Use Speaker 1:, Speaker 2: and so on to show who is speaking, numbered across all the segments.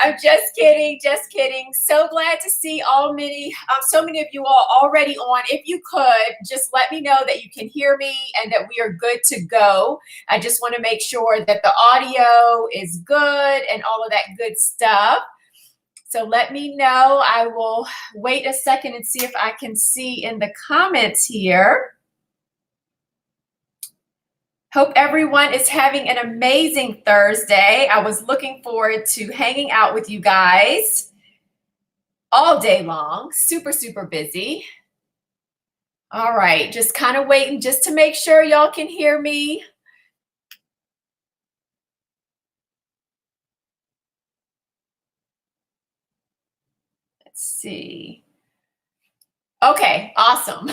Speaker 1: I'm just kidding, just kidding. So glad to see so many of you all already on. If you could, just let me know that you can hear me and that we are good to go. I just want to make sure that the audio is good and all of that good stuff. So let me know. I will wait a second and see if I can see in the comments here. Hope everyone is having an amazing Thursday. I was looking forward to hanging out with you guys all day long. Super, super busy. All right, just kind of waiting just to make sure y'all can hear me. Let's see. Okay, awesome.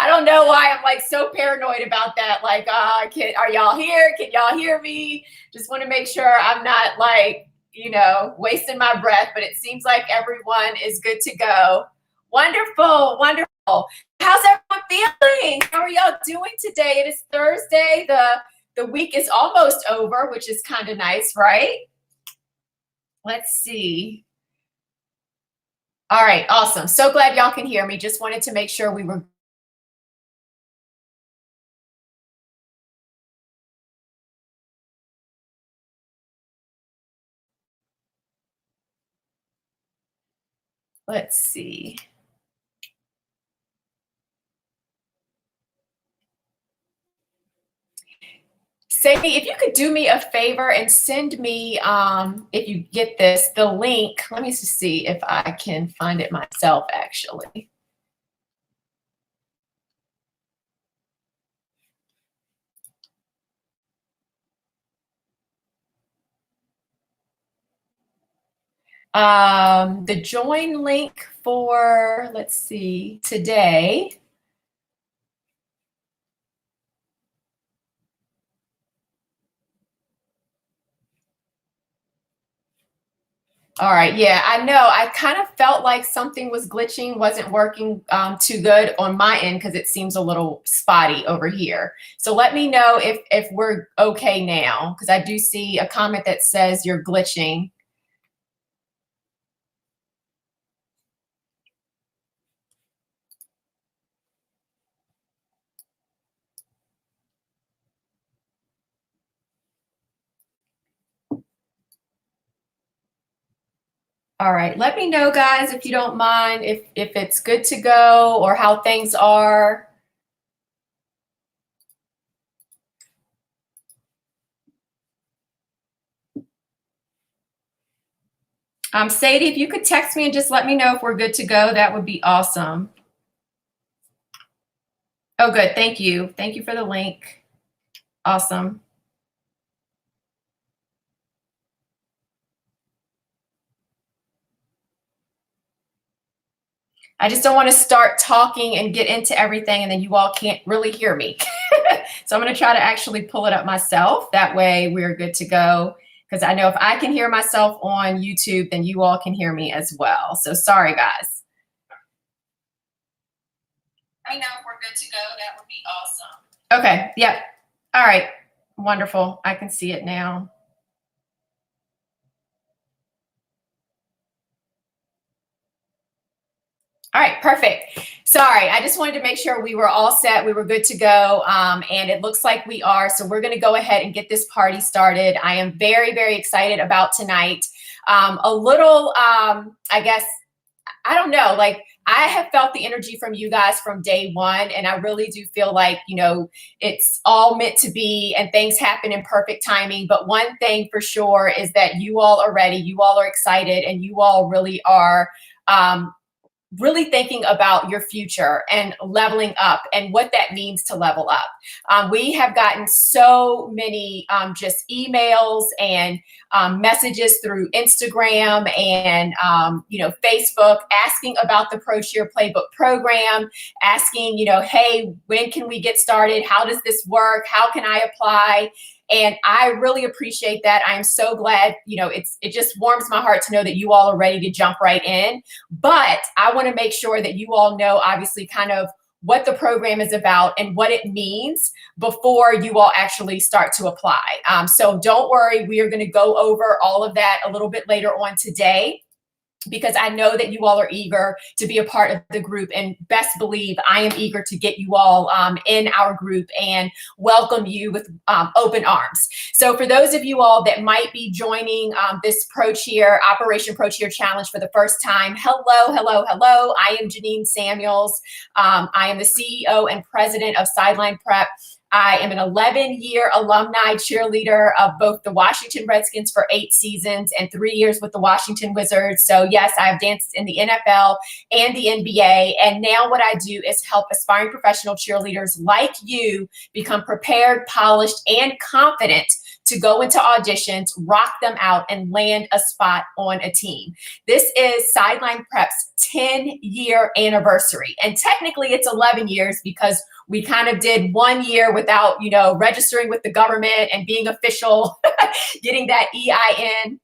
Speaker 1: I don't know why I'm like so paranoid about that. Like, are y'all here? Can y'all hear me? Just want to make sure I'm not like, wasting my breath, but it seems like everyone is good to go. Wonderful, wonderful. How's everyone feeling? How are y'all doing today? It is Thursday. The week is almost over, which is kind of nice, right? Let's see. All right, awesome. So glad y'all can hear me. Just wanted to make sure we were. Let's see. Sadie, if you could do me a favor and send me, if you get this, the link. Let me just see if I can find it myself, actually. The join link for, let's see, today. All right, yeah, I know. I kind of felt like something was glitching, wasn't working too good on my end because it seems a little spotty over here. So let me know if we're okay now, because I do see a comment that says you're glitching. All right, let me know, guys, if you don't mind, if it's good to go or how things are. Sadie, if you could text me and just let me know if we're good to go, that would be awesome. Oh, good. Thank you. Thank you for the link. Awesome. I just don't want to start talking and get into everything and then you all can't really hear me. So I'm going to try to actually pull it up myself. That way we're good to go. Because I know if I can hear myself on YouTube, then you all can hear me as well. So sorry, guys. Let me know if we're good to go. That would be awesome. Okay. Yep. All right. Wonderful. I can see it now. All right, perfect. Sorry, I just wanted to make sure we were all set. We were good to go, and it looks like we are. So we're going to go ahead and get this party started. I am very, very excited about tonight. A little, I guess, I don't know, like I have felt the energy from you guys from day one, and I really do feel like, it's all meant to be and things happen in perfect timing. But one thing for sure is that you all are ready, you all are excited, and you all really are really thinking about your future and leveling up and what that means to level up. We have gotten so many just emails and messages through Instagram and Facebook asking about the Pro Cheer Playbook program, asking, hey, when can we get started? How does this work? How can I apply? And I really appreciate that. I'm so glad, it just warms my heart to know that you all are ready to jump right in. But I want to make sure that you all know, obviously, kind of what the program is about and what it means before you all actually start to apply. So don't worry, we are going to go over all of that a little bit later on today, because I know that you all are eager to be a part of the group, and best believe I am eager to get you all in our group and welcome you with open arms. So for those of you all that might be joining this Operation Pro Cheer Challenge for the first time, hello, hello, hello. I am Janine Samuels. I am the CEO and president of Sideline Prep. I am an 11-year alumni cheerleader of both the Washington Redskins for 8 seasons and 3 years with the Washington Wizards. So yes, I've danced in the NFL and the NBA. And now what I do is help aspiring professional cheerleaders like you become prepared, polished, and confident to go into auditions, rock them out, and land a spot on a team. This is Sideline Prep's 10-year anniversary. And technically it's 11 years because we kind of did 1 year without, registering with the government and being official, getting that EIN.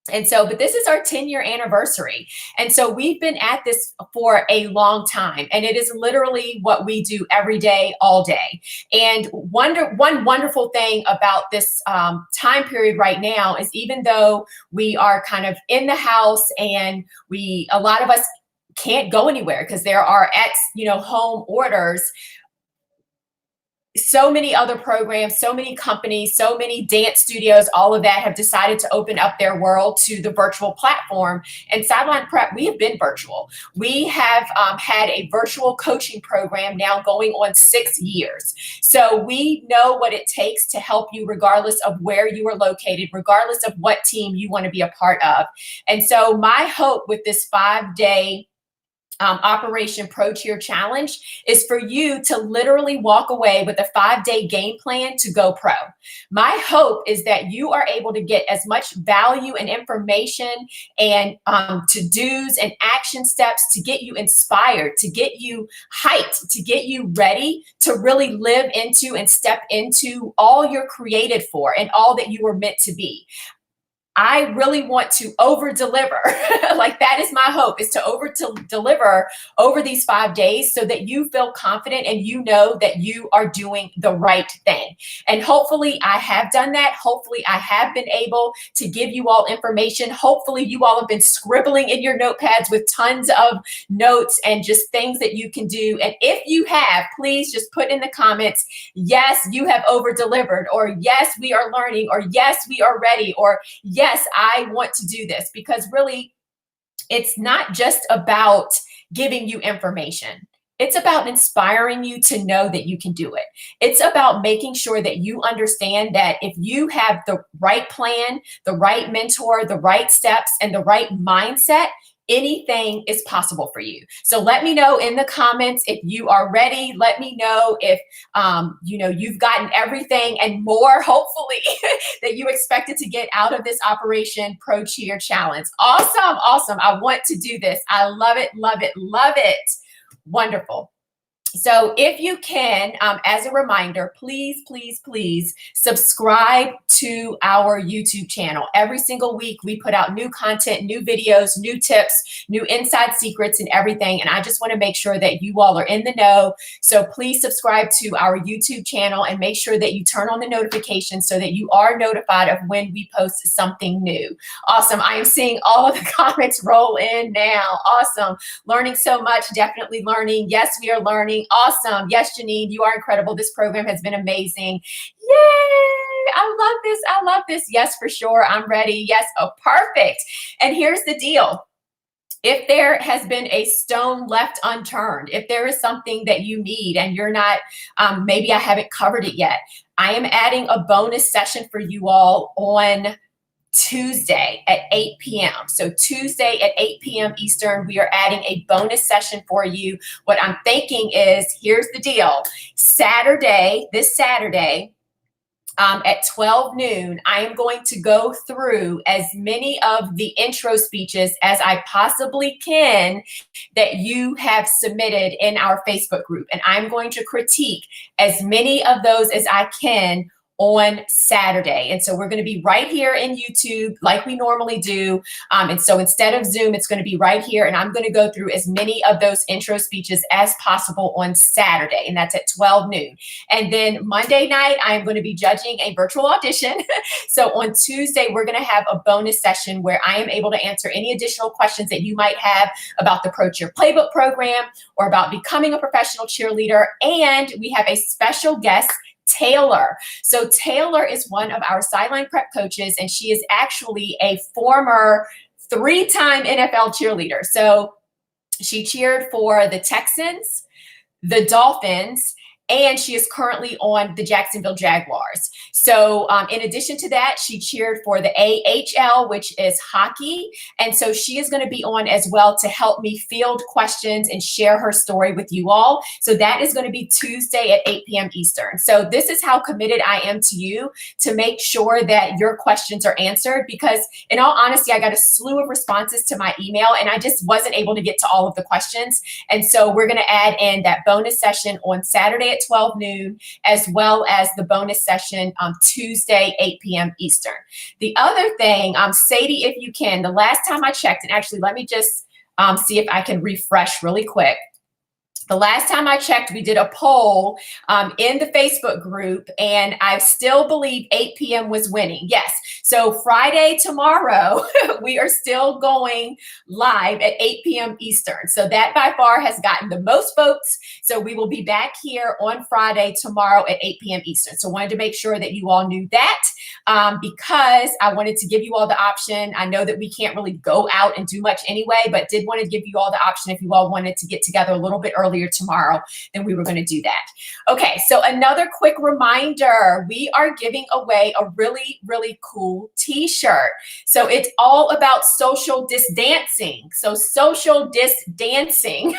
Speaker 1: And so, but this is our 10-year anniversary. And so we've been at this for a long time, and it is literally what we do every day, all day. And one wonderful thing about this time period right now is, even though we are kind of in the house and a lot of us can't go anywhere because there are home orders, so many other programs, so many companies, so many dance studios, all of that have decided to open up their world to the virtual platform. And Sideline Prep, we have been virtual. We have had a virtual coaching program now going on 6 years. So we know what it takes to help you regardless of where you are located, regardless of what team you want to be a part of. And so my hope with this 5-day Operation Pro Cheer Challenge is for you to literally walk away with a 5-day game plan to go pro. My hope is that you are able to get as much value and information and to-dos and action steps to get you inspired, to get you hyped, to get you ready to really live into and step into all you're created for and all that you were meant to be. I really want to over deliver. Like, that is my hope, is to over deliver over these 5 days so that you feel confident and you know that you are doing the right thing. And hopefully I have done that. Hopefully I have been able to give you all information. Hopefully you all have been scribbling in your notepads with tons of notes and just things that you can do. And if you have, please just put in the comments, yes, you have over delivered, or yes, we are learning, or yes, we are ready, or yes, I want to do this. Because really, it's not just about giving you information. It's about inspiring you to know that you can do it. It's about making sure that you understand that if you have the right plan, the right mentor, the right steps, and the right mindset, anything is possible for you. So let me know in the comments if you are ready. Let me know if you've gotten everything and more, hopefully, that you expected to get out of this Operation Pro Cheer Challenge. Awesome, awesome. I want to do this. I love it, love it, love it. Wonderful. So if you can, as a reminder, please, please, please subscribe to our YouTube channel. Every single week, we put out new content, new videos, new tips, new inside secrets and everything. And I just want to make sure that you all are in the know. So please subscribe to our YouTube channel and make sure that you turn on the notifications so that you are notified of when we post something new. Awesome. I am seeing all of the comments roll in now. Awesome. Learning so much. Definitely learning. Yes, we are learning. Awesome. Yes, Janine, you are incredible. This program has been amazing. Yay! I love this. I love this. Yes, for sure. I'm ready. Yes. Oh, perfect. And here's the deal. If there has been a stone left unturned, if there is something that you need and you're not, maybe I haven't covered it yet, I am adding a bonus session for you all on Tuesday at 8 p.m. So Tuesday at 8 p.m. Eastern, we are adding a bonus session for you. What I'm thinking is, here's the deal. This Saturday, at 12 noon, I am going to go through as many of the intro speeches as I possibly can that you have submitted in our Facebook group. And I'm going to critique as many of those as I can on Saturday. And so we're going to be right here in YouTube like we normally do. And so instead of Zoom, it's going to be right here. And I'm going to go through as many of those intro speeches as possible on Saturday. And that's at 12 noon. And then Monday night, I'm going to be judging a virtual audition. So on Tuesday, we're going to have a bonus session where I am able to answer any additional questions that you might have about the Pro Cheer Playbook program or about becoming a professional cheerleader. And we have a special guest, Taylor. So Taylor is one of our sideline prep coaches, and she is actually a former 3-time NFL cheerleader. So she cheered for the Texans, the Dolphins, and she is currently on the Jacksonville Jaguars. So in addition to that, she cheered for the AHL, which is hockey. And so she is going to be on as well to help me field questions and share her story with you all. So that is going to be Tuesday at 8 p.m. Eastern. So this is how committed I am to you to make sure that your questions are answered, because in all honesty, I got a slew of responses to my email and I just wasn't able to get to all of the questions. And so we're going to add in that bonus session on Saturday at 12 noon, as well as the bonus session on Tuesday, 8 p.m. Eastern. The other thing, Sadie, if you can, the last time I checked, and actually let me just see if I can refresh really quick. The last time I checked, we did a poll in the Facebook group, and I still believe 8 p.m. was winning. Yes. So Friday, tomorrow, we are still going live at 8 p.m. Eastern. So that by far has gotten the most votes. So we will be back here on Friday, tomorrow at 8 p.m. Eastern. So wanted to make sure that you all knew that because I wanted to give you all the option. I know that we can't really go out and do much anyway, but did want to give you all the option if you all wanted to get together a little bit earlier tomorrow, then we were going to do that. Okay, so another quick reminder, we are giving away a really, really cool t-shirt. So it's all about social distancing. So social distancing,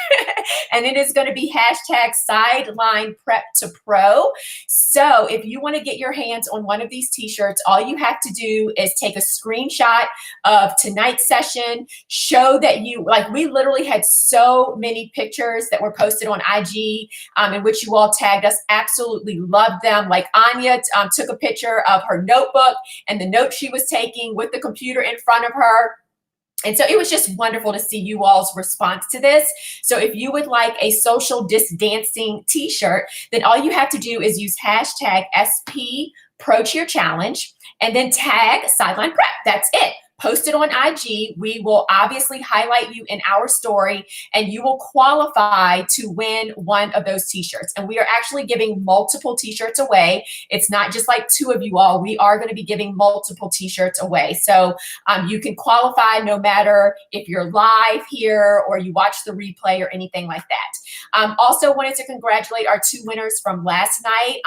Speaker 1: and it is going to be hashtag sideline prep to pro. So if you want to get your hands on one of these t-shirts, all you have to do is take a screenshot of tonight's session, show that you, like we literally had so many pictures that were posted on IG in which you all tagged us. Absolutely loved them. Like Anya took a picture of her notebook and the notes she was taking with the computer in front of her. And so it was just wonderful to see you all's response to this. So if you would like a social distancing t-shirt, then all you have to do is use hashtag SP Pro Cheer Challenge and then tag Sideline Prep. That's it. Post it on IG. We will obviously highlight you in our story and you will qualify to win one of those t-shirts. And we are actually giving multiple t-shirts away. It's not just like 2 of you all. We are going to be giving multiple t-shirts away. So you can qualify no matter if you're live here or you watch the replay or anything like that. Also wanted to congratulate our 2 winners from last night.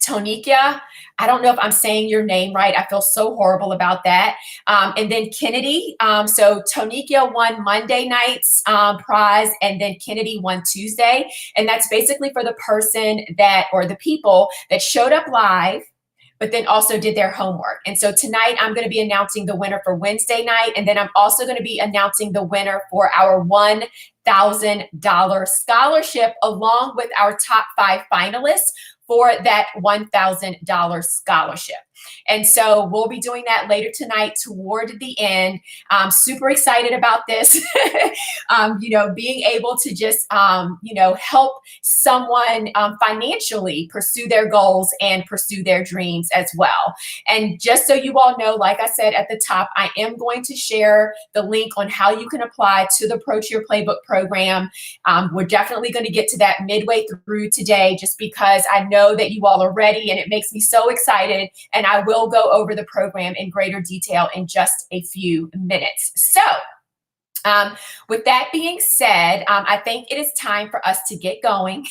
Speaker 1: Tonika, I don't know if I'm saying your name right. I feel so horrible about that. And then Kennedy. So Tonika won Monday night's prize, and then Kennedy won Tuesday. And that's basically for the person that, or the people that showed up live, but then also did their homework. And so tonight I'm going to be announcing the winner for Wednesday night. And then I'm also going to be announcing the winner for our $1,000 scholarship, along with our top 5 finalists for that $1,000 scholarship. And so we'll be doing that later tonight toward the end. I'm super excited about this, being able to just, help someone financially pursue their goals and pursue their dreams as well. And just so you all know, like I said at the top, I am going to share the link on how you can apply to the Pro Cheer Playbook program. We're definitely going to get to that midway through today, just because I know that you all are ready and it makes me so excited. And I will go over the program in greater detail in just a few minutes. So with that being said, I think it is time for us to get going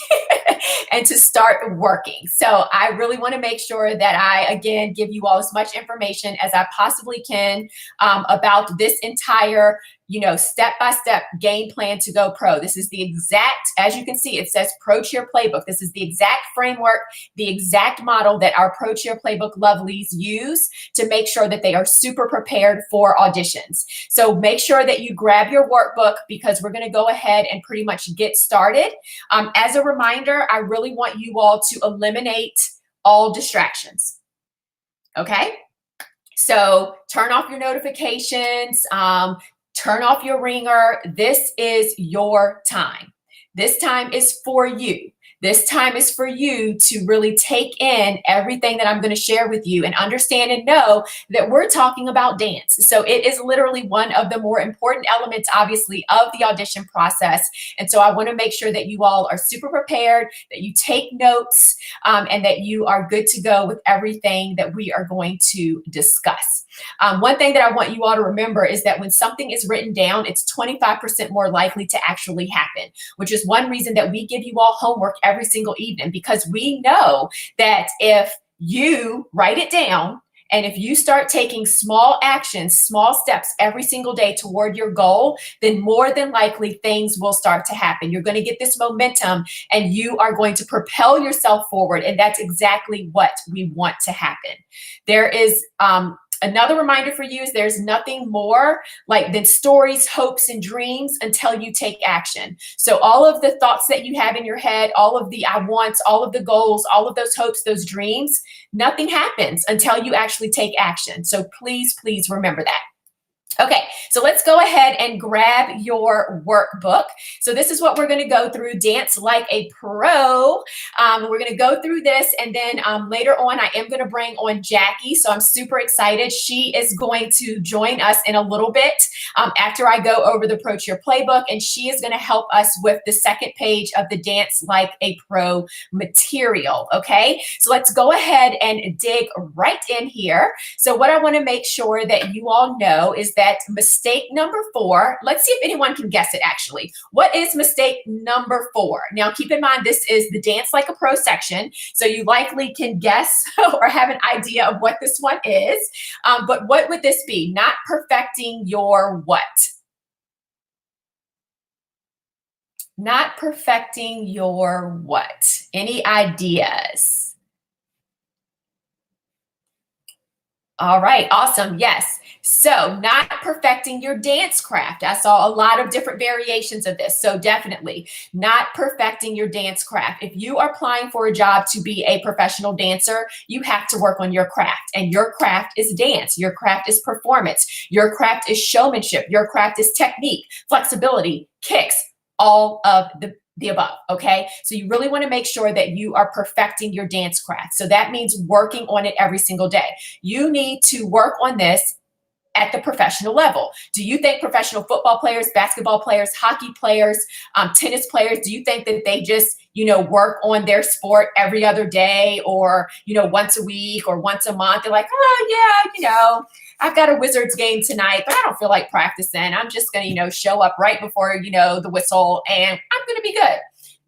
Speaker 1: and to start working. So I really want to make sure that I, again, give you all as much information as I possibly can about this entire step-by-step game plan to go pro. This is the exact, as you can see, it says Pro Cheer Playbook. This is the exact framework, the exact model that our Pro Cheer Playbook lovelies use to make sure that they are super prepared for auditions. So make sure that you grab your workbook, because we're going to go ahead and pretty much get started. As a reminder, I really want you all to eliminate all distractions. Okay? So turn off your notifications, turn off your ringer. This is your time. This time is for you. This time is for you to really take in everything that I'm going to share with you and understand and know that we're talking about dance. So it is literally one of the more important elements, obviously, of the audition process. And so I want to make sure that you all are super prepared, that you take notes, and that you are good to go with everything that we are going to discuss. One thing that I want you all to remember is that when something is written down, it's 25% more likely to actually happen, which is one reason that we give you all homework every single evening, because we know that if you write it down and if you start taking small actions, small steps every single day toward your goal, then more than likely things will start to happen. You're going to get this momentum and you are going to propel yourself forward. And that's exactly what we want to happen. There is, another reminder for you is there's nothing more like than stories, hopes, and dreams until you take action. So all of the thoughts that you have in your head, all of the I wants, all of the goals, all of those hopes, those dreams, nothing happens until you actually take action. So please, please remember that. Okay, so let's go ahead and grab your workbook. So this is what we're going to go through, Dance Like a Pro. We're going to go through this, and then later on, I am going to bring on Jackie. So I'm super excited. She is going to join us in a little bit after I go over the Pro Cheer playbook, and she is going to help us with the second page of the Dance Like a Pro material. Okay, so let's go ahead and dig right in here. So what I want to make sure that you all know is that mistake number 4, let's see if anyone can guess it actually. What is mistake number 4? Now, keep in mind, this is the Dance Like a Pro section, so you likely can guess or have an idea of what this one is. But what would this be? Not perfecting your what? Not perfecting your what? Any ideas? All right, awesome. Yes. So not perfecting your dance craft. I saw a lot of different variations of this. So definitely not perfecting your dance craft. If you are applying for a job to be a professional dancer, you have to work on your craft. And your craft is dance. Your craft is performance. Your craft is showmanship. Your craft is technique, flexibility, kicks, all of the above, okay? So you really want to make sure that you are perfecting your dance craft. So that means working on it every single day. You need to work on this at the professional level. Do you think professional football players, basketball players, hockey players, tennis players, do you think that they just, work on their sport every other day or, once a week or once a month? They're like, oh yeah, I've got a Wizards game tonight, but I don't feel like practicing. I'm just going to, show up right before, the whistle and I'm going to be good.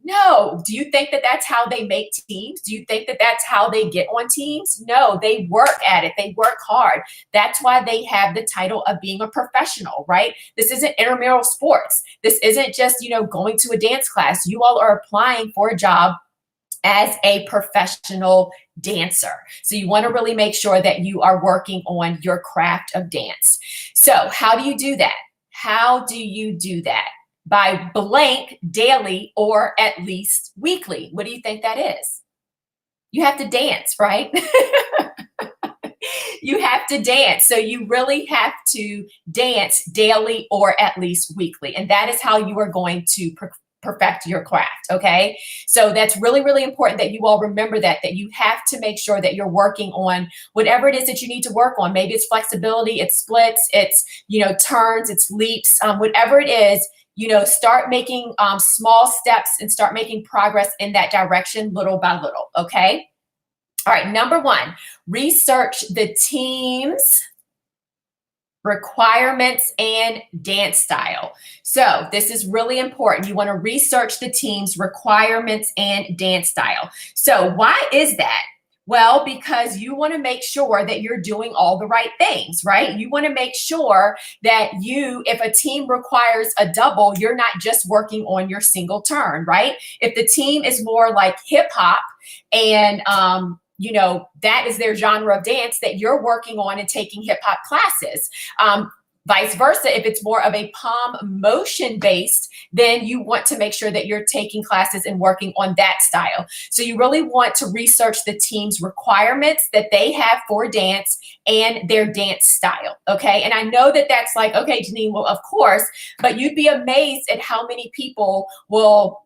Speaker 1: No. Do you think that that's how they make teams? Do you think that that's how they get on teams? No, they work at it. They work hard. That's why they have the title of being a professional, right? This isn't intramural sports. This isn't just, going to a dance class. You all are applying for a job as a professional dancer. So you want to really make sure that you are working on your craft of dance. So how do you do that? How do you do that? By blank daily or at least weekly. What do you think that is? You have to dance, right? You have to dance. So you really have to dance daily or at least weekly. And that is how you are going to perfect your craft, okay? So that's really, really important that you all remember that you have to make sure that you're working on whatever it is that you need to work on. Maybe it's flexibility, it's splits, it's, turns, it's leaps, whatever it is. Start making small steps and start making progress in that direction little by little, okay? All right, number 1, research the team's requirements and dance style. So this is really important. You want to research the team's requirements and dance style. So why is that? Well, because you want to make sure that you're doing all the right things, right? You want to make sure that if a team requires a double, you're not just working on your single turn, right? If the team is more like hip hop and, that is their genre of dance that you're working on and taking hip hop classes. Vice versa, if it's more of a palm motion based, then you want to make sure that you're taking classes and working on that style. So you really want to research the team's requirements that they have for dance and their dance style, okay? And I know that that's like, okay, Janine, well, of course, but you'd be amazed at how many people will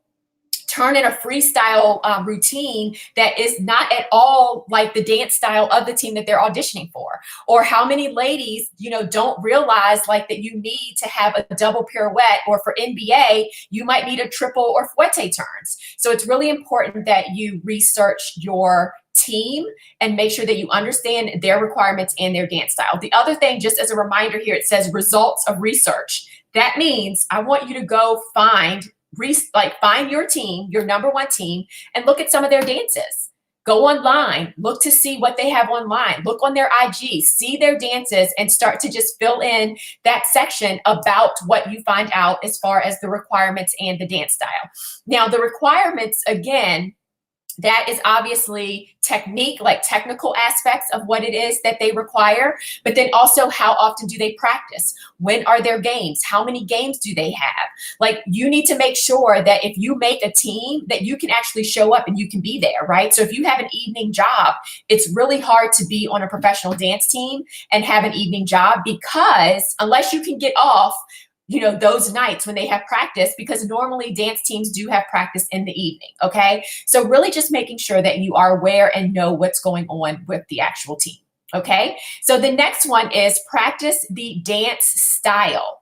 Speaker 1: turn in a freestyle routine that is not at all like the dance style of the team that they're auditioning for. Or how many ladies, don't realize like that you need to have a double pirouette, or for NBA, you might need a triple or fouette turns. So it's really important that you research your team and make sure that you understand their requirements and their dance style. The other thing, just as a reminder here, it says results of research. That means I want you to go find your team, your number one team, and look at some of their dances. Go online, look to see what they have online, look on their IG, see their dances, and start to just fill in that section about what you find out as far as the requirements and the dance style. Now, the requirements, again, that is obviously technique, like technical aspects of what it is that they require, but then also how often do they practice? When are their games? How many games do they have? Like, you need to make sure that if you make a team, that you can actually show up and you can be there, right? So if you have an evening job, it's really hard to be on a professional dance team and have an evening job, because unless you can get off those nights when they have practice, because normally dance teams do have practice in the evening, okay? So really just making sure that you are aware and know what's going on with the actual team, okay? So the next one is practice the dance style,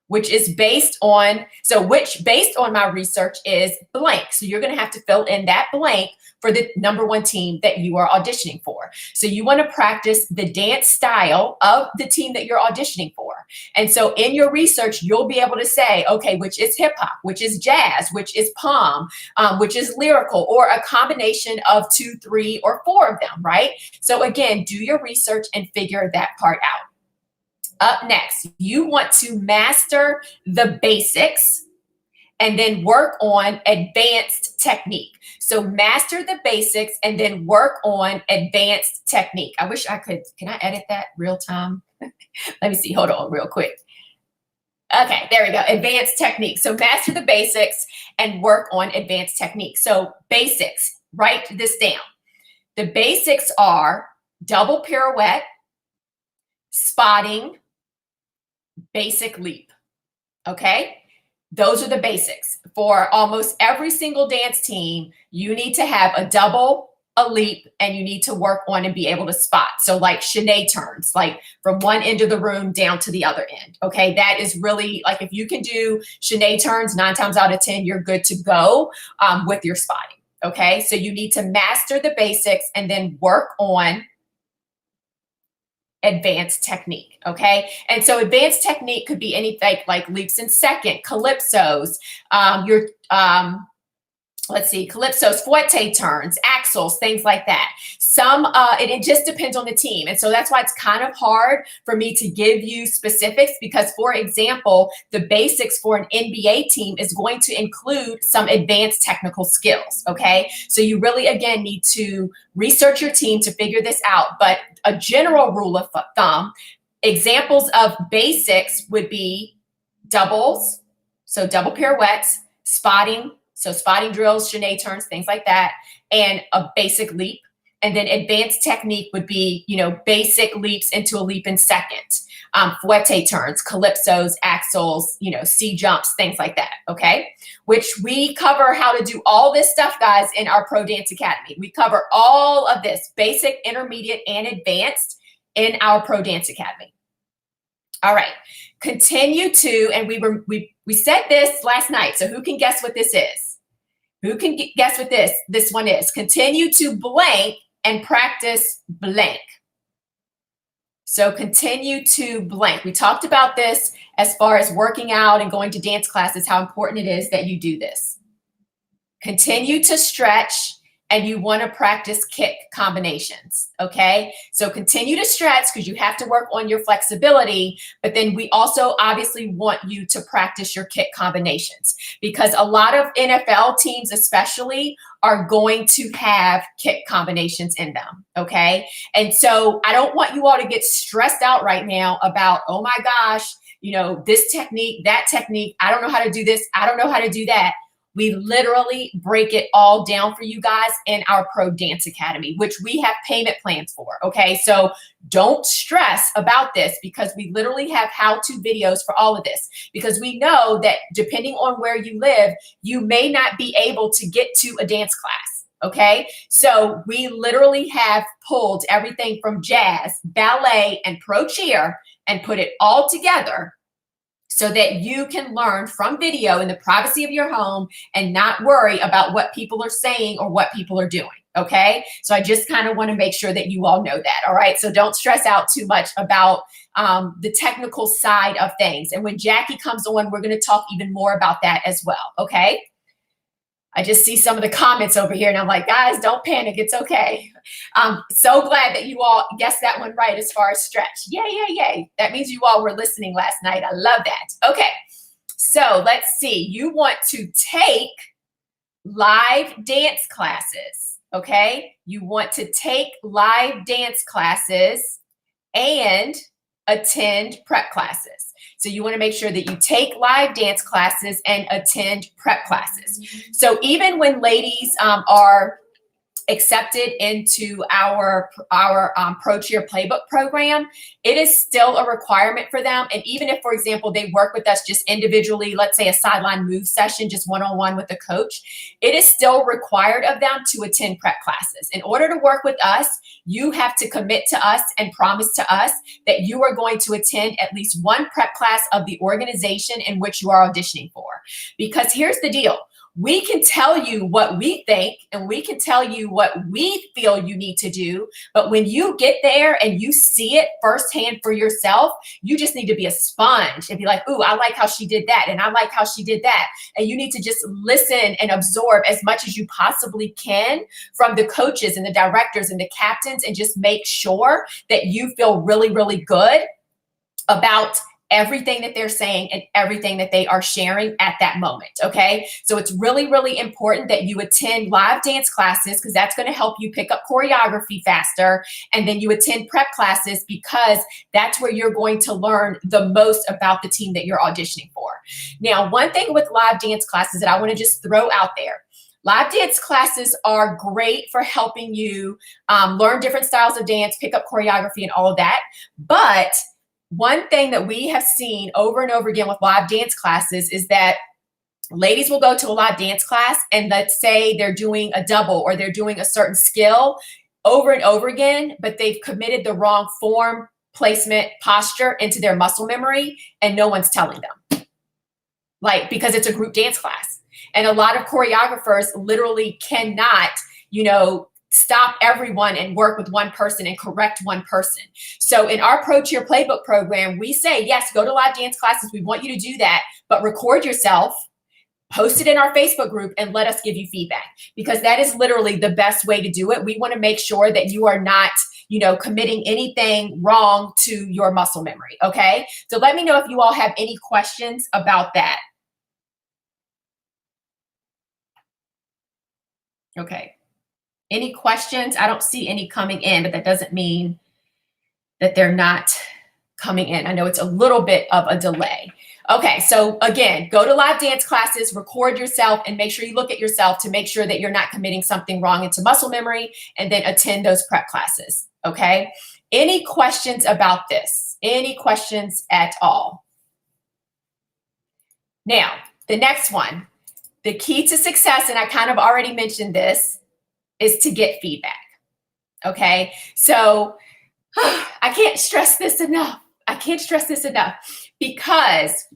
Speaker 1: which based on my research is blank. So you're gonna have to fill in that blank for the number one team that you are auditioning for. So you want to practice the dance style of the team that you're auditioning for. And so in your research, you'll be able to say, okay, which is hip hop, which is jazz, which is palm, which is lyrical, or a combination of 2, 3, or 4 of them, right? So again, do your research and figure that part out. Up next, you want to master the basics and then work on advanced technique. So master the basics and then work on advanced technique. I wish I could, can I edit that real time? Let me see, hold on real quick. Okay, there we go, advanced technique. So master the basics and work on advanced technique. So basics, write this down. The basics are double pirouette, spotting, basic leap, okay? Those are the basics. For almost every single dance team, you need to have a double, a leap, and you need to work on and be able to spot. So like Sinead turns, like from one end of the room down to the other end, okay? That is really, like, if you can do Sinead turns 9 times out of 10, you're good to go with your spotting, okay? So you need to master the basics and then work on advanced technique, okay? And so advanced technique could be anything like leaps in second, calypsos, calypsos, fouette turns, axles, things like that. Some, it just depends on the team. And so that's why it's kind of hard for me to give you specifics, because, for example, the basics for an NBA team is going to include some advanced technical skills, okay? So you really, again, need to research your team to figure this out. But a general rule of thumb, examples of basics would be doubles, so double pirouettes, spotting, so spotting drills, Sinead turns, things like that, and a basic leap. And then advanced technique would be, basic leaps into a leap in second, fouette turns, calypsos, axles, C jumps, things like that, okay? Which we cover how to do all this stuff, guys, in our Pro Dance Academy. We cover all of this, basic, intermediate, and advanced, in our Pro Dance Academy. All right, continue to, and we said this last night, so who can guess what this is? Who can guess what this one is? Continue to blank and practice blank. So continue to blank. We talked about this as far as working out and going to dance classes, how important it is that you do this. Continue to stretch and you want to practice kick combinations, okay? So continue to stretch because you have to work on your flexibility, but then we also obviously want you to practice your kick combinations because a lot of NFL teams especially are going to have kick combinations in them, okay? And so I don't want you all to get stressed out right now about, oh my gosh, you know, this technique, that technique, I don't know how to do this, I don't know how to do that. We literally break it all down for you guys in our Pro Dance Academy, which we have payment plans for, okay? So don't stress about this because we literally have how-to videos for all of this because we know that depending on where you live, you may not be able to get to a dance class, okay? So we literally have pulled everything from jazz, ballet, and pro cheer and put it all together so that you can learn from video in the privacy of your home and not worry about what people are saying or what people are doing, okay? So I just kind of want to make sure that you all know that, all right? So don't stress out too much about the technical side of things. And when Jackie comes on, we're going to talk even more about that as well, okay? I just see some of the comments over here and I'm like, guys, don't panic. It's okay. I'm so glad that you all guessed that one right as far as stretch. Yay, yay, yay. That means you all were listening last night. I love that. Okay. So let's see. You want to take live dance classes. Okay. You want to take live dance classes and attend prep classes. So you want to make sure that you take live dance classes and attend prep classes. So even when ladies are accepted into our Pro Cheer Playbook program, it is still a requirement for them. And even if, for example, they work with us just individually, let's say a sideline move session, just one-on-one with the coach, it is still required of them to attend prep classes. In order to work with us, you have to commit to us and promise to us that you are going to attend at least one prep class of the organization in which you are auditioning for. Because here's the deal. We can tell you what we think and we can tell you what we feel you need to do. But when you get there and you see it firsthand for yourself, you just need to be a sponge and be like, ooh, I like how she did that. And I like how she did that. And you need to just listen and absorb as much as you possibly can from the coaches and the directors and the captains and just make sure that you feel really, really good about everything that they're saying and everything that they are sharing at that moment, okay? So it's really, really important that you attend live dance classes because that's going to help you pick up choreography faster. And then you attend prep classes because that's where you're going to learn the most about the team that you're auditioning for. Now, one thing with live dance classes that I want to just throw out there, live dance classes are great for helping you learn different styles of dance, pick up choreography and all of that. But one thing that we have seen over and over again with live dance classes is that ladies will go to a live dance class and let's say they're doing a double or they're doing a certain skill over and over again, but they've committed the wrong form, placement, posture into their muscle memory and no one's telling them. Like, because it's a group dance class. And a lot of choreographers literally cannot, stop everyone and work with one person and correct one person. So in our Pro Cheer Playbook program, we say, yes, go to live dance classes. We want you to do that, but record yourself, post it in our Facebook group and let us give you feedback because that is literally the best way to do it. We want to make sure that you are not, committing anything wrong to your muscle memory. Okay. So let me know if you all have any questions about that. Okay. Any questions? I don't see any coming in, but that doesn't mean that they're not coming in. I know it's a little bit of a delay. Okay, so again, go to live dance classes, record yourself, and make sure you look at yourself to make sure that you're not committing something wrong into muscle memory, and then attend those prep classes, okay? Any questions about this? Any questions at all? Now, the next one, the key to success, and I kind of already mentioned this, is to get feedback, okay? So I can't stress this enough. I can't stress this enough because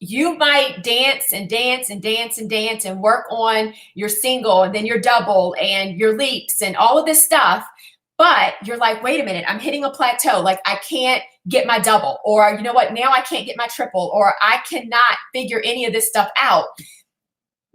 Speaker 1: you might dance and dance and dance and dance and work on your single and then your double and your leaps and all of this stuff, but you're like, wait a minute, I'm hitting a plateau. Like I can't get my double, or you know what, now I can't get my triple, or I cannot figure any of this stuff out.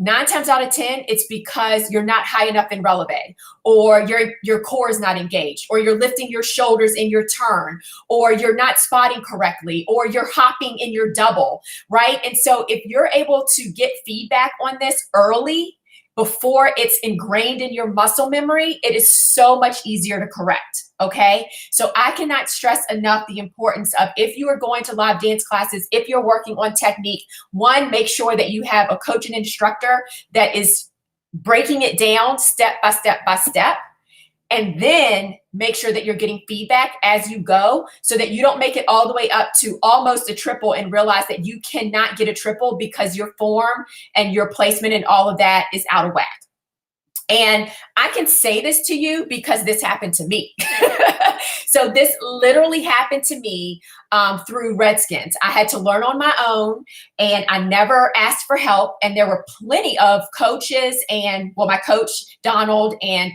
Speaker 1: 9 times out of 10, it's because you're not high enough in releve, or your core is not engaged, or you're lifting your shoulders in your turn, or you're not spotting correctly, or you're hopping in your double, right? And so if you're able to get feedback on this early, before it's ingrained in your muscle memory, it is so much easier to correct, okay? So I cannot stress enough the importance of, if you are going to live dance classes, if you're working on technique, one, make sure that you have a coach and instructor that is breaking it down step by step by step. And then make sure that you're getting feedback as you go, so that you don't make it all the way up to almost a triple and realize that you cannot get a triple because your form and your placement and all of that is out of whack. And I can say this to you because this happened to me. So this literally happened to me through Redskins. I had to learn on my own, and I never asked for help. And there were plenty of coaches and, well, my coach, Donald, and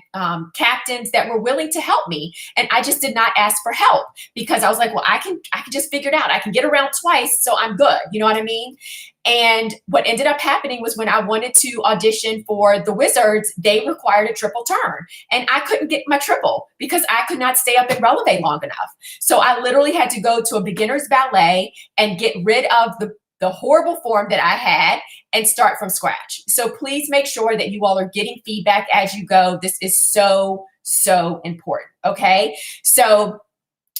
Speaker 1: captains that were willing to help me. And I just did not ask for help because I was like, well, I can just figure it out. I can get around twice, so I'm good. You know what I mean? And what ended up happening was, when I wanted to audition for the Wizards, they required a triple turn. And I couldn't get my triple because I could not stay up in releve long enough. So I literally had to go to a beginner's ballet and get rid of the horrible form that I had and start from scratch. So please make sure that you all are getting feedback as you go. This is so, so important. Okay. So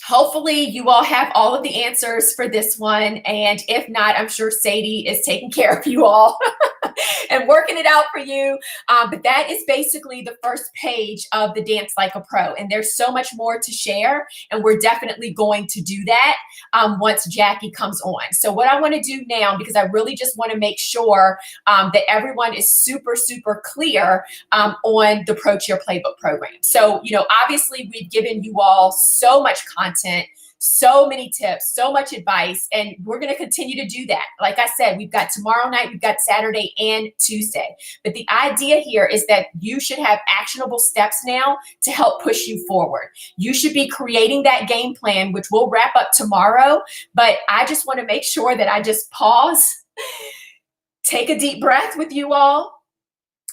Speaker 1: hopefully you all have all of the answers for this one. And if not, I'm sure Sadie is taking care of you all and working it out for you. But that is basically the first page of the Dance Like a Pro. And there's so much more to share. And we're definitely going to do that once Jackie comes on. So what I want to do now, because I really just want to make sure that everyone is super, super clear on the Pro Cheer Playbook program. So, obviously we've given you all so much content, so many tips, so much advice, and we're going to continue to do that. Like I said, we've got tomorrow night, we've got Saturday and Tuesday. But the idea here is that you should have actionable steps now to help push you forward. You should be creating that game plan, which we'll wrap up tomorrow. But I just want to make sure that I just pause, take a deep breath with you all,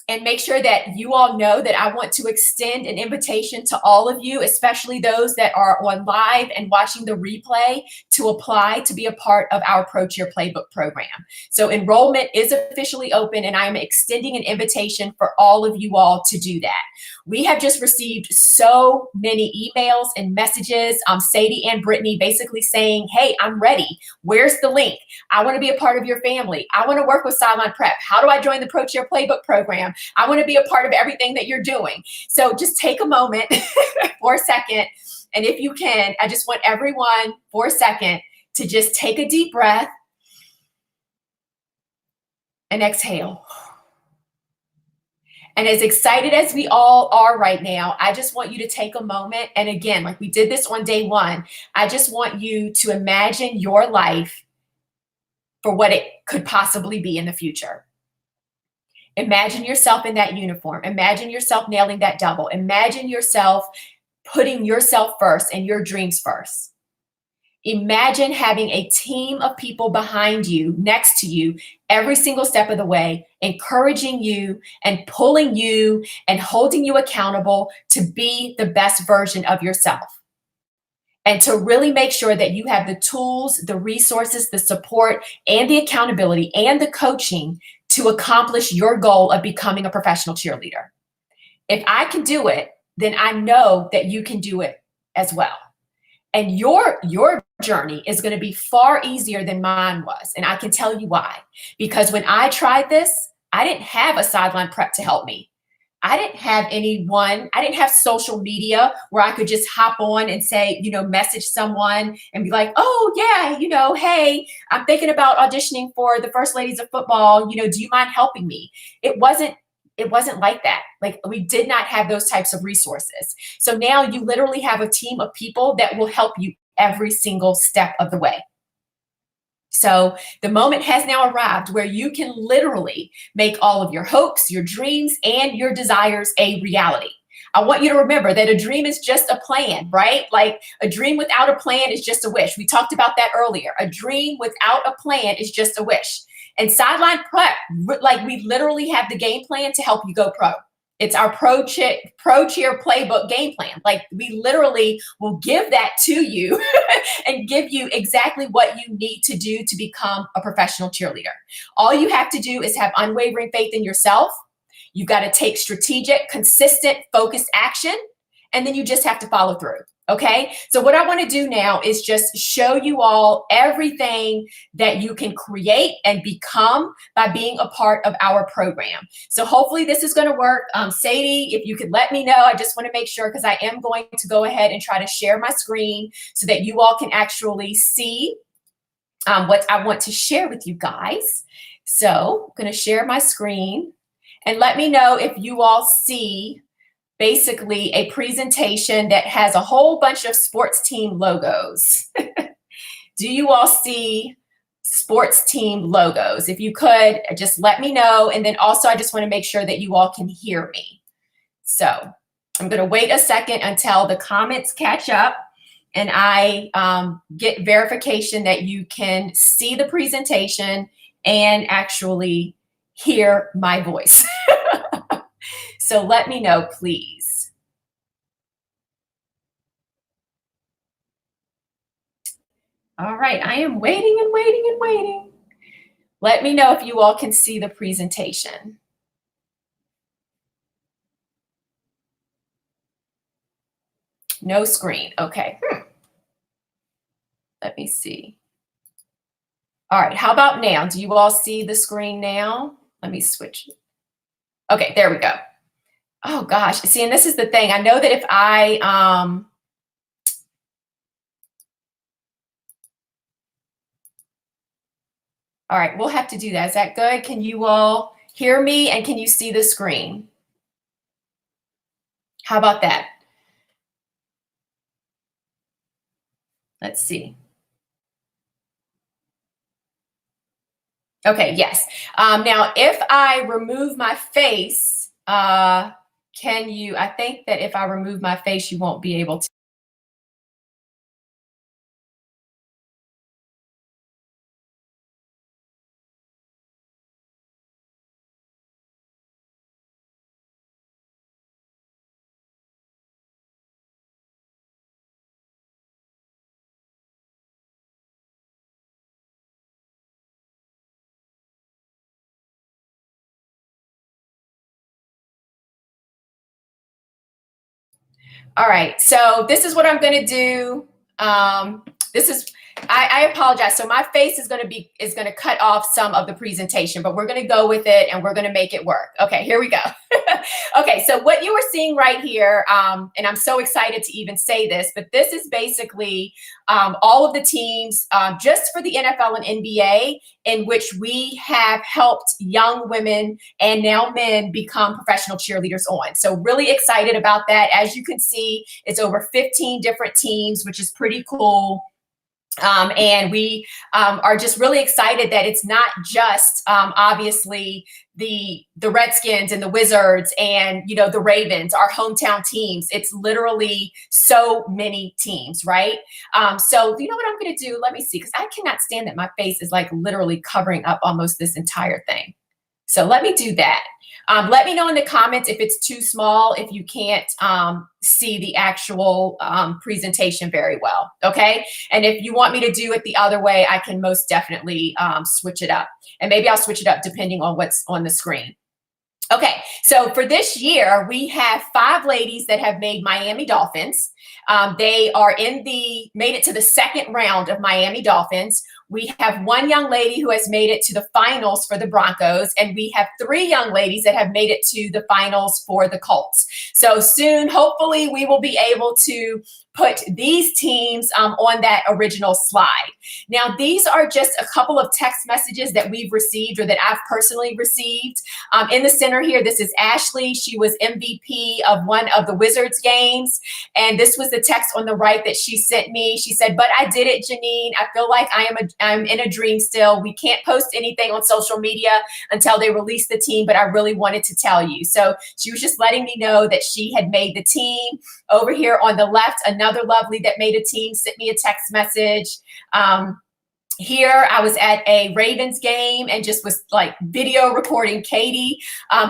Speaker 1: and make sure that you all know that I want to extend an invitation to all of you, especially those that are on live and watching the replay, to apply to be a part of our Pro Cheer Playbook program. So enrollment is officially open, and I am extending an invitation for all of you all to do that. We have just received so many emails and messages, Sadie and Brittany basically saying, hey, I'm ready. Where's the link? I want to be a part of your family. I want to work with Sideline Prep. How do I join the Pro Cheer Playbook program? I want to be a part of everything that you're doing. So just take a moment for a second. And if you can, I just want everyone for a second to just take a deep breath and exhale. And as excited as we all are right now, I just want you to take a moment. And again, like we did this on day one, I just want you to imagine your life for what it could possibly be in the future. Imagine yourself in that uniform. Imagine yourself nailing that double. Imagine yourself putting yourself first and your dreams first. Imagine having a team of people behind you, next to you, every single step of the way, encouraging you and pulling you and holding you accountable to be the best version of yourself. And to really make sure that you have the tools, the resources, the support, and the accountability and the coaching to accomplish your goal of becoming a professional cheerleader. If I can do it, then I know that you can do it as well. And your journey is going to be far easier than mine was. And I can tell you why. Because when I tried this, I didn't have a Sideline Prep to help me. I didn't have anyone, I didn't have social media where I could just hop on and say, message someone and be like, oh yeah, hey, I'm thinking about auditioning for the First Ladies of Football. Do you mind helping me? It wasn't like that. Like, we did not have those types of resources. So now you literally have a team of people that will help you every single step of the way. So the moment has now arrived where you can literally make all of your hopes, your dreams, and your desires a reality. I want you to remember that a dream is just a plan, right? Like, a dream without a plan is just a wish. We talked about that earlier. A dream without a plan is just a wish. And sideline prep, like we literally have the game plan to help you go pro. It's our pro cheer playbook game plan. Like we literally will give that to you and give you exactly what you need to do to become a professional cheerleader. All you have to do is have unwavering faith in yourself. You've got to take strategic, consistent, focused action, and then you just have to follow through. Okay, so what I want to do now is just show you all everything that you can create and become by being a part of our program. So hopefully this is going to work. Sadie, if you could let me know, I just want to make sure, because I am going to go ahead and try to share my screen so that you all can actually see what I want to share with you guys. So I'm going to share my screen and let me know if you all see basically a presentation that has a whole bunch of sports team logos. Do you all see sports team logos? If you could, just let me know. And then also, I just want to make sure that you all can hear me. So I'm going to wait a second until the comments catch up and I get verification that you can see the presentation and actually hear my voice. So let me know, please. All right, I am waiting and waiting and waiting. Let me know if you all can see the presentation. No screen, okay. Let me see. All right, how about now? Do you all see the screen now? Let me switch it. Okay, there we go. Oh gosh, see, and this is the thing. I know that if I, all right, we'll have to do that. Is that good? Can you all hear me and can you see the screen? How about that? Let's see. Okay, yes. Now, if I remove my face, can you, I think that if I remove my face, you won't be able to. All right, so this is what I'm going to do. I apologize. So my face is going to cut off some of the presentation, but we're going to go with it and we're going to make it work. Okay, here we go. Okay, so what you are seeing right here, and I'm so excited to even say this, but this is basically all of the teams just for the NFL and NBA in which we have helped young women and now men become professional cheerleaders on. So really excited about that. As you can see, it's over 15 different teams, which is pretty cool. And we are just really excited that it's not just obviously the Redskins and the Wizards and, you know, the Ravens, our hometown teams. It's literally so many teams, right? So you know what I'm going to do? Let me see, because I cannot stand that my face is like literally covering up almost this entire thing. So let me do that. Let me know in the comments if it's too small, if you can't see the actual presentation very well, okay? And if you want me to do it the other way, I can most definitely switch it up. And maybe I'll switch it up depending on what's on the screen. Okay, so for this year, we have 5 ladies that have made Miami Dolphins. They are made it to the second round of Miami Dolphins. We have 1 young lady who has made it to the finals for the Broncos, and we have 3 young ladies that have made it to the finals for the Colts. So soon, hopefully, we will be able to put these teams on that original slide. Now, these are just a couple of text messages that we've received or that I've personally received. In the center here, this is Ashley. She was MVP of one of the Wizards games. And this was the text on the right that she sent me. She said, "But I did it, Janine. I feel like I'm in a dream still. We can't post anything on social media until they release the team, but I really wanted to tell you." So she was just letting me know that she had made the team. Over here on the left, another lovely that made a team sent me a text message. Here, I was at a Ravens game and just was like video recording Katie,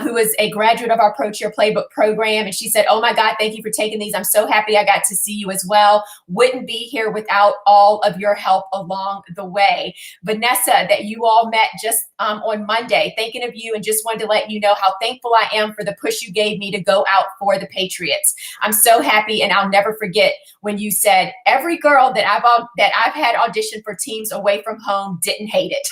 Speaker 1: who is a graduate of our Pro Cheer Playbook program. And she said, "Oh my God, thank you for taking these. I'm so happy I got to see you as well. Wouldn't be here without all of your help along the way." Vanessa, that you all met just on Monday, thinking of you and just wanted to let you know how thankful I am for the push you gave me to go out for the Patriots. I'm so happy, and I'll never forget when you said every girl that I've had audition for teams away from home didn't hate it.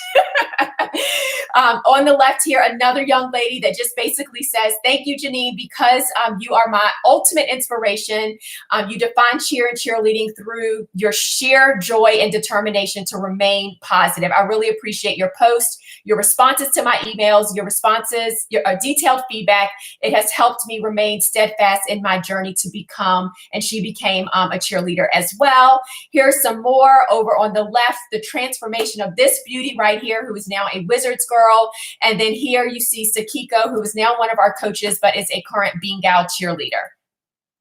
Speaker 1: On the left here, another young lady that just basically says, "Thank you, Janine, because you are my ultimate inspiration. You define cheer and cheerleading through your sheer joy and determination to remain positive. I really appreciate your post, your responses to my emails, your responses, your detailed feedback. It has helped me remain steadfast in my journey to become," and she became a cheerleader as well. Here's some more over on the left, the transformation of this beauty right here, who is now a Wizards girl. And then here you see Sakiko, who is now one of our coaches, but is a current Bean Gal cheerleader.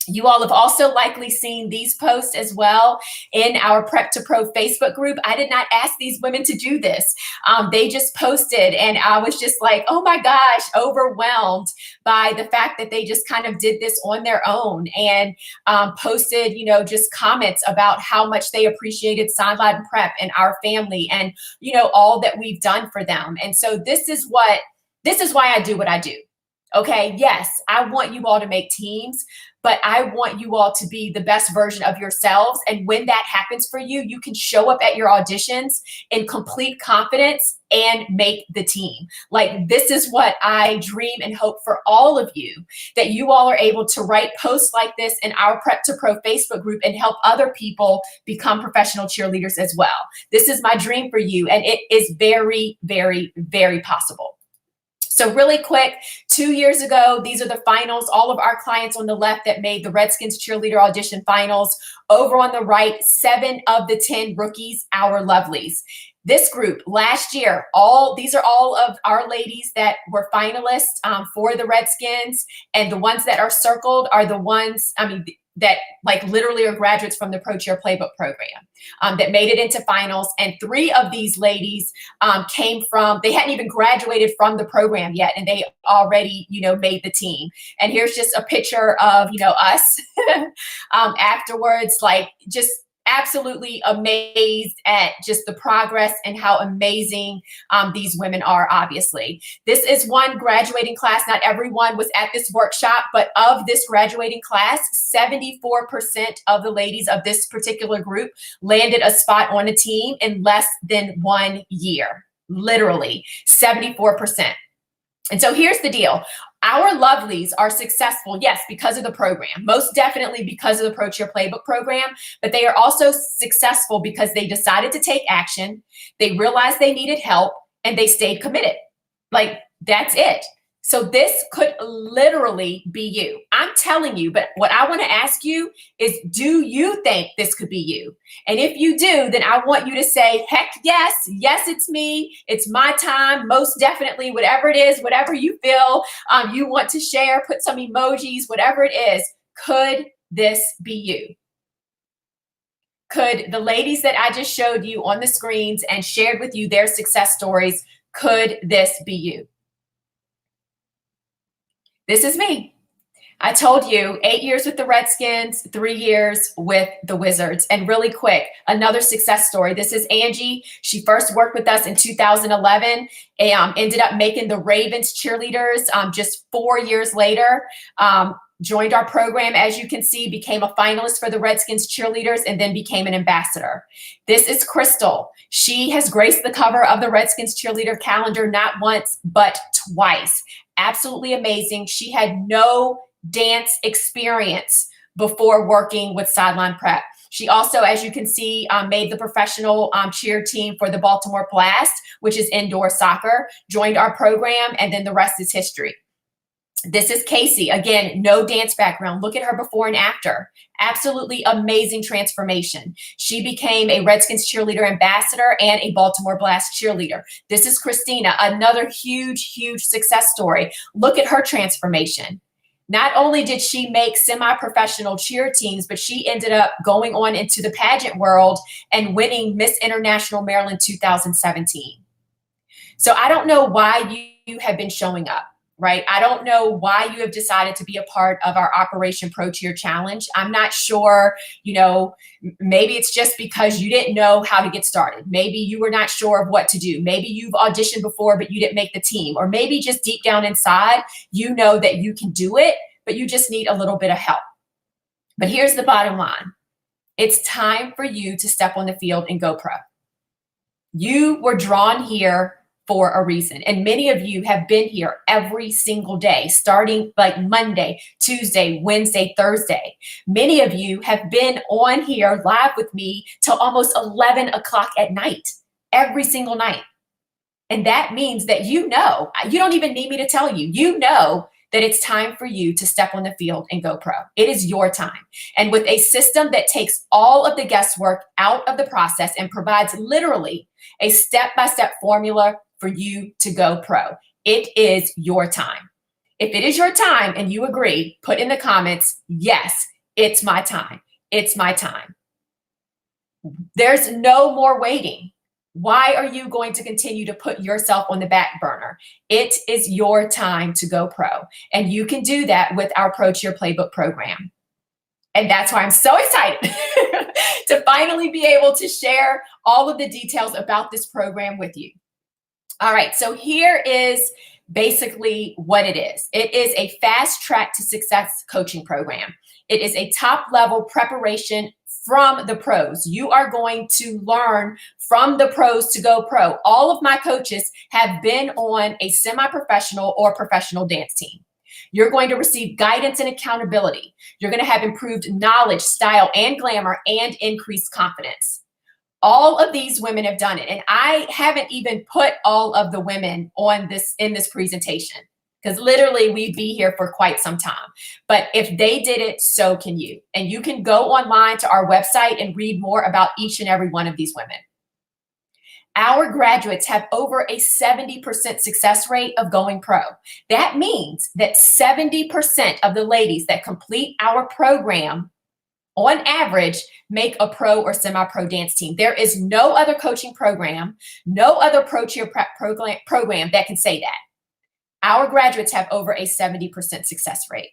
Speaker 1: You all have also likely seen these posts as well in our Prep to Pro Facebook group. I did not ask these women to do this. They just posted, and I was just like, oh my gosh, overwhelmed by the fact that they just kind of did this on their own and posted, you know, just comments about how much they appreciated Sideline Prep and our family and, you know, all that we've done for them. And so this is why I do what I do. Okay, yes, I want you all to make teams, but I want you all to be the best version of yourselves. And when that happens for you, you can show up at your auditions in complete confidence and make the team. Like, this is what I dream and hope for all of you, that you all are able to write posts like this in our Prep to Pro Facebook group and help other people become professional cheerleaders as well. This is my dream for you, and it is very, very, very possible. So really quick, 2 years ago, these are the finals. All of our clients on the left that made the Redskins cheerleader audition finals. Over on the right, 7 of the 10 rookies, our lovelies. This group last year, these are all of our ladies that were finalists for the Redskins, and the ones that are circled are the ones, that like literally are graduates from the Pro Cheer Playbook program that made it into finals. And 3 of these ladies came from, they hadn't even graduated from the program yet, and they already, you know, made the team. And here's just a picture of, you know, us afterwards, like just absolutely amazed at just the progress and how amazing these women are, obviously. This is one graduating class. Not everyone was at this workshop, but of this graduating class, 74% of the ladies of this particular group landed a spot on a team in less than 1 year. Literally, 74%. And so here's the deal. Our lovelies are successful, yes, because of the program, most definitely because of the Pro Cheer Playbook program, but they are also successful because they decided to take action, they realized they needed help, and they stayed committed. Like, that's it. So this could literally be you. I'm telling you, but what I want to ask you is, do you think this could be you? And if you do, then I want you to say, heck yes, yes, it's me. It's my time, most definitely, whatever it is, whatever you feel you want to share, put some emojis, whatever it is. Could this be you? Could the ladies that I just showed you on the screens and shared with you their success stories, could this be you? This is me. I told you, 8 years with the Redskins, 3 years with the Wizards. And really quick, another success story. This is Angie. She first worked with us in 2011, ended up making the Ravens cheerleaders just 4 years later. Joined our program, as you can see, became a finalist for the Redskins cheerleaders, and then became an ambassador. This is Crystal. She has graced the cover of the Redskins cheerleader calendar not once, but twice. Absolutely amazing. She had no dance experience before working with Sideline Prep. She also, as you can see, made the professional cheer team for the Baltimore Blast, which is indoor soccer, joined our program, and then the rest is history. This is Casey. Again, no dance background. Look at her before and after. Absolutely amazing transformation. She became a Redskins cheerleader ambassador and a Baltimore Blast cheerleader. This is Christina, another huge, huge success story. Look at her transformation. Not only did she make semi-professional cheer teams, but she ended up going on into the pageant world and winning Miss International Maryland 2017. So I don't know why you have been showing up, right? I don't know why you have decided to be a part of our Operation Pro Cheer Challenge. I'm not sure, maybe it's just because you didn't know how to get started. Maybe you were not sure of what to do. Maybe you've auditioned before, but you didn't make the team. Or maybe just deep down inside, you know that you can do it, but you just need a little bit of help. But here's the bottom line. It's time for you to step on the field and go pro. You were drawn here for a reason. And many of you have been here every single day, starting like Monday, Tuesday, Wednesday, Thursday. Many of you have been on here live with me till almost 11 o'clock at night, every single night. And that means that you don't even need me to tell you, that it's time for you to step on the field and go pro. It is your time. And with a system that takes all of the guesswork out of the process and provides literally a step-by-step formula for you to go pro, it is your time. If it is your time and you agree, put in the comments, yes, it's my time. It's my time. There's no more waiting. Why are you going to continue to put yourself on the back burner? It is your time to go pro. And you can do that with our Pro Cheer Playbook program. And that's why I'm so excited to finally be able to share all of the details about this program with you. All right, so here is basically what it is. It is a fast track to success coaching program. It is a top level preparation from the pros. You are going to learn from the pros to go pro. All of my coaches have been on a semi-professional or professional dance team. You're going to receive guidance and accountability. You're going to have improved knowledge, style, and glamour, and increased confidence. All of these women have done it. And I haven't even put all of the women on this in this presentation, because literally we'd be here for quite some time. But if they did it, so can you. And you can go online to our website and read more about each and every one of these women. Our graduates have over a 70% success rate of going pro. That means that 70% of the ladies that complete our program on average make a pro or semi-pro dance team. There is no other coaching program, no other pro cheer prep program that can say that. Our graduates have over a 70% success rate.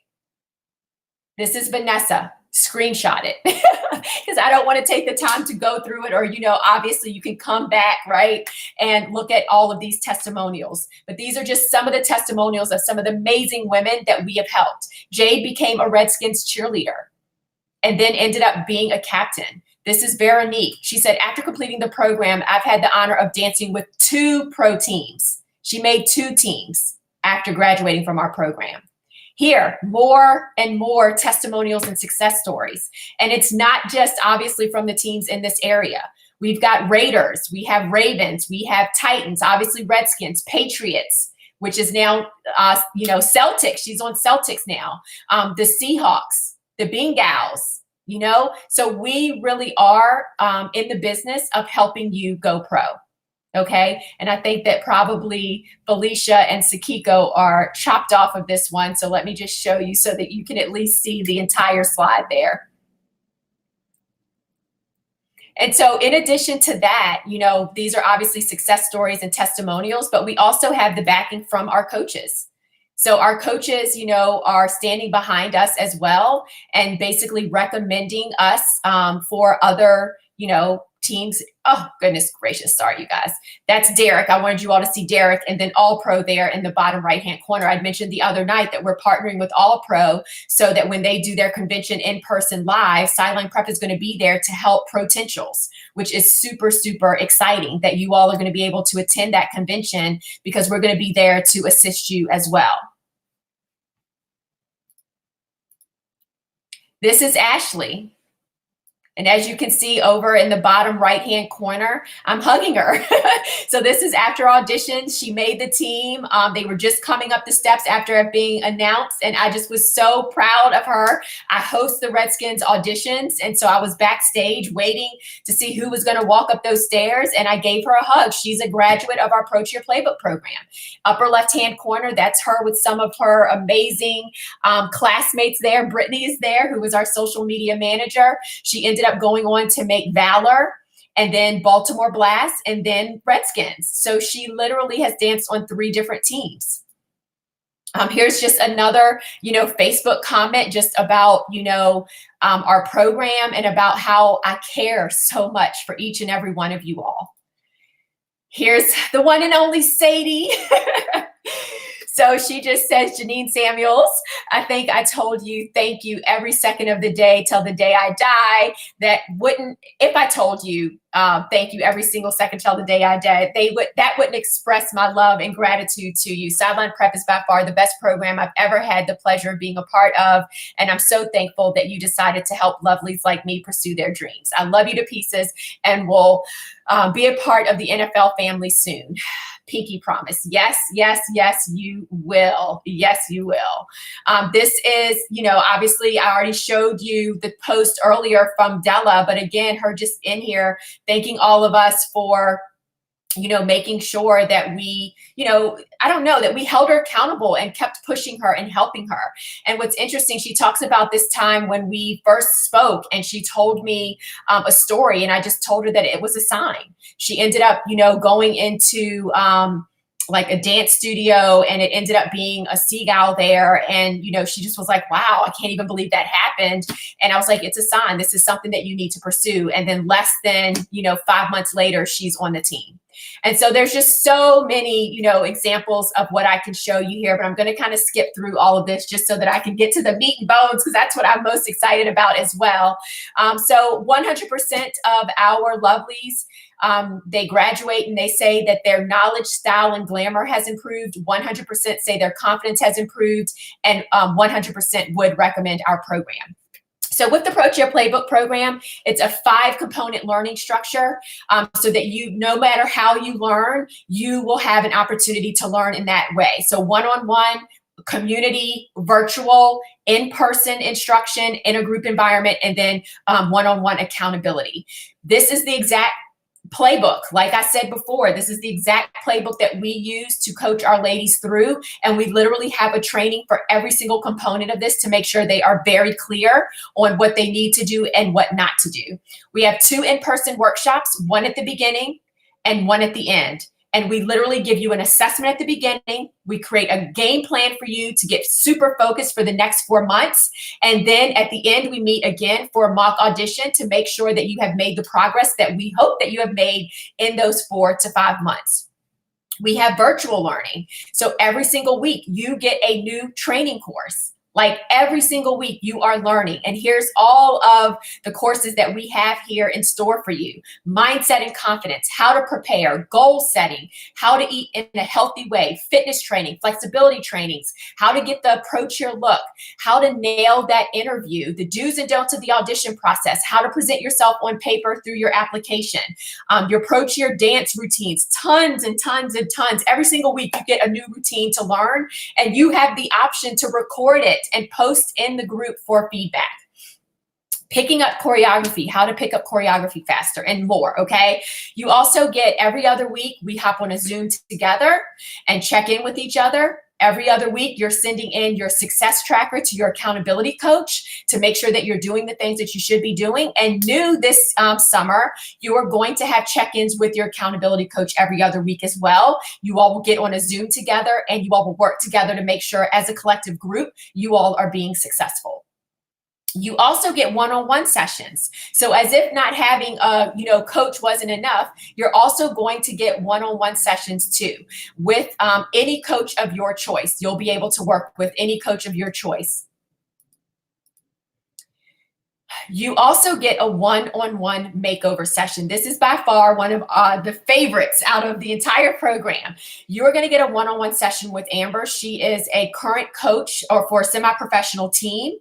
Speaker 1: This is Vanessa. Screenshot it because I don't want to take the time to go through it, or, obviously you can come back, right, and look at all of these testimonials. But these are just some of the testimonials of some of the amazing women that we have helped. Jade became a Redskins cheerleader and then ended up being a captain. This is Veronique. She said, after completing the program, I've had the honor of dancing with 2 pro teams. She made 2 teams after graduating from our program. Here, more and more testimonials and success stories. And it's not just obviously from the teams in this area. We've got Raiders, we have Ravens, we have Titans, obviously Redskins, Patriots, which is now, Celtics. She's on Celtics now. The Seahawks, the Bengals, So we really are in the business of helping you go pro. Okay. And I think that probably Felicia and Sakiko are chopped off of this one. So let me just show you so that you can at least see the entire slide there. And so in addition to that, these are obviously success stories and testimonials, but we also have the backing from our coaches. So our coaches, are standing behind us as well and basically recommending us for other, teams. Oh, goodness gracious. Sorry, you guys. That's Derek. I wanted you all to see Derek, and then All Pro there in the bottom right-hand corner. I'd mentioned the other night that we're partnering with All Pro so that when they do their convention in person live, Sideline Prep is going to be there to help potentials, which is super, super exciting that you all are going to be able to attend that convention because we're going to be there to assist you as well. This is Ashley. And as you can see over in the bottom right-hand corner, I'm hugging her. So this is after auditions. She made the team. They were just coming up the steps after it being announced. And I just was so proud of her. I host the Redskins auditions. And so I was backstage waiting to see who was going to walk up those stairs. And I gave her a hug. She's a graduate of our Pro Cheer Playbook program. Upper left-hand corner, that's her with some of her amazing classmates there. Brittany is there, who was our social media manager. She ended up going on to make Valor, and then Baltimore Blast, and then Redskins. So she literally has danced on 3 different teams. Here's just another, Facebook comment just about, our program and about how I care so much for each and every one of you all. Here's the one and only Sadie. So she just says, Janine Samuels, I think I told you thank you every second of the day till the day I die. If I told you thank you every single second till the day I die, that wouldn't express my love and gratitude to you. Sideline Prep is by far the best program I've ever had the pleasure of being a part of. And I'm so thankful that you decided to help lovelies like me pursue their dreams. I love you to pieces and will be a part of the NFL family soon. Pinky promise. Yes, yes, yes, you will. Yes, you will. This is, obviously I already showed you the post earlier from Della, but again, her just in here thanking all of us for, making sure that we, that we held her accountable and kept pushing her and helping her. And what's interesting, she talks about this time when we first spoke and she told me a story, and I just told her that it was a sign. She ended up, going into like a dance studio, and it ended up being a seagull there. And, she just was like, wow, I can't even believe that happened. And I was like, it's a sign. This is something that you need to pursue. And then less than, 5 months later, she's on the team. And so there's just so many, examples of what I can show you here, but I'm going to kind of skip through all of this just so that I can get to the meat and bones, because that's what I'm most excited about as well. So 100% of our lovelies, they graduate and they say that their knowledge, style, and glamour has improved. 100% say their confidence has improved, and 100% would recommend our program. So with the Pro Cheer Playbook program, it's a 5-component learning structure, so that no matter how you learn, you will have an opportunity to learn in that way. So one-on-one, community, virtual, in-person instruction, in a group environment, and then one-on-one accountability. This is the exact playbook. Like I said before, this is the exact playbook that we use to coach our ladies through. And we literally have a training for every single component of this to make sure they are very clear on what they need to do and what not to do. We have 2 in-person workshops, one at the beginning and one at the end. And we literally give you an assessment at the beginning. We create a game plan for you to get super focused for the next 4 months. And then at the end, we meet again for a mock audition to make sure that you have made the progress that we hope that you have made in those 4 to 5 months. We have virtual learning. So every single week, you get a new training course. Like every single week you are learning. And here's all of the courses that we have here in store for you. Mindset and confidence, how to prepare, goal setting, how to eat in a healthy way, fitness training, flexibility trainings, how to get the Pro Cheer look, how to nail that interview, the do's and don'ts of the audition process, how to present yourself on paper through your application, your Pro Cheer dance routines, tons and tons and tons. Every single week you get a new routine to learn, and you have the option to record it and post in the group for feedback. Picking up choreography, how to pick up choreography faster, and more, okay? You also get every other week, we hop on a Zoom together and check in with each other. Every other week, you're sending in your success tracker to your accountability coach to make sure that you're doing the things that you should be doing. And new this summer, you are going to have check-ins with your accountability coach every other week as well. You all will get on a Zoom together, and you all will work together to make sure as a collective group, you all are being successful. You also get one-on-one sessions. So as if not having a, coach wasn't enough, you're also going to get one-on-one sessions too with any coach of your choice. You'll be able to work with any coach of your choice. You also get a one-on-one makeover session. This is by far one of the favorites out of the entire program. You're going to get a one-on-one session with Amber. She is a current coach or for a semi-professional team,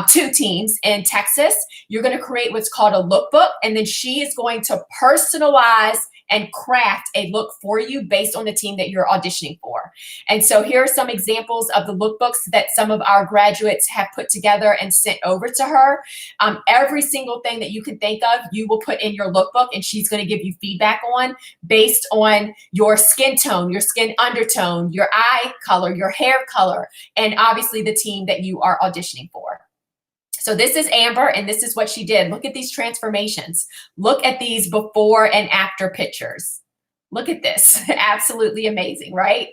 Speaker 1: 2 teams in Texas. You're going to create what's called a lookbook, and then she is going to personalize and craft a look for you based on the team that you're auditioning for. And so here are some examples of the lookbooks that some of our graduates have put together and sent over to her. Every single thing that you can think of, you will put in your lookbook, and she's going to give you feedback on based on your skin tone, your skin undertone, your eye color, your hair color, and obviously the team that you are auditioning for. So this is Amber, and this is what she did. Look at these transformations. Look at these before and after pictures. Look at this. Absolutely amazing, right?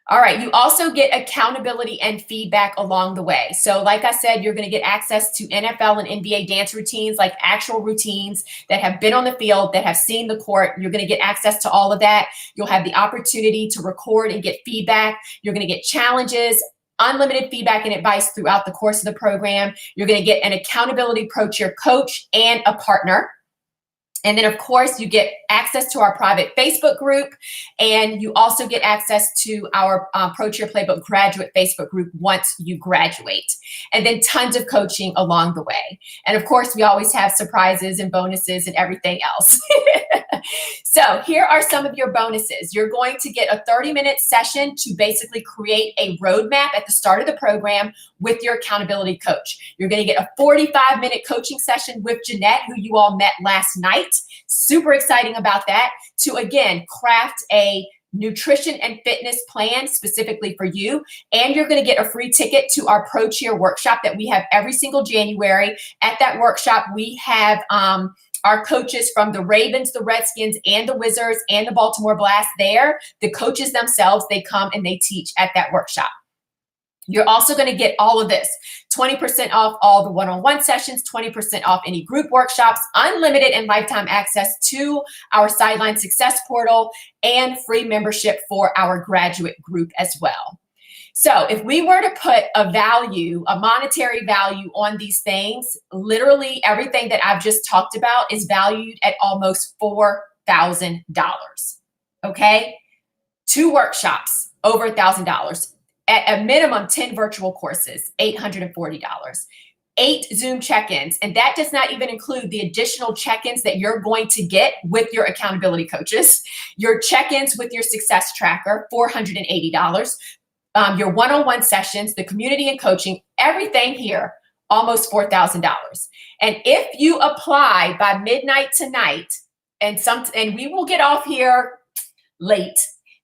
Speaker 1: All right, you also get accountability and feedback along the way. So like I said, you're going to get access to NFL and NBA dance routines, like actual routines that have been on the field, that have seen the court. You're going to get access to all of that. You'll have the opportunity to record and get feedback. You're going to get challenges, unlimited feedback and advice throughout the course of the program. You're going to get an accountability pro cheer coach and a partner. And then, of course, you get access to our private Facebook group, and you also get access to our Pro Cheer Playbook graduate Facebook group once you graduate. And then tons of coaching along the way. And of course, we always have surprises and bonuses and everything else. So here are some of your bonuses. You're going to get a 30-minute session to basically create a roadmap at the start of the program with your accountability coach. You're going to get a 45-minute coaching session with Jeanette, who you all met last night. Super exciting about that, to again craft a nutrition and fitness plan specifically for you. And you're going to get a free ticket to our Pro Cheer workshop that we have every single January. At that workshop, we have our coaches from the Ravens, the Redskins, and the Wizards, and the Baltimore Blast there. The coaches themselves, they come and they teach at that workshop. You're also going to get all of this, 20% off all the one-on-one sessions, 20% off any group workshops, unlimited and lifetime access to our Sideline Success Portal, and free membership for our graduate group as well. So if we were to put a value, a monetary value on these things, literally everything that I've just talked about is valued at almost $4,000. Okay? 2 workshops, over $1,000. At a minimum, 10 virtual courses, $840. 8 Zoom check-ins, and that does not even include the additional check-ins that you're going to get with your accountability coaches, your check-ins with your success tracker, $480, your one-on-one sessions, the community and coaching, everything here, almost $4,000. And if you apply by midnight tonight, and we will get off here late,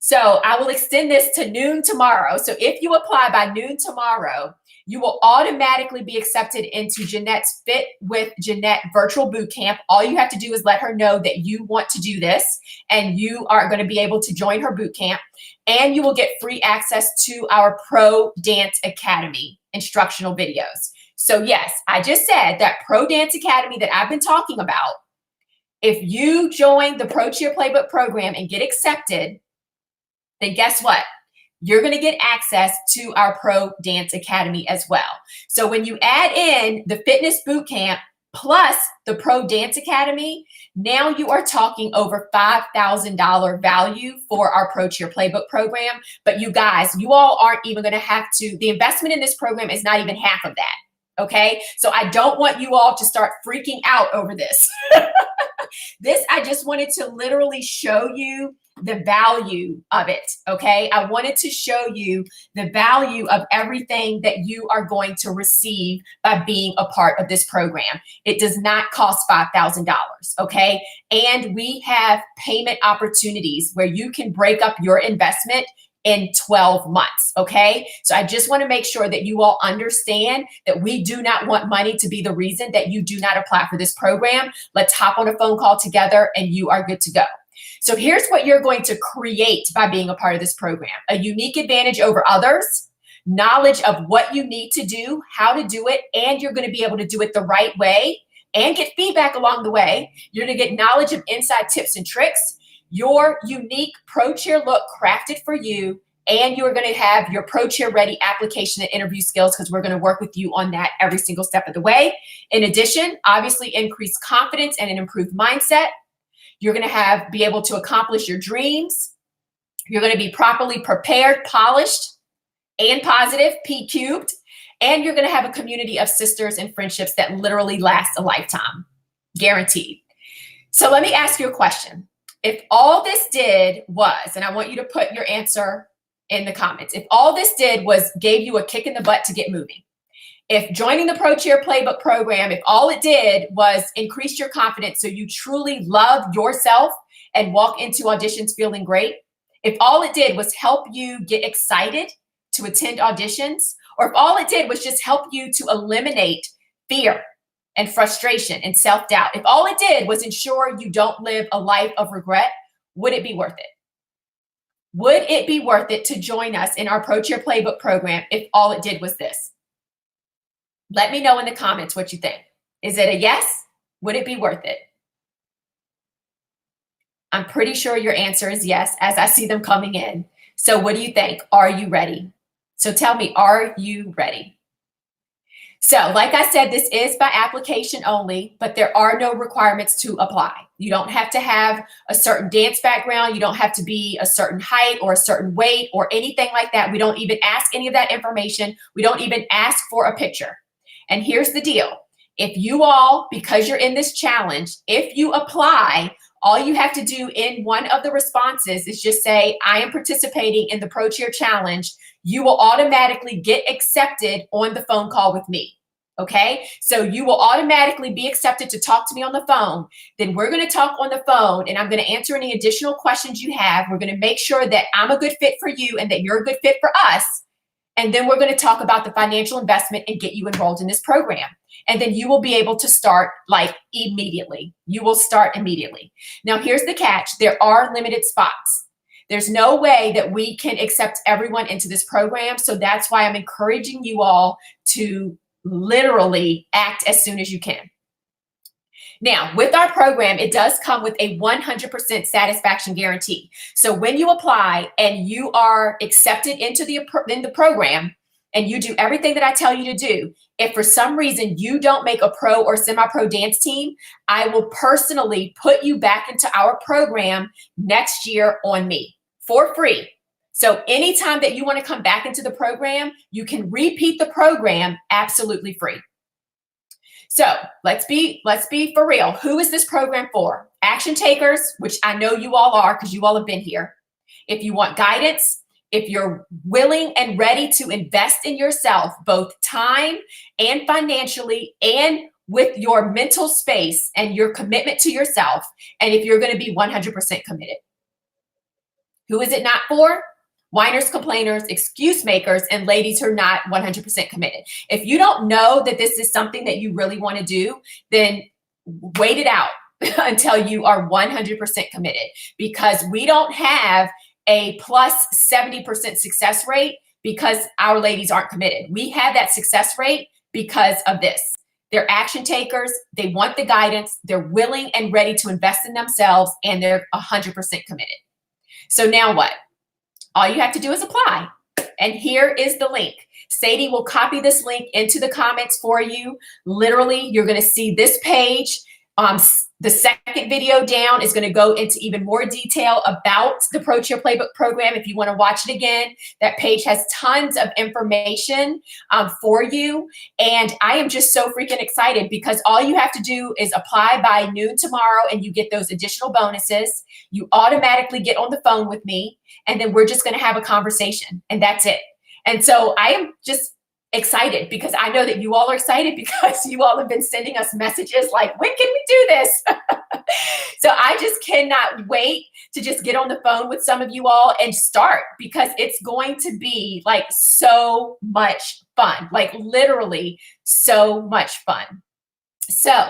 Speaker 1: so I will extend this to noon tomorrow. So if you apply by noon tomorrow, you will automatically be accepted into Jeanette's Fit with Jeanette virtual boot camp. All you have to do is let her know that you want to do this, and you are going to be able to join her boot camp, and you will get free access to our Pro Dance Academy instructional videos. So yes, I just said that Pro Dance Academy that I've been talking about, if you join the Pro Cheer Playbook program and get accepted, then guess what? You're going to get access to our Pro Dance Academy as well. So when you add in the fitness boot camp plus the Pro Dance Academy, now you are talking over $5,000 value for our Pro Cheer Playbook program. But you guys, you all aren't even going to have to, the investment in this program is not even half of that. Okay. So I don't want you all to start freaking out over this. This, I just wanted to literally show you the value of it. Okay. I wanted to show you the value of everything that you are going to receive by being a part of this program. It does not cost $5,000. Okay. And we have payment opportunities where you can break up your investment in 12 months. Okay. So I just want to make sure that you all understand that we do not want money to be the reason that you do not apply for this program. Let's hop on a phone call together and you are good to go. So here's what you're going to create by being a part of this program: a unique advantage over others, knowledge of what you need to do, how to do it, and you're going to be able to do it the right way and get feedback along the way. You're going to get knowledge of inside tips and tricks, your unique Pro Cheer look crafted for you, And you're going to have your Pro Cheer Ready application and interview skills, because we're going to work with you on that every single step of the way. In addition, obviously increased confidence and an improved mindset. You're going to be able to accomplish your dreams. You're going to be properly prepared, polished, and positive, P cubed. And you're going to have a community of sisters and friendships that literally last a lifetime, guaranteed. So let me ask you a question. If all this did was, and I want you to put your answer in the comments, if all this did was gave you a kick in the butt to get moving, if joining the Pro Cheer Playbook program, if all it did was increase your confidence so you truly love yourself and walk into auditions feeling great, if all it did was help you get excited to attend auditions, or if all it did was just help you to eliminate fear and frustration and self-doubt, if all it did was ensure you don't live a life of regret, would it be worth it? Would it be worth it to join us in our Pro Cheer Playbook program if all it did was this? Let me know in the comments what you think. Is it a yes? Would it be worth it? I'm pretty sure your answer is yes, as I see them coming in. So what do you think? Are you ready? So tell me, are you ready? So like I said, this is by application only, but there are no requirements to apply. You don't have to have a certain dance background. You don't have to be a certain height or a certain weight or anything like that. We don't even ask any of that information. We don't even ask for a picture. And here's the deal. If you all, because you're in this challenge, if you apply, all you have to do in one of the responses is just say, I am participating in the Pro Cheer Challenge. You will automatically get accepted on the phone call with me. Okay, so you will automatically be accepted to talk to me on the phone. Then we're going to talk on the phone, and I'm going to answer any additional questions you have. We're going to make sure that I'm a good fit for you and that you're a good fit for us. And then we're going to talk about the financial investment and get you enrolled in this program. And then you will be able to start like immediately. You will start immediately. Now, here's the catch. There are limited spots. There's no way that we can accept everyone into this program. So that's why I'm encouraging you all to literally act as soon as you can. Now, with our program, it does come with a 100% satisfaction guarantee. So when you apply and you are accepted into the program and you do everything that I tell you to do, if for some reason you don't make a pro or semi-pro dance team, I will personally put you back into our program next year on me for free. So anytime that you want to come back into the program, you can repeat the program absolutely free. So let's be for real. Who is this program for? Action takers, which I know you all are because you all have been here. If you want guidance, if you're willing and ready to invest in yourself, both time and financially, and with your mental space and your commitment to yourself, and if you're going to be 100% committed. Who is it not for? Whiners, complainers, excuse makers, and ladies who are not 100% committed. If you don't know that this is something that you really want to do, then wait it out until you are 100% committed, because we don't have a plus 70% success rate because our ladies aren't committed. We have that success rate because of this. They're action takers. They want the guidance. They're willing and ready to invest in themselves, and they're 100% committed. So now what? All you have to do is apply. And here is the link. Sadie will copy this link into the comments for you. Literally, you're going to see this page. The second video down is going to go into even more detail about the Pro Cheer Playbook program. If you want to watch it again, that page has tons of information for you. And I am just so freaking excited because all you have to do is apply by noon tomorrow and you get those additional bonuses. You automatically get on the phone with me, and then we're just going to have a conversation, and that's it. And so I am just excited because I know that you all are excited because you all have been sending us messages like, when can we do this? So I just cannot wait to just get on the phone with some of you all and start, because it's going to be like so much fun, like literally so much fun. So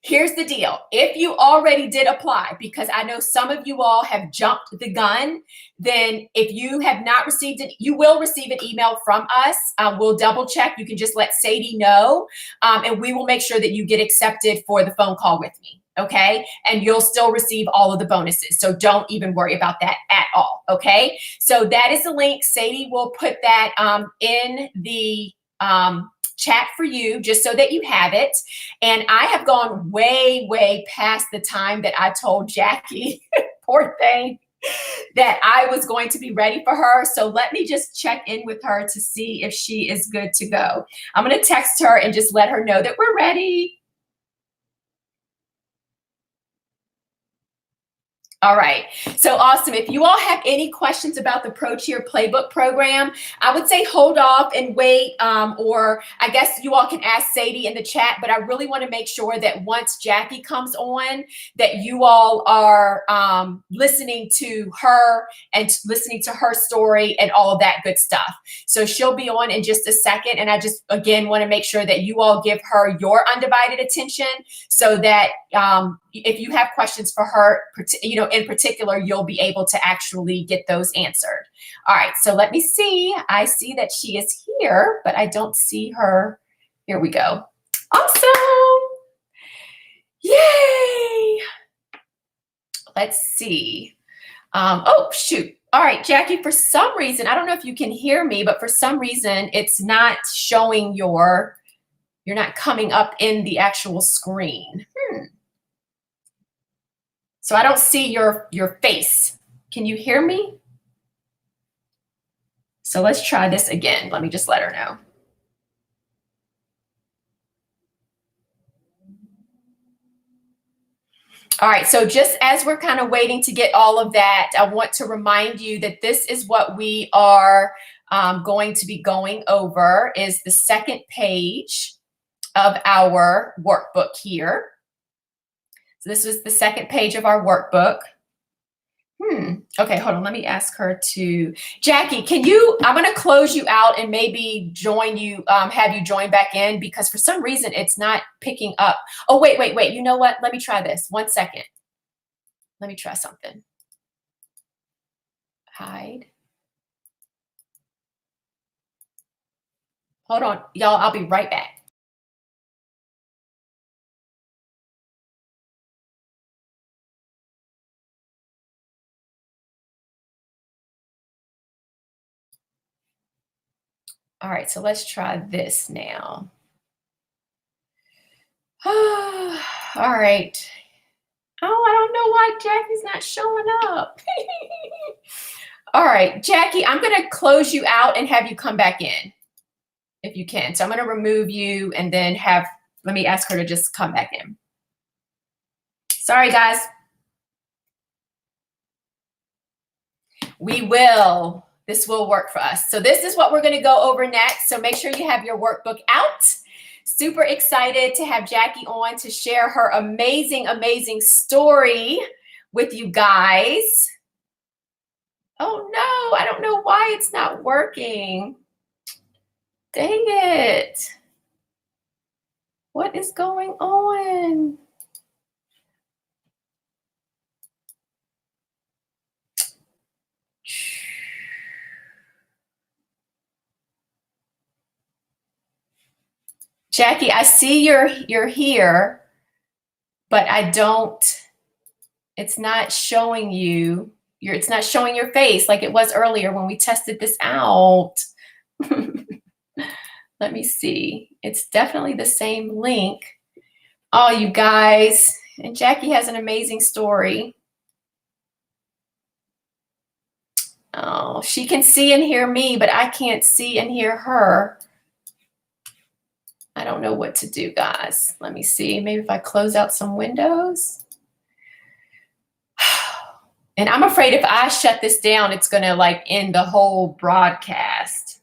Speaker 1: here's the deal. If you already did apply, because I know some of you all have jumped the gun, then if you have not received it, you will receive an email from us. We'll double check. You can just let Sadie know, and we will make sure that you get accepted for the phone call with me. okay? And you'll still receive all of the bonuses. So don't even worry about that at all, okay? So that is the link. Sadie will put that in the chat for you just so that you have it. And I have gone way, way past the time that I told Jackie, poor thing, that I was going to be ready for her. So let me just check in with her to see if she is good to go. I'm going to text her and just let her know that we're ready. All right. So awesome. If you all have any questions about the Pro Cheer Playbook program, I would say hold off and wait. Or I guess you all can ask Sadie in the chat, but I really want to make sure that once Jackie comes on, that you all are listening to her and listening to her story and all of that good stuff. So she'll be on in just a second. And I just, again, want to make sure that you all give her your undivided attention so that if you have questions for her, in particular, you'll be able to actually get those answered. All right, so let me see. I see that she is here, but I don't see her. Here we go. Awesome. Yay. Let's see. Oh, shoot. All right, Jackie, for some reason, I don't know if you can hear me, but for some reason, it's not showing you're not coming up in the actual screen. So I don't see your face. Can you hear me? So let's try this again. Let me just let her know. All right, so just as we're kind of waiting to get all of that, I want to remind you that this is what we are going to be going over is the second page of our workbook here. So this was the second page of our workbook. Okay, hold on. Let me ask her to, Jackie, I'm going to close you out and maybe join you, have you join back in because for some reason it's not picking up. Oh, wait. You know what? Let me try this. 1 second. Let me try something. Hide. Hold on, y'all. I'll be right back. All right, so let's try this now. All right. Oh, I don't know why Jackie's not showing up. All right, Jackie, I'm going to close you out and have you come back in if you can. So I'm going to remove you and then let me ask her to just come back in. Sorry, guys. We will. This will work for us. So this is what we're going to go over next. So make sure you have your workbook out. Super excited to have Jackie on to share her amazing, amazing story with you guys. Oh no, I don't know why it's not working. Dang it. What is going on? Jackie, I see you're here, but it's not showing you. It's not showing your face like it was earlier when we tested this out. Let me see. It's definitely the same link. Oh, you guys. And Jackie has an amazing story. Oh, she can see and hear me, but I can't see and hear her. I don't know what to do, guys. Let me see. Maybe if I close out some windows. And I'm afraid if I shut this down, it's going to end the whole broadcast.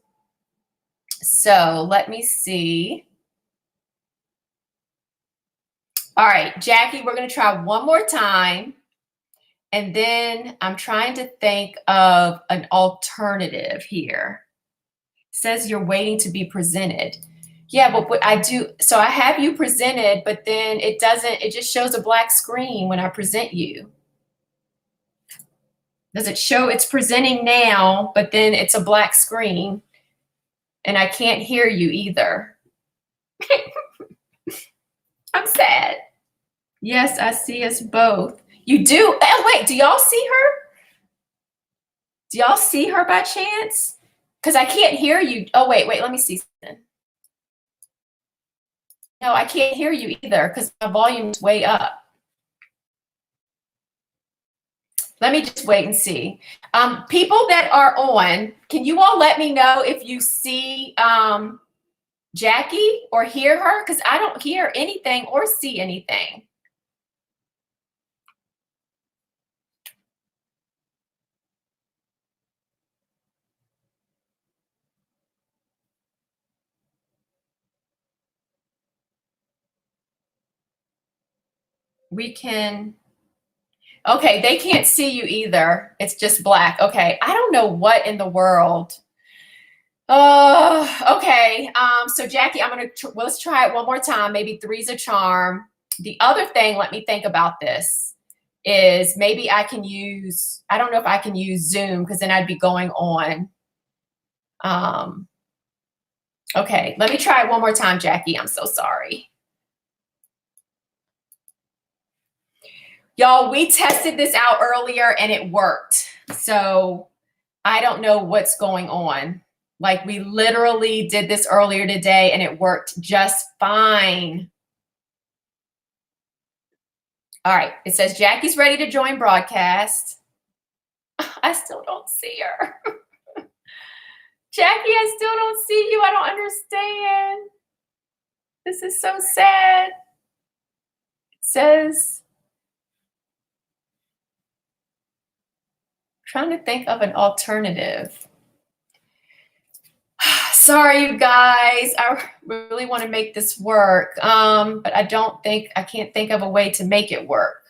Speaker 1: So let me see. All right, Jackie, we're going to try one more time. And then I'm trying to think of an alternative here. It says you're waiting to be presented. Yeah, but what I do, so I have you presented, but then it just shows a black screen when I present you. Does it show it's presenting now, but then it's a black screen and I can't hear you either. I'm sad. Yes, I see us both. You do? Oh, wait, do y'all see her? Do y'all see her by chance? Because I can't hear you. Oh, wait, let me see something. No, I can't hear you either because my volume's way up. Let me just wait and see. People that are on, can you all let me know if you see Jackie or hear her? Because I don't hear anything or see anything. We can, okay, they can't see you either. It's just black. Okay, I don't know what in the world. Oh, okay. So Jackie, well, let's try it one more time. Maybe three's a charm. The other thing, let me think about this, is maybe I can use, I don't know if I can use Zoom because then I'd be going on. Okay, let me try it one more time, Jackie. I'm so sorry. Y'all, we tested this out earlier and it worked. So I don't know what's going on. Like we literally did this earlier today and it worked just fine. All right, it says Jackie's ready to join broadcast. I still don't see her. Jackie, I still don't see you. I don't understand. This is so sad. It says, trying to think of an alternative. Sorry, you guys. I really want to make this work, but I can't think of a way to make it work.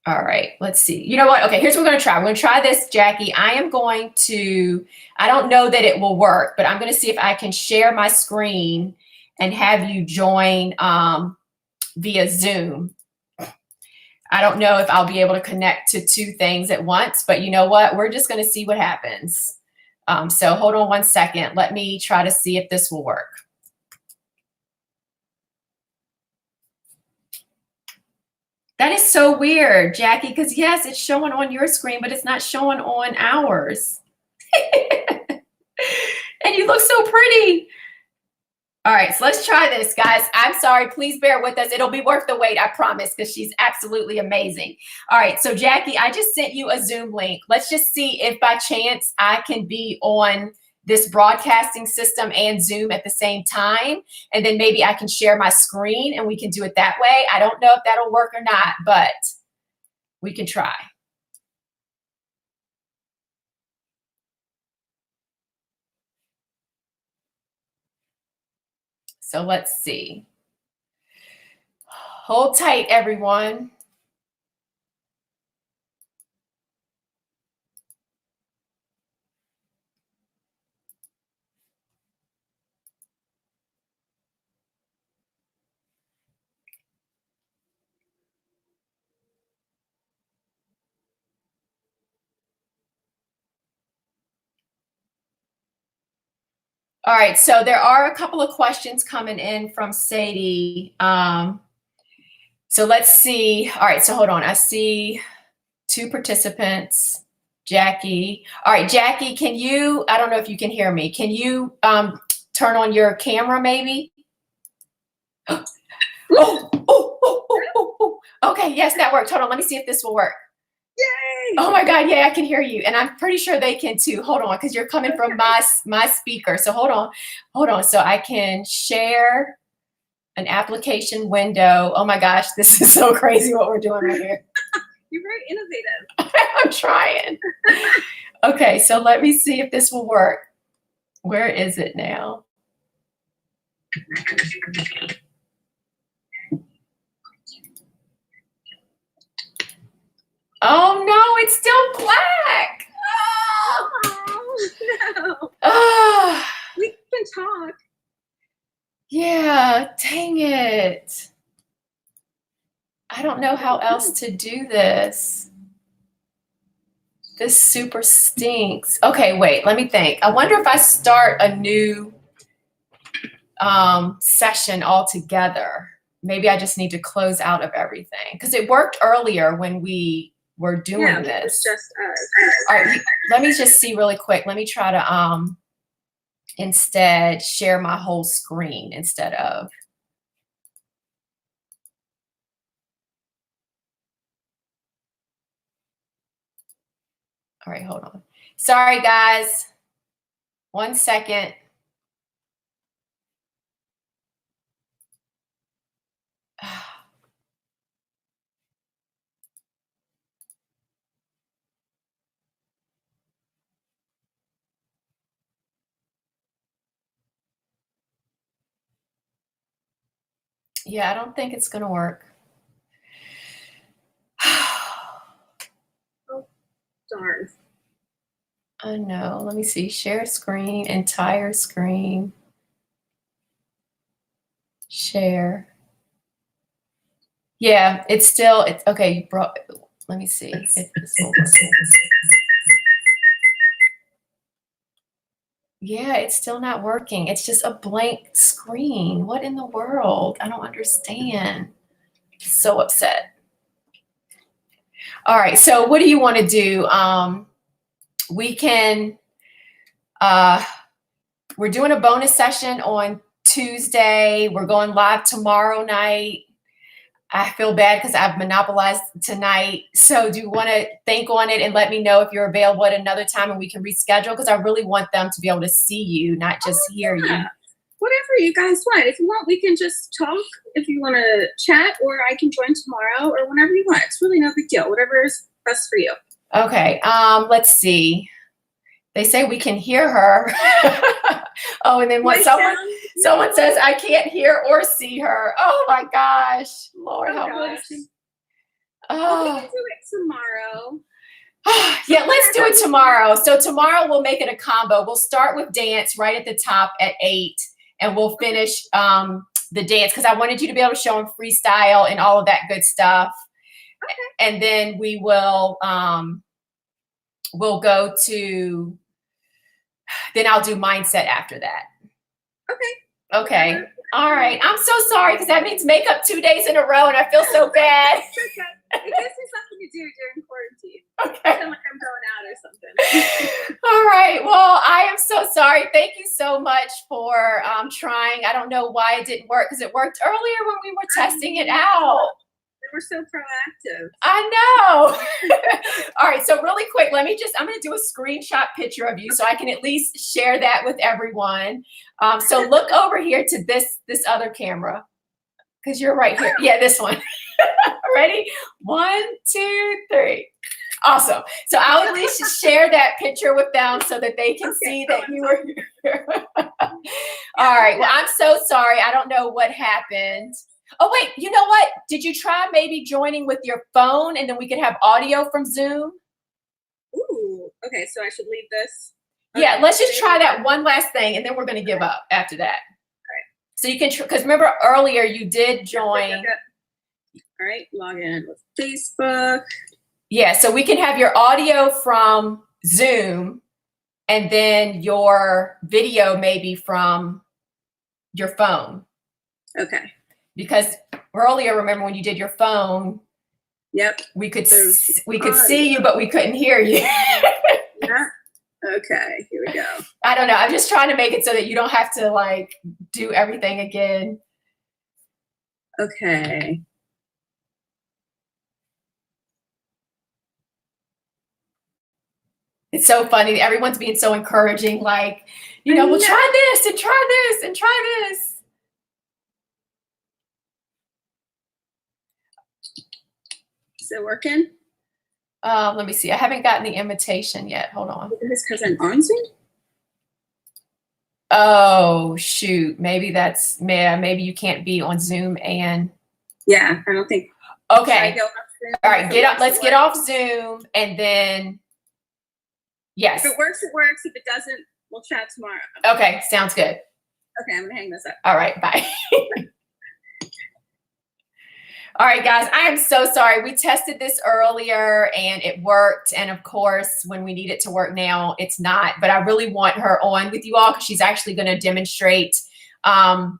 Speaker 1: All right, let's see. You know what? Okay, here's what we're going to try. We're going to try this, Jackie. I don't know that it will work, but I'm going to see if I can share my screen and have you join via Zoom. I don't know if I'll be able to connect to two things at once, but you know what? We're just going to see what happens. So hold on one second. Let me try to see if this will work. That is so weird, Jackie, because yes, it's showing on your screen, but it's not showing on ours. And you look so pretty. All right, so let's try this, guys. I'm sorry. Please bear with us. It'll be worth the wait, I promise, because she's absolutely amazing. All right, so Jackie, I just sent you a Zoom link. Let's just see if by chance I can be on this broadcasting system and Zoom at the same time. And then maybe I can share my screen and we can do it that way. I don't know if that'll work or not, but we can try. So let's see. Hold tight, everyone. All right, so there are a couple of questions coming in from Sadie. So let's see. All right, so hold on. I see two participants, Jackie. All right, Jackie, can you, I don't know if you can hear me. Can you turn on your camera maybe? Oh. Okay, yes, that worked. Hold on, let me see if this will work.
Speaker 2: Yay!
Speaker 1: Oh my God, yeah, I can hear you. And I'm pretty sure they can too. Hold on, because you're coming from my speaker. So hold on. So I can share an application window. Oh my gosh, this is so crazy what we're doing right here.
Speaker 2: You're very innovative.
Speaker 1: I'm trying. Okay, so let me see if this will work. Where is it now? Oh no, it's still black.
Speaker 2: Oh no.
Speaker 1: Oh.
Speaker 2: We can talk.
Speaker 1: Yeah, dang it. I don't know how else to do this. This super stinks. Okay, wait, let me think. I wonder if I start a new session altogether. Maybe I just need to close out of everything because it worked earlier when we were doing this.
Speaker 2: It's just us.
Speaker 1: All right, let me just see really quick. Let me try to instead share my whole screen instead of. All right, hold on. Sorry, guys. 1 second. Yeah, I don't think it's going to work.
Speaker 2: Oh, darn.
Speaker 1: I know. Let me see. Share screen, entire screen. Share. Yeah, it's still, it's okay. You brought, let me see. Yeah, it's still not working. It's just a blank screen. What in the world? I don't understand. So upset. All right, so what do you want to do? We can, we're doing a bonus session on Tuesday. We're going live tomorrow night. I feel bad because I've monopolized tonight. So do you want to think on it and let me know if you're available at another time and we can reschedule? Because I really want them to be able to see you, not just hear you.
Speaker 2: Whatever you guys want. If you want, we can just talk if you want to chat, or I can join tomorrow or whenever you want. It's really no big deal. Whatever is best for you.
Speaker 1: Okay. Let's see. They say we can hear her. Oh, and then what someone says, I can't hear or see her. Oh my gosh. Lord, how good is she?
Speaker 2: Oh. We can do it tomorrow.
Speaker 1: Yeah, let's do it tomorrow. So tomorrow we'll make it a combo. We'll start with dance right at the top at 8, and we'll finish the dance because I wanted you to be able to show them freestyle and all of that good stuff. Okay. And then we will we'll go to, then I'll do mindset after that.
Speaker 2: Okay.
Speaker 1: Okay. All right. I'm so sorry because that means makeup 2 days in a row and I feel so bad.
Speaker 2: It's okay. It gives me something to do during quarantine. Okay. I feel like I'm going out or something.
Speaker 1: All right. Well, I am so sorry. Thank you so much for trying. I don't know why it didn't work because it worked earlier when we were testing it out.
Speaker 2: We're so proactive.
Speaker 1: I know. All right. So really quick, I'm going to do a screenshot picture of you so I can at least share that with everyone. So look over here to this other camera because you're right here. Yeah, this one. Ready? 1, 2, 3. Awesome. So I'll at least just share that picture with them so that they can see that you were here. All right. Well, I'm so sorry. I don't know what happened. Oh, wait, you know what? Did you try maybe joining with your phone and then we could have audio from Zoom?
Speaker 2: Ooh, okay, so I should leave this?
Speaker 1: Yeah, let's just try that one last thing and then we're going to give up after that.
Speaker 2: All right.
Speaker 1: So you can, because remember earlier you did join.
Speaker 2: All right, log in with Facebook.
Speaker 1: Yeah, so we can have your audio from Zoom and then your video maybe from your phone.
Speaker 2: Okay.
Speaker 1: Because earlier, remember when you did your phone?
Speaker 2: Yep.
Speaker 1: We could see you, but we couldn't hear you.
Speaker 2: Yeah. Okay. Here we go.
Speaker 1: I don't know. I'm just trying to make it so that you don't have to like do everything again.
Speaker 2: Okay.
Speaker 1: It's so funny. Everyone's being so encouraging. Like, we'll try this and try this and try this.
Speaker 2: Is it working?
Speaker 1: Let me see. I haven't gotten the invitation yet. Hold on.
Speaker 2: Is this because I'm on Zoom?
Speaker 1: Oh, shoot. Maybe maybe you can't be on Zoom and.
Speaker 2: Yeah, I don't think.
Speaker 1: Okay. All right. Let's get off Zoom and then. Yes.
Speaker 2: If it works, it works. If it doesn't, we'll chat tomorrow.
Speaker 1: Okay. Sounds good.
Speaker 2: Okay. I'm going to hang this up.
Speaker 1: All right. Bye. All right, guys, I am so sorry. We tested this earlier and it worked. And of course, when we need it to work now, it's not. But I really want her on with you all because she's actually going to demonstrate freestyle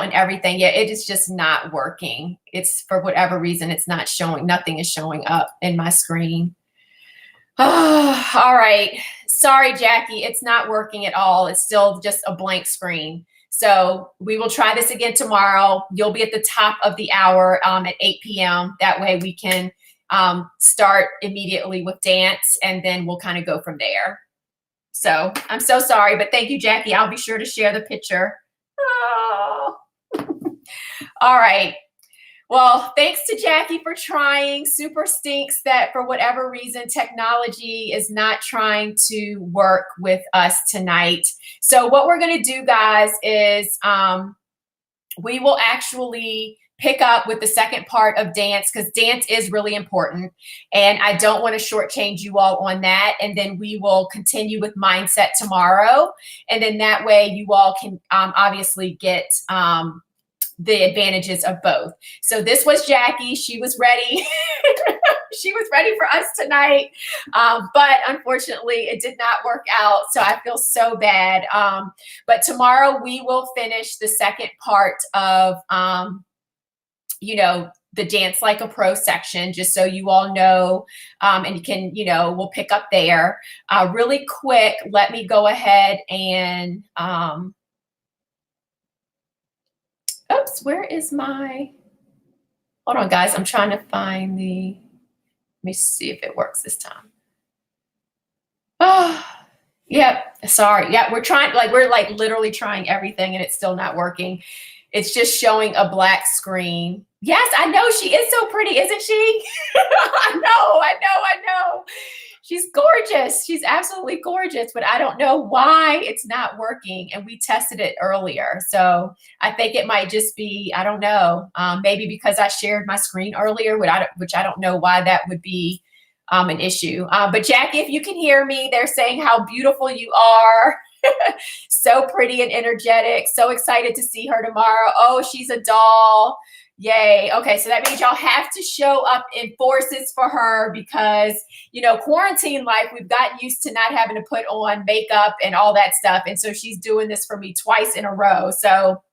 Speaker 1: and everything. Yeah, it is just not working. It's for whatever reason, it's not showing. Nothing is showing up in my screen. Oh, all right. Sorry, Jackie. It's not working at all. It's still just a blank screen. So we will try this again tomorrow. You'll be at the top of the hour at 8 p.m. That way we can start immediately with dance, and then we'll kind of go from there. So I'm so sorry, but thank you, Jackie. I'll be sure to share the picture. Oh. All right. Well, thanks to Jackie for trying. Super stinks that for whatever reason, technology is not trying to work with us tonight. So what we're going to do, guys, is we will actually pick up with the second part of dance, because dance is really important. And I don't want to shortchange you all on that. And then we will continue with mindset tomorrow. And then that way you all can obviously get the advantages of both. So this was Jackie. She was ready. She was ready for us tonight. But unfortunately, it did not work out. So I feel so bad. But tomorrow we will finish the second part of, the Dance Like a Pro section, just so you all know, and you can, we'll pick up there. Really quick, let me go ahead and, oops, where is my, hold on, guys. I'm trying to find let me see if it works this time. Oh, yep. Sorry. Yeah, we're literally trying everything, and it's still not working. It's just showing a black screen. Yes, I know. She is so pretty, isn't she? I know. She's gorgeous. She's absolutely gorgeous, but I don't know why it's not working. And we tested it earlier. So I think it might just be, I don't know, maybe because I shared my screen earlier, which I don't know why that would be an issue. But Jackie, if you can hear me, they're saying how beautiful you are. So pretty and energetic. So excited to see her tomorrow. Oh, she's a doll. Yay. Okay, so that means y'all have to show up in forces for her, because, quarantine life, we've gotten used to not having to put on makeup and all that stuff. And so she's doing this for me twice in a row. So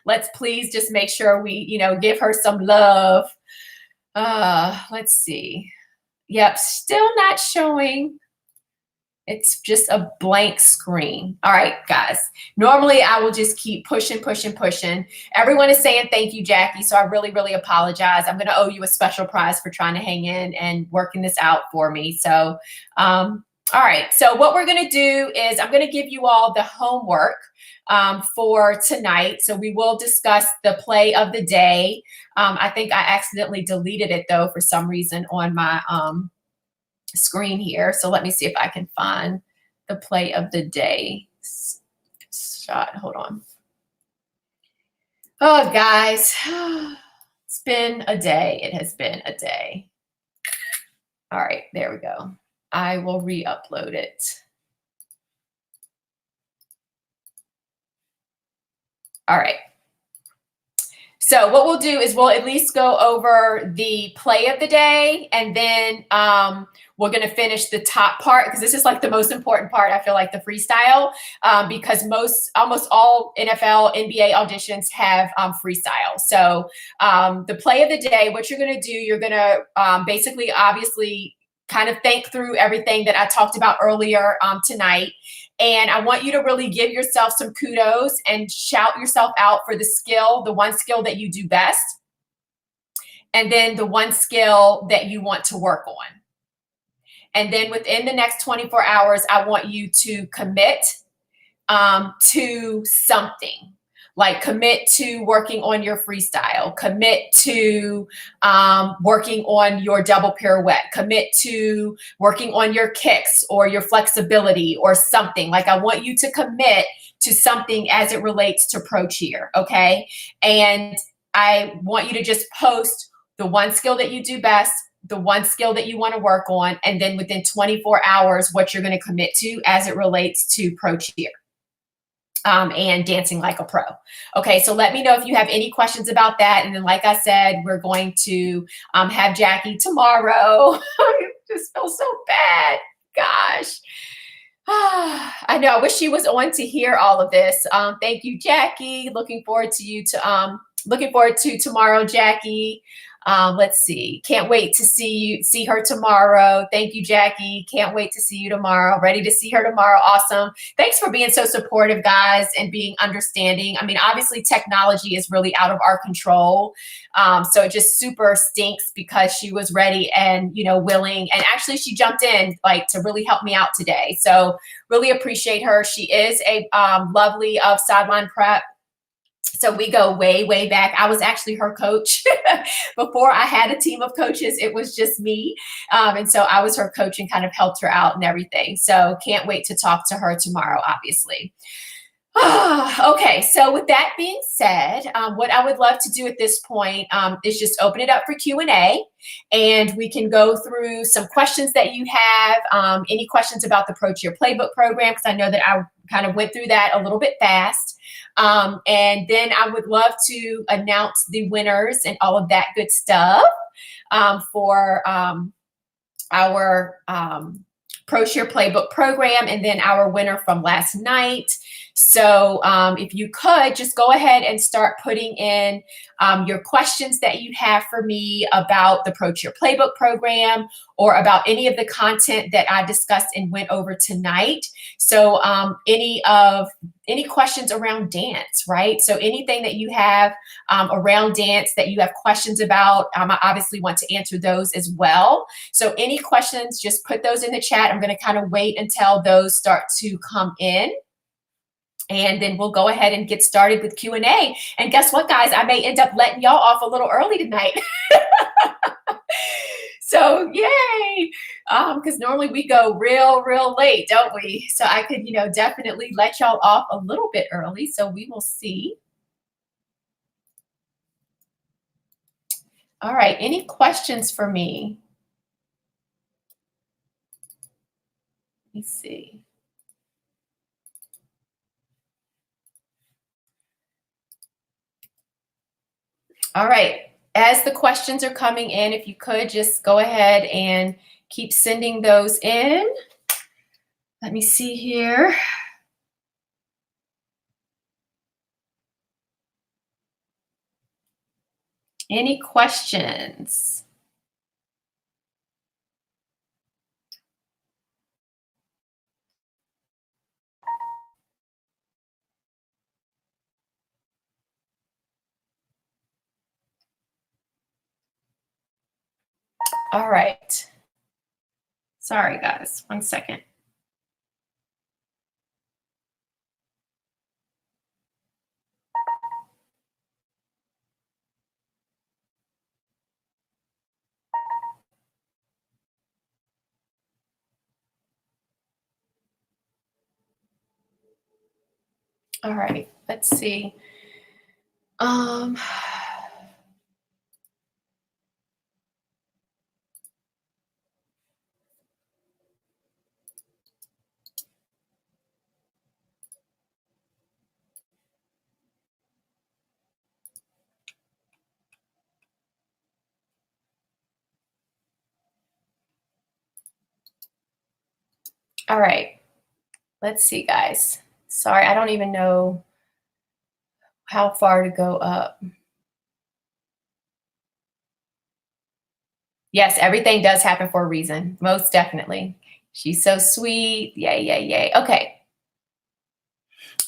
Speaker 1: let's please just make sure we, give her some love. Let's see. Yep, still not showing. It's just a blank screen. All right, guys. Normally, I will just keep pushing. Everyone is saying thank you, Jackie, so I really, really apologize. I'm going to owe you a special prize for trying to hang in and working this out for me. So, all right. So what we're going to do is I'm going to give you all the homework for tonight. So we will discuss the play of the day. I think I accidentally deleted it, though, for some reason on my screen here. So let me see if I can find the play of the day shot. Hold on. Oh, guys, it's been a day. It has been a day. All right, there we go. I will re-upload it. All right. So what we'll do is we'll at least go over the play of the day, and then we're going to finish the top part, because this is like the most important part. I feel like the freestyle, because almost all NFL, NBA auditions have freestyle. So the play of the day, what you're going to do, you're going to basically, obviously, kind of think through everything that I talked about earlier tonight. And I want you to really give yourself some kudos and shout yourself out for the one skill that you do best, and then the one skill that you want to work on. And then within the next 24 hours, I want you to commit to something. Like commit to working on your freestyle, commit to working on your double pirouette, commit to working on your kicks or your flexibility or something. Like I want you to commit to something as it relates to pro cheer, okay? And I want you to just post the one skill that you do best, the one skill that you want to work on, and then within 24 hours, what you're going to commit to as it relates to pro cheer. And Dancing Like a Pro. Okay, so let me know if you have any questions about that. And then, like I said, we're going to have Jackie tomorrow. I just feel so bad. Gosh. I know. I wish she was on to hear all of this. Thank you, Jackie. Looking forward to tomorrow, Jackie. Let's see. Can't wait to see her tomorrow. Thank you, Jackie. Can't wait to see you tomorrow. Ready to see her tomorrow. Awesome. Thanks for being so supportive, guys, and being understanding. I mean, obviously technology is really out of our control. So it just super stinks because she was ready and, willing. And actually she jumped in like to really help me out today. So really appreciate her. She is a lovely of Sideline Prep. So we go way, way back. I was actually her coach before I had a team of coaches. It was just me. And so I was her coach and kind of helped her out and everything. So can't wait to talk to her tomorrow, obviously. Okay, so with that being said, what I would love to do at this point is just open it up for Q&A, and we can go through some questions that you have, any questions about the Pro Cheer Playbook program, because I know that I kind of went through that a little bit fast. And then I would love to announce the winners and all of that good stuff for our Pro Cheer Playbook program, and then our winner from last night. So if you could just go ahead and start putting in your questions that you have for me about the Pro Cheer Playbook program or about any of the content that I discussed and went over tonight. So any questions around dance, right? So anything that you have around dance that you have questions about, I obviously want to answer those as well. So any questions, just put those in the chat. I'm going to kind of wait until those start to come in. And then we'll go ahead and get started with Q&A. And guess what, guys? I may end up letting y'all off a little early tonight. So yay! Because normally we go real late, don't we? So I could, definitely let y'all off a little bit early. So we will see. All right. Any questions for me? Let me see. All right. As the questions are coming in, if you could just go ahead and keep sending those in. Let me see here. Any questions? All right. Sorry, guys. 1 second. All right. Let's see. All right. Let's see, guys. Sorry, I don't even know how far to go up. Yes, everything does happen for a reason. Most definitely. She's so sweet. Yay. Okay.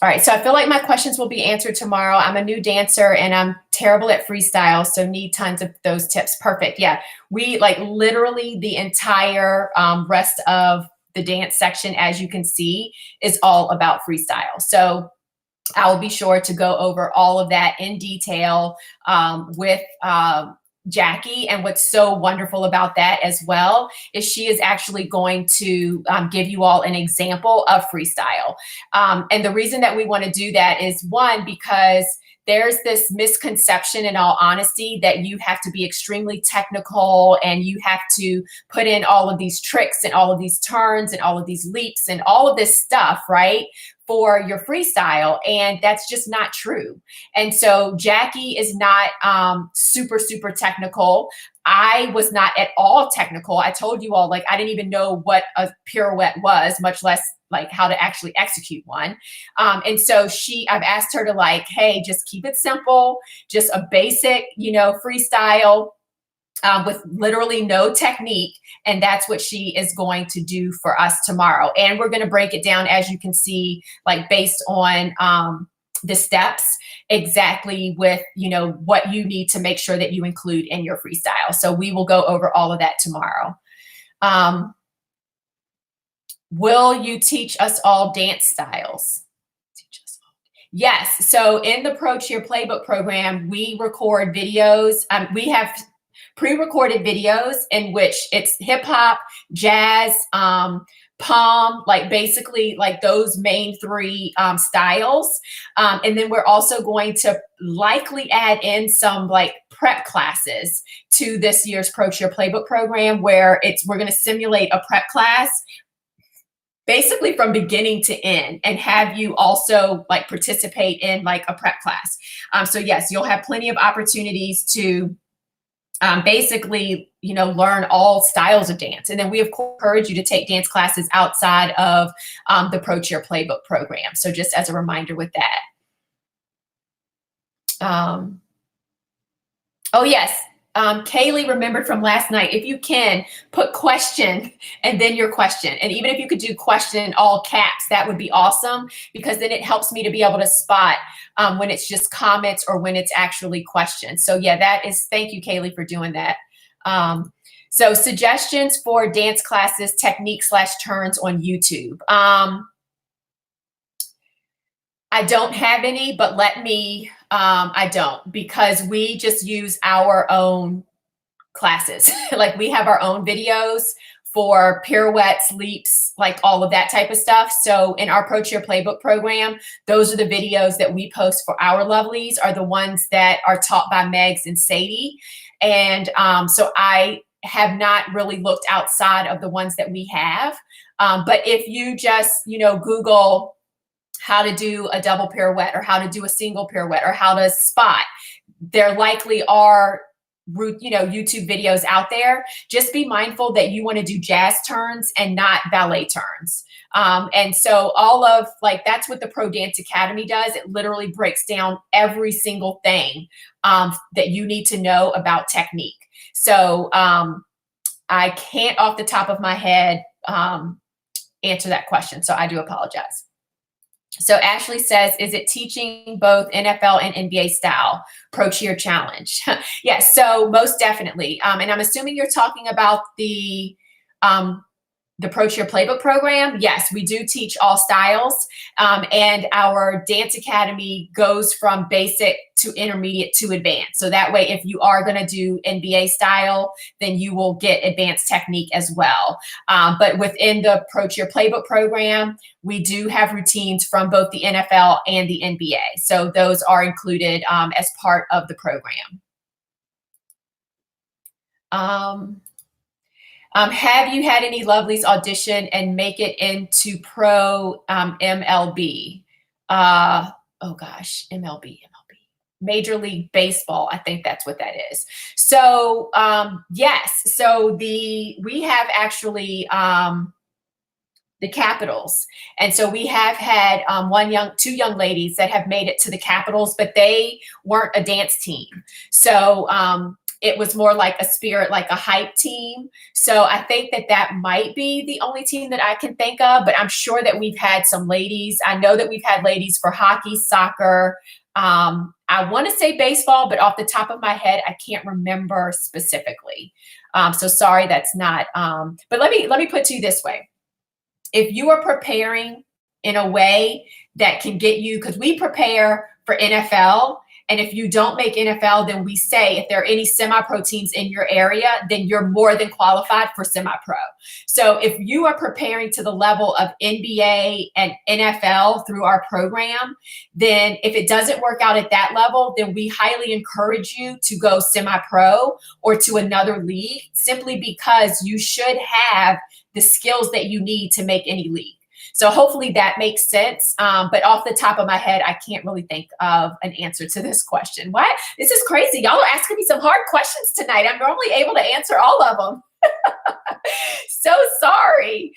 Speaker 1: All right. So I feel like my questions will be answered tomorrow. I'm a new dancer and I'm terrible at freestyle, so need tons of those tips. Perfect. Yeah. We like literally the entire rest of the dance section, as you can see, is all about freestyle. So I will be sure to go over all of that in detail with Jackie. And what's so wonderful about that as well is she is actually going to give you all an example of freestyle. And the reason that we want to do that is, one, because there's this misconception, in all honesty, that you have to be extremely technical and you have to put in all of these tricks and all of these turns and all of these leaps and all of this stuff, right, for your freestyle, and that's just not true. And so Jackie is not super, super technical. I was not at all technical. I told you all, like, I didn't even know what a pirouette was, much less like how to actually execute one. And so I've asked her to, like, hey, just keep it simple, just a basic, freestyle, with literally no technique. And that's what she is going to do for us tomorrow. And we're going to break it down, as you can see, like based on the steps, exactly with, what you need to make sure that you include in your freestyle. So we will go over all of that tomorrow. Will you teach us all dance styles? Yes. So in the Pro Cheer Playbook program, we record videos. We have pre-recorded videos in which it's hip hop, jazz, palm, like basically like those main three styles. And then we're also going to likely add in some like prep classes to this year's Pro Cheer Playbook program, where we're going to simulate a prep class basically from beginning to end, and have you also like participate in like a prep class. So yes, you'll have plenty of opportunities to basically, learn all styles of dance. And then we, of course, encourage you to take dance classes outside of the Pro Cheer Playbook program. So just as a reminder with that. Oh, yes. Kaylee remembered from last night, if you can, put question and then your question. And even if you could do question in all caps, that would be awesome, because then it helps me to be able to spot when it's just comments or when it's actually questions. So yeah, thank you, Kaylee, for doing that. So suggestions for dance classes, technique/turns on YouTube. I don't have any, but I don't, because we just use our own classes. Like we have our own videos for pirouettes, leaps, like all of that type of stuff. So in our Pro Cheer Playbook program, those are the videos that we post for our lovelies, are the ones that are taught by Megs and Sadie. And so I have not really looked outside of the ones that we have. But if you just, Google how to do a double pirouette, or how to do a single pirouette, or how to spot, there likely are YouTube videos out there. Just be mindful that you want to do jazz turns and not ballet turns. And so that's what the Pro Dance Academy does. It literally breaks down every single thing that you need to know about technique. So I can't off the top of my head answer that question. So I do apologize. So Ashley says, is it teaching both NFL and NBA style Pro Cheer Challenge? Yes, so most definitely. And I'm assuming you're talking about the Pro Cheer Playbook program. Yes, we do teach all styles. And our Dance Academy goes from basic to intermediate to advanced. So that way, if you are going to do NBA style, then you will get advanced technique as well. But within the Pro Cheer Playbook program, we do have routines from both the NFL and the NBA. So those are included as part of the program. Have you had any lovelies audition and make it into pro MLB? Oh gosh, MLB. Major League Baseball. I think that's what that is. So yes, so we have actually the Capitals. And so we have had two young ladies that have made it to the Capitals, but they weren't a dance team. So it was more like a spirit, like a hype team. So I think that might be the only team that I can think of, but I'm sure that we've had some ladies. I know that we've had ladies for hockey, soccer. I want to say baseball, but off the top of my head, I can't remember specifically. So sorry, that's not, but let me put it to you this way. If you are preparing in a way that can get you, because we prepare for NFL, and if you don't make NFL, then we say if there are any semi-pro teams in your area, then you're more than qualified for semi-pro. So if you are preparing to the level of NBA and NFL through our program, then if it doesn't work out at that level, then we highly encourage you to go semi-pro or to another league, simply because you should have the skills that you need to make any league. So hopefully that makes sense. But off the top of my head, I can't really think of an answer to this question. What? This is crazy. Y'all are asking me some hard questions tonight. I'm normally able to answer all of them. So sorry.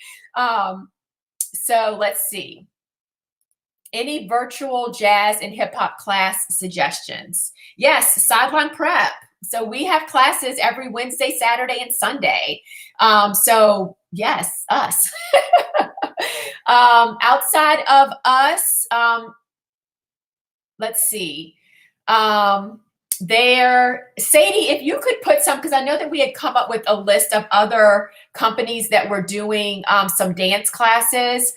Speaker 1: So let's see. Any virtual jazz and hip hop class suggestions? Yes, Sideline Prep. So we have classes every Wednesday, Saturday, and Sunday. So yes, us. Outside of us, let's see. Sadie, if you could put some, because I know that we had come up with a list of other companies that were doing some dance classes.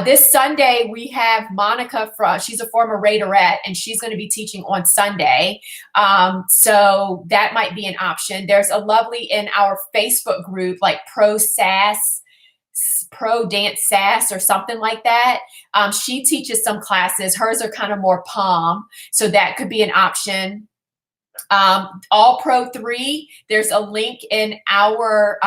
Speaker 1: This Sunday, we have Monica she's a former Raiderette, and she's going to be teaching on Sunday. So that might be an option. There's a lovely in our Facebook group, like Pro Dance Sass or something like that. She teaches some classes. Hers are kind of more palm. So that could be an option. All Pro 3, there's a link in our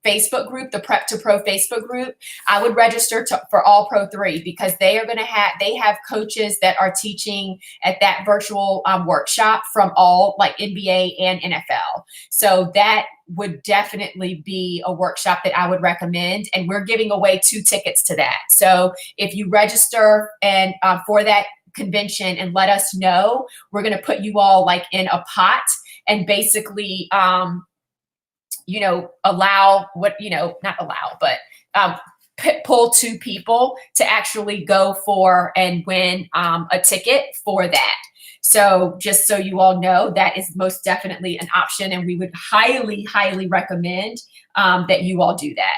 Speaker 1: Facebook group, the Prep to Pro Facebook group. I would register for All Pro 3 because they have coaches that are teaching at that virtual workshop from all like NBA and NFL. So that would definitely be a workshop that I would recommend. And we're giving away 2 tickets to that. So if you register and for that convention and let us know, we're going to put you all like in a pot and basically allow pull 2 people to actually go for and win a ticket for that. So just so you all know, that is most definitely an option, and we would highly, highly recommend that you all do that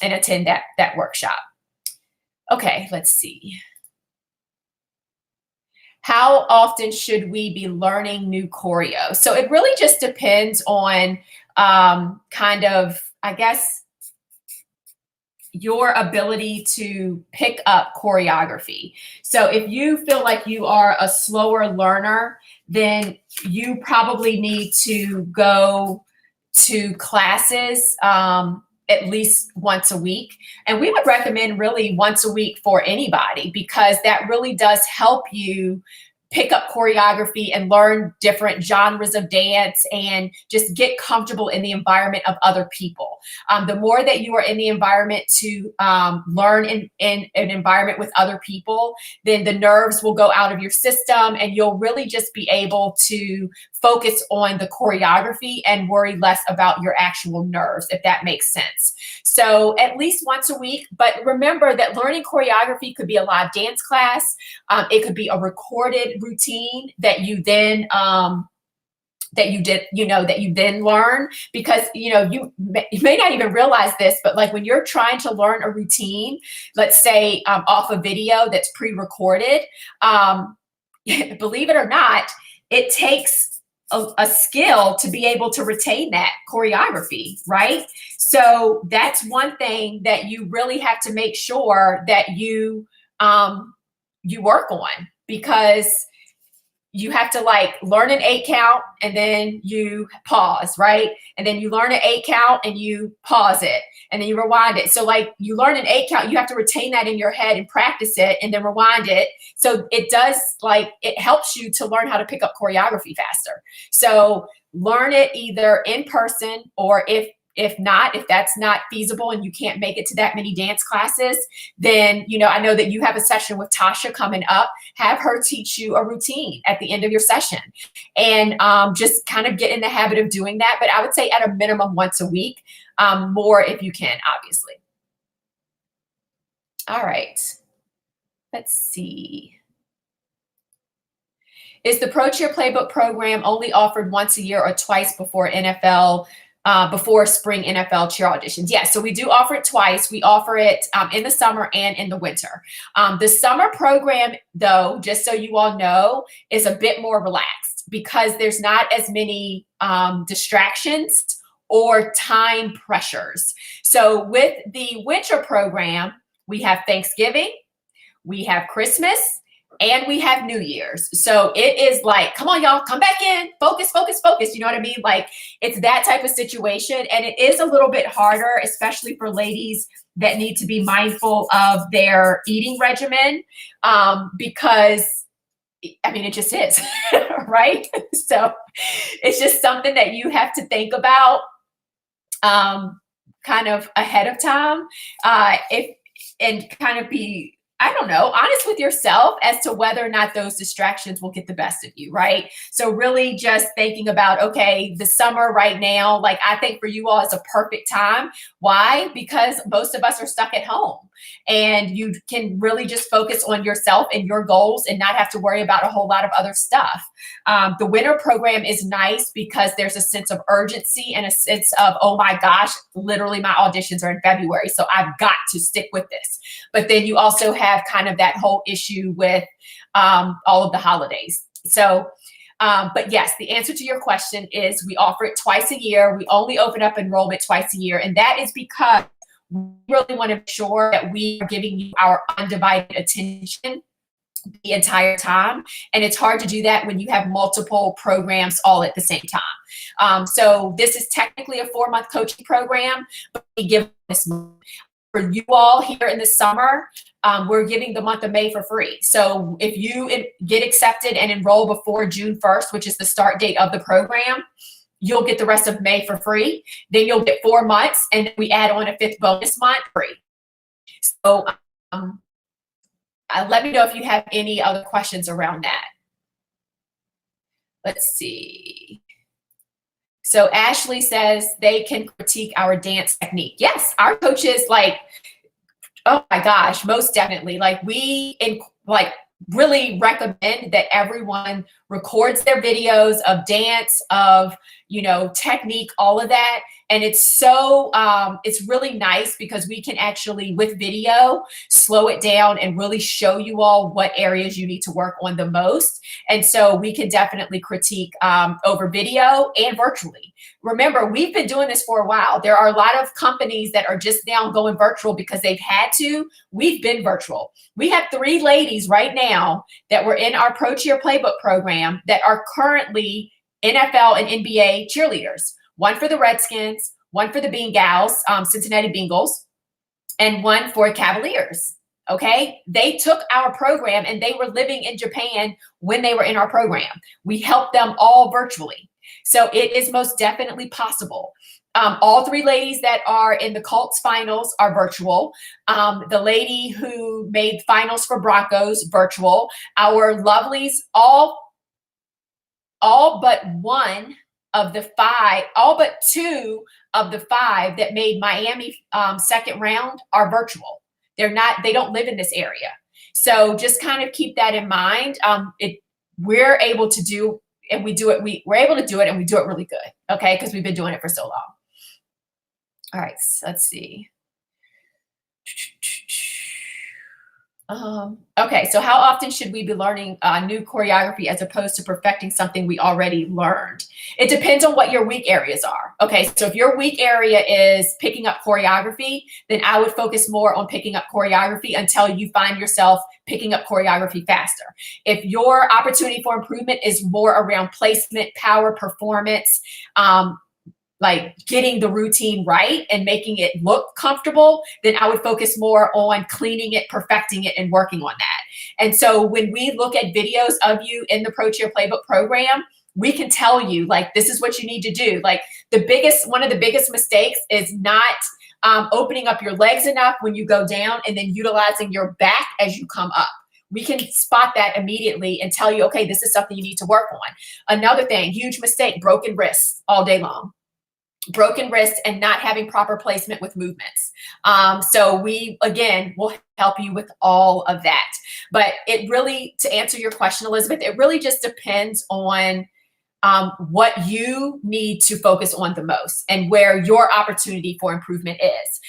Speaker 1: and attend that workshop. Okay, let's see. How often should we be learning new choreo? So it really just depends on kind of, I guess, your ability to pick up choreography. So if you feel like you are a slower learner, then you probably need to go to classes at least once a week. And we would recommend really once a week for anybody, because that really does help you pick up choreography and learn different genres of dance and just get comfortable in the environment of other people. The more that you are in the environment to learn in an environment with other people, then the nerves will go out of your system and you'll really just be able to focus on the choreography and worry less about your actual nerves, if that makes sense. So at least once a week, but remember that learning choreography could be a live dance class. It could be a recorded routine that you then that you then learn, because you may not even realize this, but like when you're trying to learn a routine, let's say off a video that's pre-recorded, believe it or not, it takes a skill to be able to retain that choreography, right? So that's one thing that you really have to make sure that you work on, because you have to like learn an 8 count and then you pause, right? And then you learn an 8 count and you pause it and then you rewind it. So like you learn an 8 count, you have to retain that in your head and practice it and then rewind it. So it does, like, it helps you to learn how to pick up choreography faster. So learn it either in person, or if that's not feasible and you can't make it to that many dance classes, then, I know that you have a session with Tasha coming up. Have her teach you a routine at the end of your session, and just kind of get in the habit of doing that. But I would say at a minimum once a week, more if you can, obviously. All right. Let's see. Is the Pro Cheer Playbook program only offered once a year or twice before spring NFL cheer auditions? Yes, so we do offer it twice. We offer it in the summer and in the winter. The summer program, though, just so you all know, is a bit more relaxed because there's not as many distractions or time pressures. So with the winter program, we have Thanksgiving, we have Christmas, and we have New Year's. So it is like, come on, y'all, come back in, focus, focus, focus. You know what I mean? Like, it's that type of situation. And it is a little bit harder, especially for ladies that need to be mindful of their eating regimen, because I mean, it just is, right? So it's just something that you have to think about, kind of ahead of time, if and kind of be, I don't know, honest with yourself as to whether or not those distractions will get the best of you, right? So really just thinking about, okay, the summer right now, like I think for you all is a perfect time. Why? Because most of us are stuck at home and you can really just focus on yourself and your goals and not have to worry about a whole lot of other stuff. The winter program is nice because there's a sense of urgency and a sense of, oh my gosh, literally my auditions are in February, so I've got to stick with this. But then you also have kind of that whole issue with all of the holidays. So, but yes, the answer to your question is we offer it twice a year. We only open up enrollment twice a year. And that is because we really want to make sure that we are giving you our undivided attention the entire time. And it's hard to do that when you have multiple programs all at the same time. So this is technically a 4-month coaching program, but we give this month. For you all here in the summer, we're giving the month of May for free. So if you get accepted and enroll before June 1st, which is the start date of the program, you'll get the rest of May for free. Then you'll get 4 months, and we add on a 5th bonus month free. So let me know if you have any other questions around that. Let's see. So Ashley says they can critique our dance technique. Yes, our coaches, like, oh my gosh, most definitely. Like really recommend that everyone records their videos of dance, of, technique, all of that. And it's so, it's really nice because we can actually, with video, slow it down and really show you all what areas you need to work on the most. And so we can definitely critique over video and virtually. Remember, we've been doing this for a while. There are a lot of companies that are just now going virtual because they've had to. We've been virtual. We have 3 ladies right now that were in our Pro Cheer Playbook program that are currently NFL and NBA cheerleaders. One for the Redskins, one for the Bengals, Cincinnati Bengals, and one for Cavaliers. Okay, they took our program and they were living in Japan when they were in our program. We helped them all virtually. So it is most definitely possible. All 3 ladies that are in the Colts finals are virtual. The lady who made finals for Broncos, virtual. Our lovelies, all but 1 of the 5, all but 2 of the 5 that made Miami second round are virtual. They don't live in this area. So just kind of keep that in mind. We're able to do, and we do it, we're able to do it, and we do it really good, okay? Because we've been doing it for so long. All right, so let's see. Okay, so how often should we be learning new choreography as opposed to perfecting something we already learned? It depends on what your weak areas are. Okay, so if your weak area is picking up choreography, then I would focus more on picking up choreography until you find yourself picking up choreography faster. If your opportunity for improvement is more around placement, power, performance, like getting the routine right and making it look comfortable, then I would focus more on cleaning it, perfecting it, and working on that. And so when we look at videos of you in the Pro Cheer Playbook program, we can tell you, like, this is what you need to do. Like, one of the biggest mistakes is not opening up your legs enough when you go down and then utilizing your back as you come up. We can spot that immediately and tell you, okay, this is something you need to work on. Another thing, huge mistake, broken wrists all day long. Broken wrists and not having proper placement with movements. So we, again, will help you with all of that. But it really, to answer your question, Elizabeth, it really just depends on what you need to focus on the most and where your opportunity for improvement is.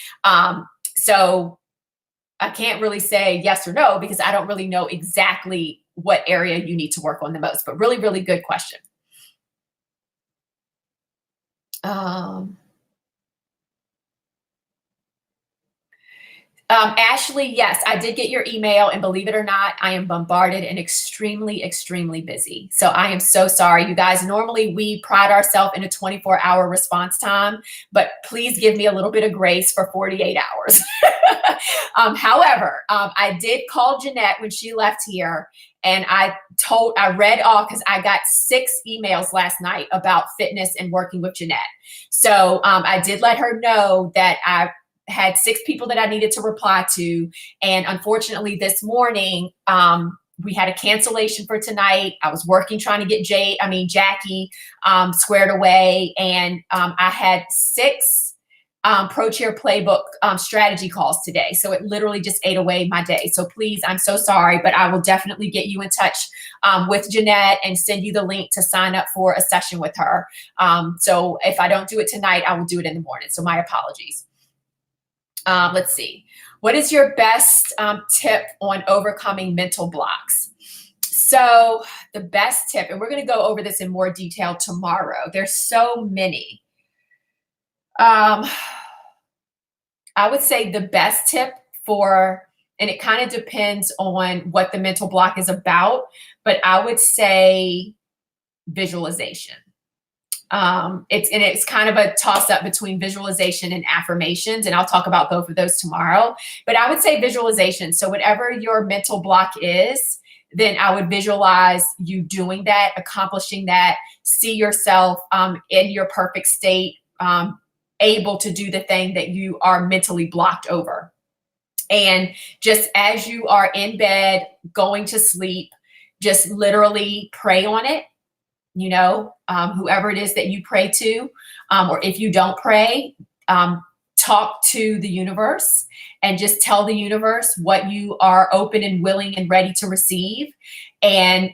Speaker 1: So I can't really say yes or no because I don't really know exactly what area you need to work on the most, but really, really good question. Ashley, yes, I did get your email, and believe it or not, I am bombarded and extremely, extremely busy. So I am so sorry, you guys. Normally, we pride ourselves in a 24-hour response time, but please give me a little bit of grace for 48 hours. However, I did call Jeanette when she left here, and I read off because I got 6 emails last night about fitness and working with Jeanette. So I did let her know that I had 6 people that I needed to reply to. And unfortunately this morning, we had a cancellation for tonight. I was working, trying to get Jackie squared away. And I had 6 Pro Cheer Playbook strategy calls today. So it literally just ate away my day. So please, I'm so sorry, but I will definitely get you in touch with Jeanette and send you the link to sign up for a session with her. So if I don't do it tonight, I will do it in the morning. So my apologies. Let's see. What is your best tip on overcoming mental blocks? So the best tip, and we're going to go over this in more detail tomorrow. There's so many. I would say the best tip and it kind of depends on what the mental block is about, but I would say visualization. It's kind of a toss up between visualization and affirmations, and I'll talk about both of those tomorrow, but I would say visualization. So whatever your mental block is, then I would visualize you doing that, accomplishing that, see yourself in your perfect state, able to do the thing that you are mentally blocked over. And just as you are in bed, going to sleep, just literally pray on it. Whoever it is that you pray to, or if you don't pray, talk to the universe and just tell the universe what you are open and willing and ready to receive. And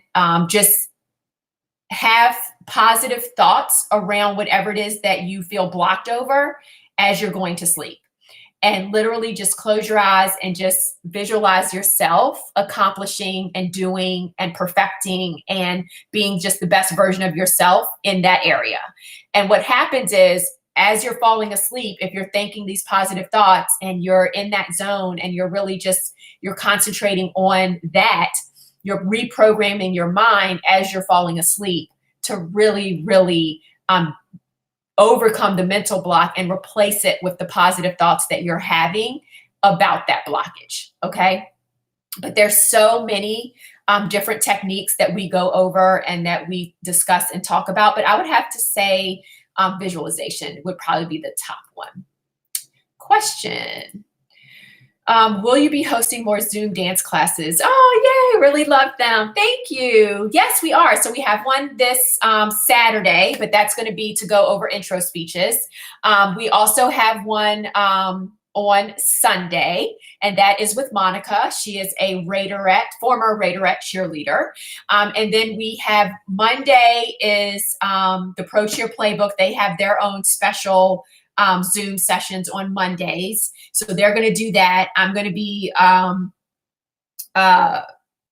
Speaker 1: just have positive thoughts around whatever it is that you feel blocked over as you're going to sleep. And literally just close your eyes and just visualize yourself accomplishing and doing and perfecting and being just the best version of yourself in that area. And what happens is, as you're falling asleep, if you're thinking these positive thoughts and you're in that zone and you're really you're concentrating on that, you're reprogramming your mind as you're falling asleep to really, really overcome the mental block and replace it with the positive thoughts that you're having about that blockage. Okay. But there's so many different techniques that we go over and that we discuss and talk about. But I would have to say visualization would probably be the top one. Question. Will you be hosting more Zoom dance classes? Oh, yay. Really love them. Thank you. Yes, we are. So we have one this Saturday, but that's going to be to go over intro speeches. We also have one on Sunday, and that is with Monica. She is a former Raiderette cheerleader. And then we have Monday is the Pro Cheer Playbook. They have their own special Zoom sessions on Mondays. So they're going to do that. I'm going to be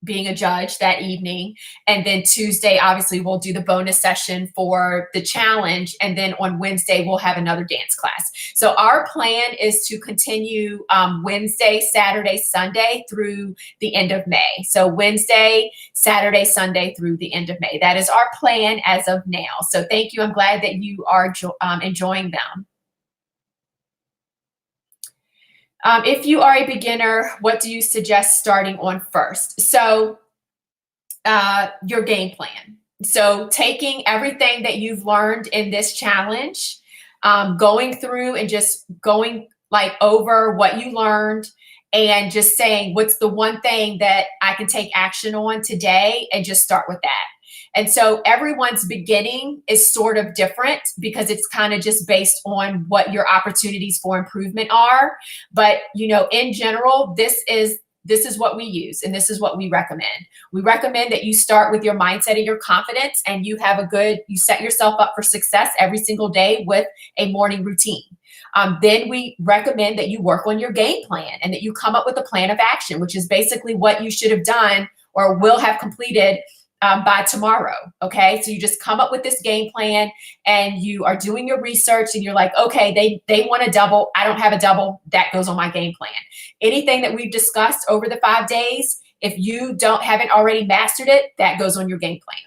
Speaker 1: being a judge that evening. And then Tuesday, obviously, we'll do the bonus session for the challenge. And then on Wednesday, we'll have another dance class. So our plan is to continue Wednesday, Saturday, Sunday through the end of May. So Wednesday, Saturday, Sunday through the end of May. That is our plan as of now. So thank you. I'm glad that you are enjoying them. If you are a beginner, what do you suggest starting on first? So your game plan. So taking everything that you've learned in this challenge, going through and just going over what you learned and just saying, what's the one thing that I can take action on today, and just start with that. And so everyone's beginning is sort of different because it's kind of just based on what your opportunities for improvement are. But, in general, this is what we use, and this is what we recommend. We recommend that you start with your mindset and your confidence, and you set yourself up for success every single day with a morning routine. Then we recommend that you work on your game plan and that you come up with a plan of action, which is basically what you should have done or will have completed by tomorrow. Okay. So you just come up with this game plan and you are doing your research and you're like, okay, they want a double. I don't have a double. That goes on my game plan. Anything that we've discussed over the 5 days, if you haven't already mastered it, that goes on your game plan.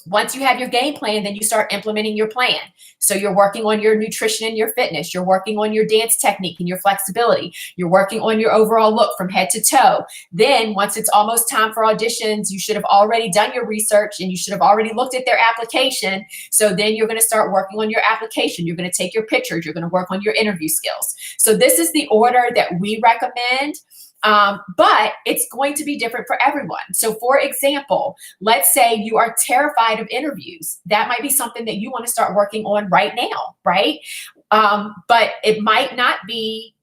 Speaker 1: Once you have your game plan, then you start implementing your plan. So you're working on your nutrition and your fitness. You're working on your dance technique and your flexibility. You're working on your overall look from head to toe. Then once it's almost time for auditions, you should have already done your research and you should have already looked at their application. So then you're going to start working on your application. You're going to take your pictures. You're going to work on your interview skills. So this is the order that we recommend. But it's going to be different for everyone. So for example, let's say you are terrified of interviews. That might be something that you want to start working on right now, right? But it might not be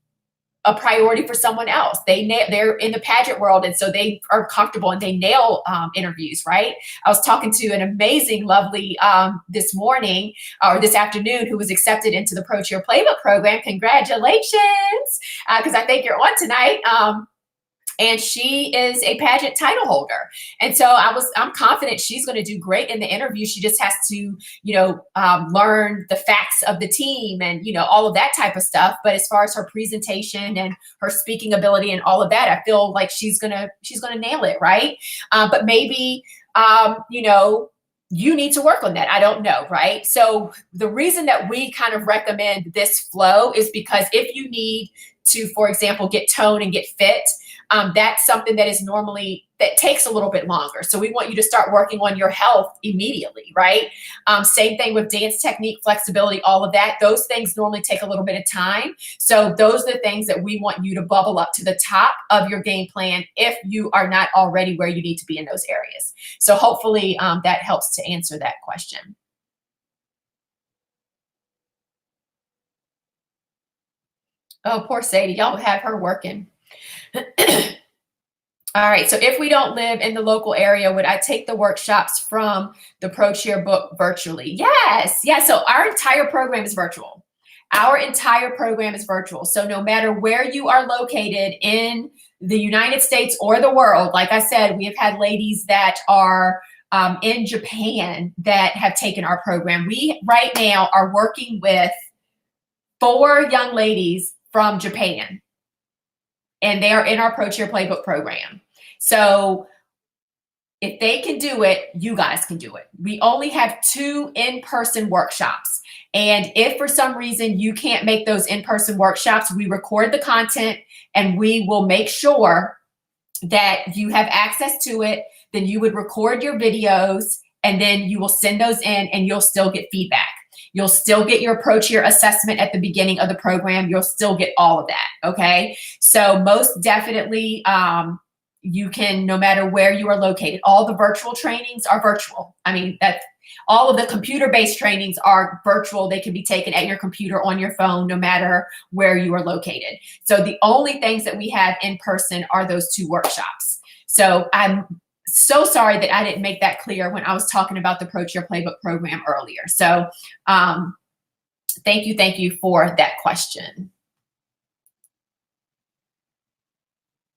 Speaker 1: a priority for someone else. They're in the pageant world, and so they are comfortable and they nail interviews, right? I was talking to an amazing, lovely this morning or this afternoon who was accepted into the Pro Cheer Playbook program. Congratulations, because I think you're on tonight. And she is a pageant title holder. And so I'm confident she's going to do great in the interview. She just has to, learn the facts of the team and, all of that type of stuff. But as far as her presentation and her speaking ability and all of that, I feel like she's going to nail it. Right. But maybe, you need to work on that. I don't know. Right. So the reason that we kind of recommend this flow is because if you need to, for example, get toned and get fit, that's something that takes a little bit longer. So we want you to start working on your health immediately, right? Same thing with dance technique, flexibility, all of that. Those things normally take a little bit of time. So those are the things that we want you to bubble up to the top of your game plan if you are not already where you need to be in those areas. So hopefully that helps to answer that question. Oh, poor Sadie, y'all have her working. All right, so if we don't live in the local area, would I take the workshops from the Pro Cheer book virtually? Yes, so our entire program is virtual. Our entire program is virtual. So no matter where you are located in the United States or the world, like I said, we have had ladies that are in Japan that have taken our program. We right now are working with 4 young ladies from Japan, and they are in our Pro Cheer Playbook program. So if they can do it, you guys can do it. We only have 2 in-person workshops. And if for some reason you can't make those in-person workshops, we record the content and we will make sure that you have access to it. Then you would record your videos and then you will send those in and you'll still get feedback. You'll still get your Pro Cheer assessment at the beginning of the program. You'll still get all of that. Okay. So most definitely, you can, no matter where you are located, all the virtual trainings are virtual. I mean, all of the computer-based trainings are virtual. They can be taken at your computer, on your phone, no matter where you are located. So the only things that we have in person are those 2 workshops. So I'm so sorry that I didn't make that clear when I was talking about the Pro Cheer Playbook program earlier. So thank you for that question.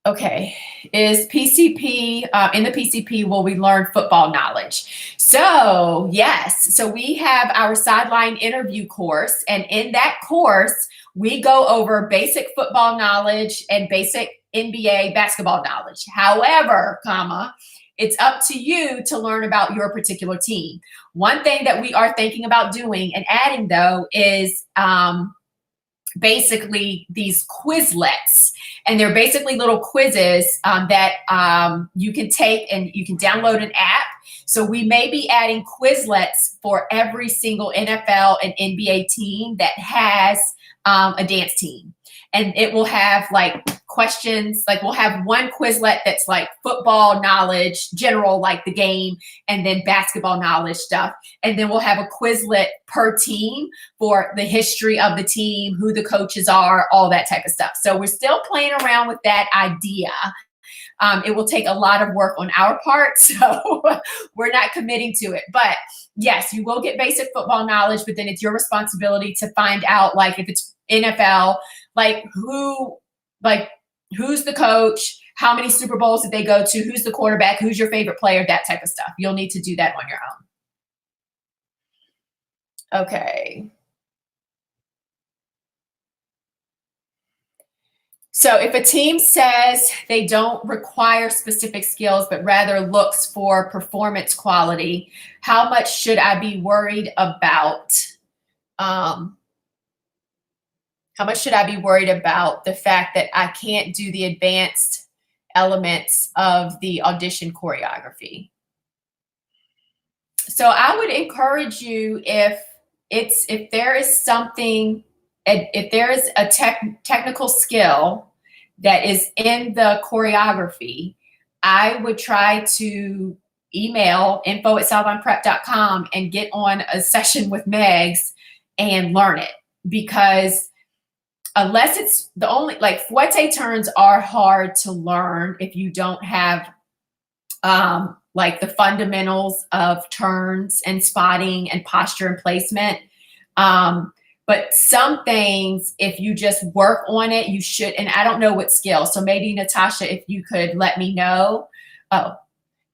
Speaker 1: Okay, is PCP, in the PCP, will we learn football knowledge? So yes, so we have our sideline interview course, and in that course, we go over basic football knowledge and basic NBA basketball knowledge. However, it's up to you to learn about your particular team. One thing that we are thinking about doing and adding, though, is basically these Quizlets. And they're basically little quizzes that you can take, and you can download an app. So we may be adding Quizlets for every single NFL and NBA team that has a dance team. And it will have like questions, like we'll have one Quizlet that's like football knowledge, general, like the game, and then basketball knowledge stuff. And then we'll have a Quizlet per team for the history of the team, who the coaches are, all that type of stuff. So we're still playing around with that idea. It will take a lot of work on our part, so we're not committing to it. But yes, you will get basic football knowledge, but then it's your responsibility to find out, like if it's NFL, who's the coach, how many Super Bowls did they go to? Who's the quarterback? Who's your favorite player? That type of stuff. You'll need to do that on your own. Okay. So if a team says they don't require specific skills, but rather looks for performance quality, how much should I be worried about? How much should I be worried about the fact that I can't do the advanced elements of the audition choreography? So I would encourage you, if there is something, if there is a technical skill that is in the choreography, I would try to email info@southlineprep.com and get on a session with Megs and learn it. Because unless it's the only, like, fouette turns are hard to learn if you don't have like the fundamentals of turns and spotting and posture and placement. But some things, if you just work on it, you should. And I don't know what skill. So maybe Natasha, if you could let me know. Oh,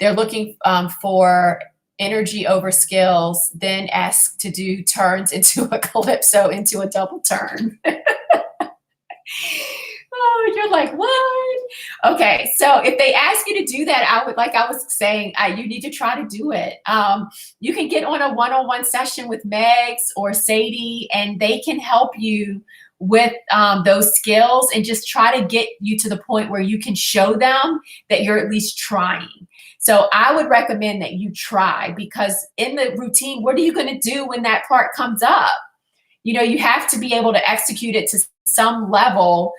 Speaker 1: they're looking for energy over skills, then ask to do turns into a calypso, into a double turn. Oh, you're like, what? Okay, so if they ask you to do that, I would, like I was saying, you need to try to do it. You can get on a one-on-one session with Megs or Sadie, and they can help you with those skills and just try to get you to the point where you can show them that you're at least trying. So I would recommend that you try, because in the routine, what are you going to do when that part comes up? You know, you have to be able to execute it to some level,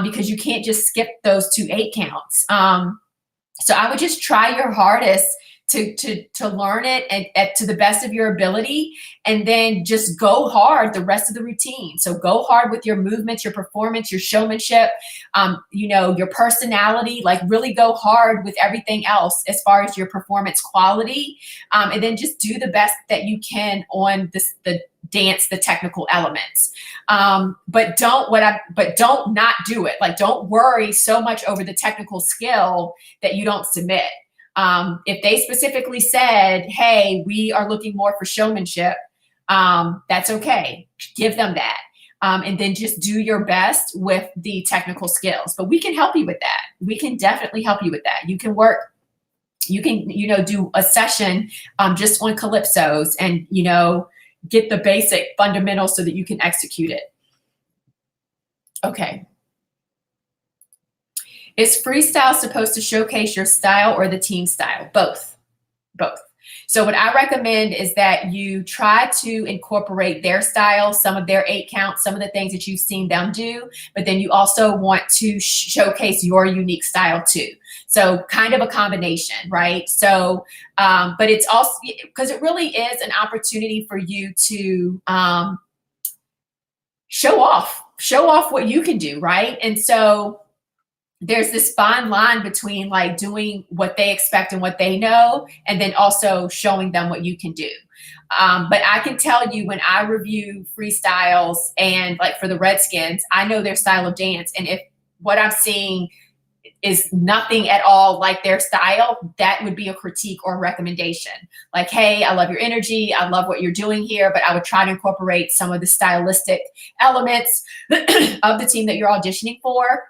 Speaker 1: because you can't just skip those 2 8 counts. So I would just try your hardest to learn it and to the best of your ability, and then just go hard the rest of the routine. So go hard with your movements, your performance, your showmanship, you know, your personality. Like, really go hard with everything else as far as your performance quality, and then just do the best that you can on the dance, the technical elements. But don't not do it. Like, don't worry so much over the technical skill that you don't submit. If they specifically said, hey, we are looking more for showmanship, that's okay. Give them that. And then just do your best with the technical skills. But we can help you with that. We can definitely help you with that. You can work, you can, you know, do a session just on calypsos and, you know, get the basic fundamentals so that you can execute it. Okay. Is freestyle supposed to showcase your style or the team style? Both. Both. So what I recommend is that you try to incorporate their style, some of their 8 counts, some of the things that you've seen them do, but then you also want to showcase your unique style too. So kind of a combination, right? So, but it's also, because it really is an opportunity for you to show off what you can do, right? And so there's this fine line between like doing what they expect and what they know, and then also showing them what you can do. But I can tell you, when I review freestyles and like for the Redskins, I know their style of dance. And if what I'm seeing is nothing at all like their style, that would be a critique or a recommendation. Like, hey, I love your energy. I love what you're doing here, but I would try to incorporate some of the stylistic elements of the team that you're auditioning for.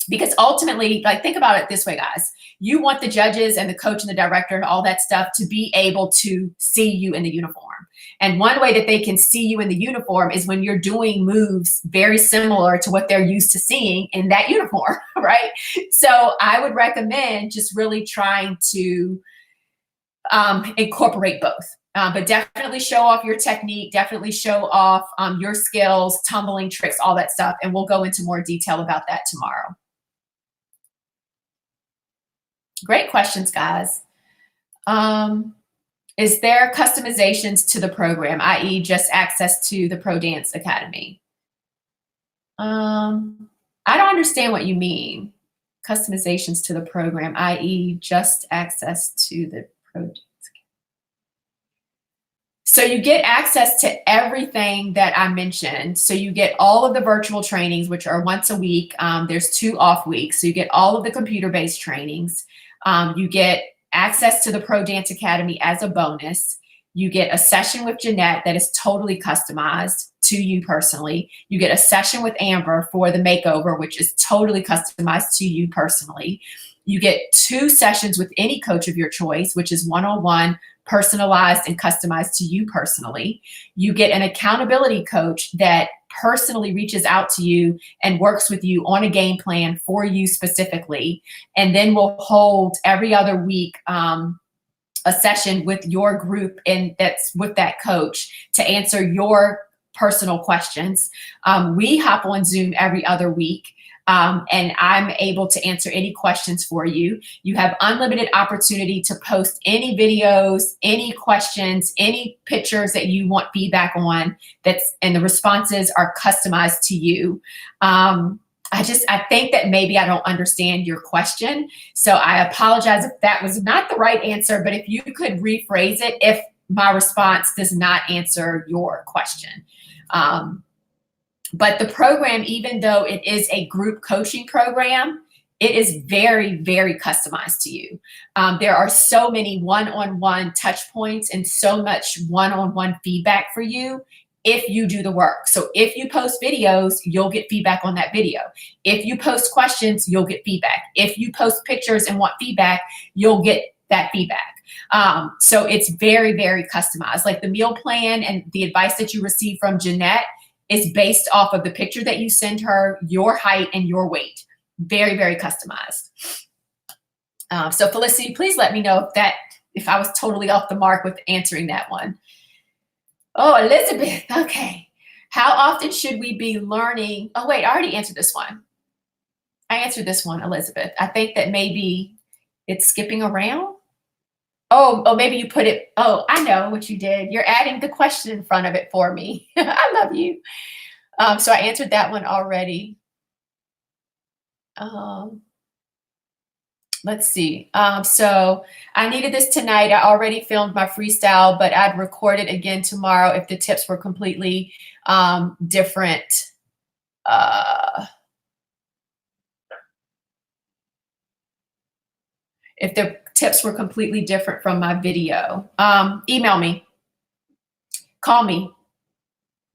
Speaker 1: Because ultimately, like, think about it this way, guys. You want the judges and the coach and the director and all that stuff to be able to see you in the uniform. And one way that they can see you in the uniform is when you're doing moves very similar to what they're used to seeing in that uniform, right? So I would recommend just really trying to incorporate both. But definitely show off your technique, definitely show off your skills, tumbling tricks, all that stuff. And we'll go into more detail about that tomorrow. Great questions, guys. Is there customizations to the program, i.e. just access to the Pro Dance Academy? I don't understand what you mean. Customizations to the program, i.e. just access to the Pro Dance Academy. So you get access to everything that I mentioned. So you get all of the virtual trainings, which are once a week. There's 2 off weeks. So you get all of the computer-based trainings. You get access to the Pro Dance Academy as a bonus. You get a session with Jeanette that is totally customized to you personally. You get a session with Amber for the makeover, which is totally customized to you personally. You get 2 sessions with any coach of your choice, which is one-on-one, personalized and customized to you personally. You get an accountability coach that personally reaches out to you and works with you on a game plan for you specifically. And then we'll hold every other week a session with your group, and that's with that coach to answer your personal questions. We hop on Zoom every other week. And I'm able to answer any questions for you. You have unlimited opportunity to post any videos, any questions, any pictures that you want feedback on, and the responses are customized to you. I think that maybe I don't understand your question. So I apologize if that was not the right answer, but if you could rephrase it if my response does not answer your question. But the program, even though it is a group coaching program, it is very, very customized to you. There are so many one-on-one touch points and so much one-on-one feedback for you if you do the work. So if you post videos, you'll get feedback on that video. If you post questions, you'll get feedback. If you post pictures and want feedback, you'll get that feedback. So it's very, very customized. Like the meal plan and the advice that you receive from Jeanette is based off of the picture that you send her, your height, and your weight. Very, very customized. So Felicity, please let me know if I was totally off the mark with answering that one. Oh, Elizabeth, okay. How often should we be learning? Oh, wait, I already answered this one. I answered this one, Elizabeth. I think that maybe it's skipping around. Oh, maybe you put it, oh, I know what you did. You're adding the question in front of it for me. I love you. So I answered that one already. Let's see. So I needed this tonight. I already filmed my freestyle, but I'd record it again tomorrow if the tips were completely different. If the tips were completely different from my video, email me, call me.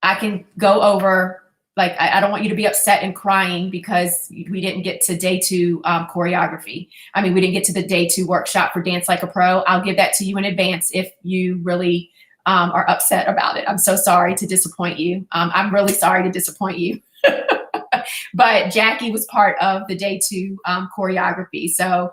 Speaker 1: I can go over, like, I don't want you to be upset and crying because we didn't get to day 2 choreography. I mean, we didn't get to the day 2 workshop for Dance Like a Pro. I'll give that to you in advance if you really are upset about it. I'm so sorry to disappoint you. I'm really sorry to disappoint you. But Jackie was part of the day 2 choreography. So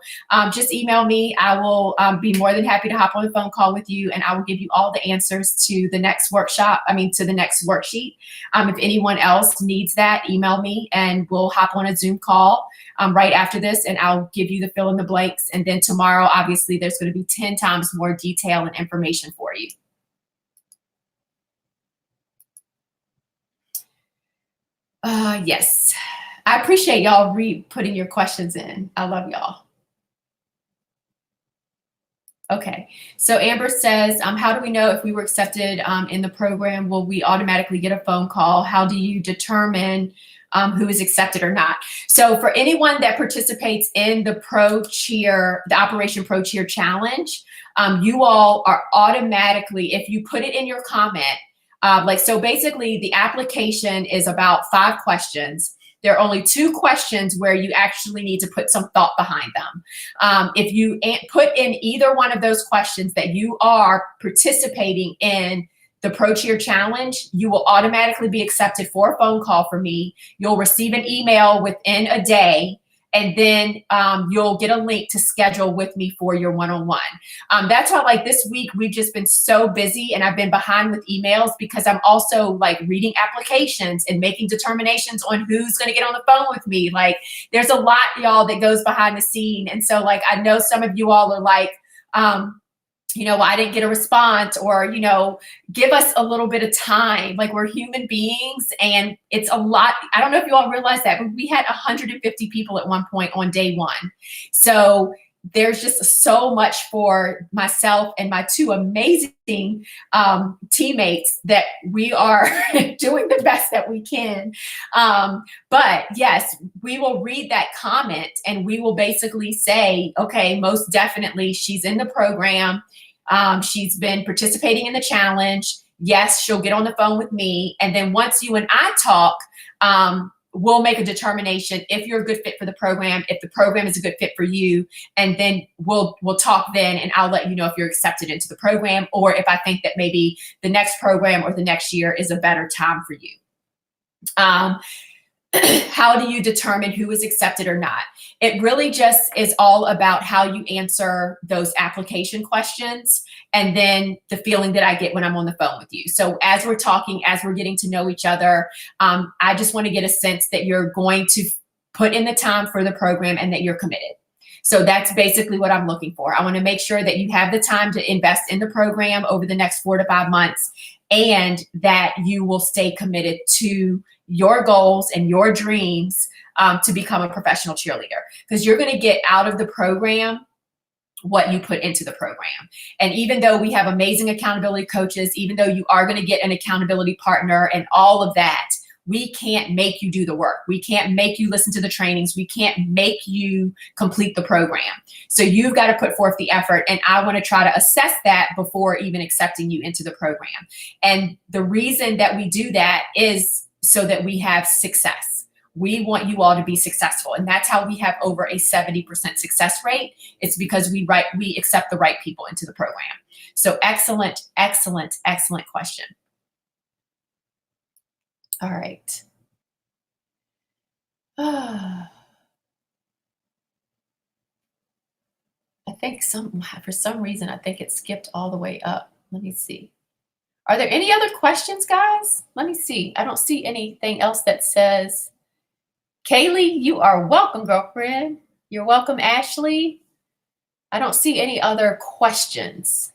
Speaker 1: just email me. I will be more than happy to hop on a phone call with you, and I will give you all the answers to the next workshop, to the next worksheet. If anyone else needs that, email me and we'll hop on a Zoom call right after this, and I'll give you the fill in the blanks. And then tomorrow, obviously, there's going to be 10 times more detail and information for you. Yes. I appreciate y'all putting your questions in. I love y'all. Okay. So Amber says, how do we know if we were accepted in the program? Will we automatically get a phone call? How do you determine who is accepted or not? So for anyone that participates in the Operation Pro Cheer Challenge, you all are automatically, if you put it in your comment, so basically the application is about 5 questions. There are only 2 questions where you actually need to put some thought behind them. If you put in either one of those questions that you are participating in the Pro Cheer Challenge, you will automatically be accepted for a phone call from me. You'll receive an email within a day, and then you'll get a link to schedule with me for your one-on-one. That's why, like, this week we've just been so busy, and I've been behind with emails because I'm also like reading applications and making determinations on who's going to get on the phone with me. Like, there's a lot, y'all, that goes behind the scene. And so, like, I know some of you all are like, well, I didn't get a response, or, give us a little bit of time. Like, we're human beings, and it's a lot. I don't know if you all realize that, but we had 150 people at one point on day 1. So there's just so much for myself and my two amazing teammates that we are doing the best that we can. But yes, we will read that comment and we will basically say, okay, most definitely she's in the program. She's been participating in the challenge. Yes, she'll get on the phone with me. And then once you and I talk, we'll make a determination if you're a good fit for the program, if the program is a good fit for you, and then we'll talk then, and I'll let you know if you're accepted into the program or if I think that maybe the next program or the next year is a better time for you. How do you determine who is accepted or not? It really just is all about how you answer those application questions and then the feeling that I get when I'm on the phone with you. So as we're talking, as we're getting to know each other, I just want to get a sense that you're going to put in the time for the program and that you're committed. So that's basically what I'm looking for. I want to make sure that you have the time to invest in the program over the next 4 to 5 months and that you will stay committed to your goals and your dreams to become a professional cheerleader, because you're going to get out of the program what you put into the program. And even though we have amazing accountability coaches, even though you are going to get an accountability partner and all of that, we can't make you do the work. We can't make you listen to the trainings. We can't make you complete the program. So you've got to put forth the effort. And I want to try to assess that before even accepting you into the program. And the reason that we do that is so that we have success. We want you all to be successful. And that's how we have over a 70% success rate. It's because we accept the right people into the program. So excellent, excellent, excellent question. All right. I think for some reason, I think it skipped all the way up. Let me see. Are there any other questions, guys? Let me see. I don't see anything else that says, Kaylee, you are welcome, girlfriend. You're welcome, Ashley. I don't see any other questions.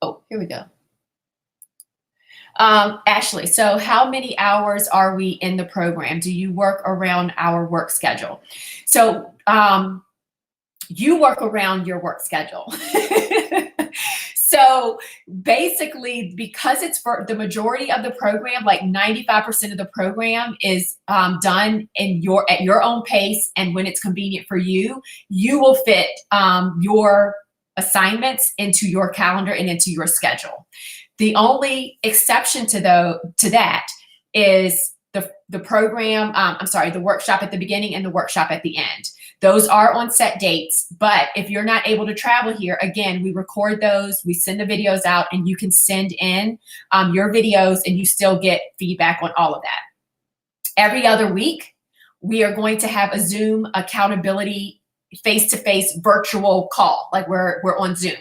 Speaker 1: Oh, here we go. Ashley, so how many hours are we in the program? Do you work around our work schedule? So you work around your work schedule. So basically, because it's for the majority of the program, like 95% of the program is done at your own pace, and when it's convenient for you, you will fit your assignments into your calendar and into your schedule. The only exception to that is the program, the workshop at the beginning and the workshop at the end. Those are on set dates, but if you're not able to travel here, again, we record those, we send the videos out, and you can send in your videos and you still get feedback on all of that. Every other week, we are going to have a Zoom accountability face-to-face virtual call, like we're on Zoom.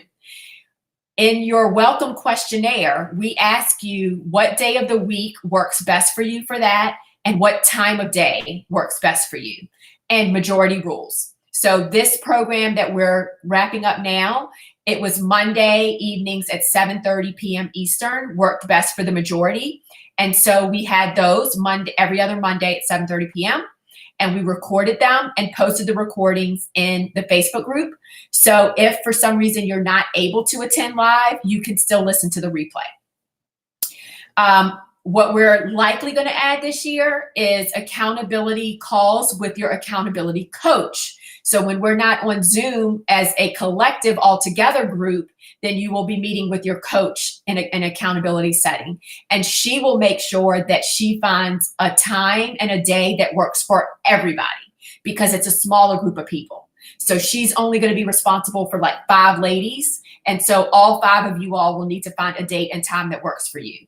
Speaker 1: In your welcome questionnaire, we ask you what day of the week works best for you for that and what time of day works best for you, and majority rules. So this program that we're wrapping up now, it was Monday evenings at 7:30 p.m. Eastern, worked best for the majority. And so we had those every other Monday at 7:30 p.m. and we recorded them and posted the recordings in the Facebook group. So if for some reason you're not able to attend live, you can still listen to the replay. What we're likely going to add this year is accountability calls with your accountability coach. So when we're not on Zoom as a collective all-together group, then you will be meeting with your coach in an accountability setting. And she will make sure that she finds a time and a day that works for everybody, because it's a smaller group of people. So she's only going to be responsible for like 5 ladies. And so all 5 of you all will need to find a date and time that works for you.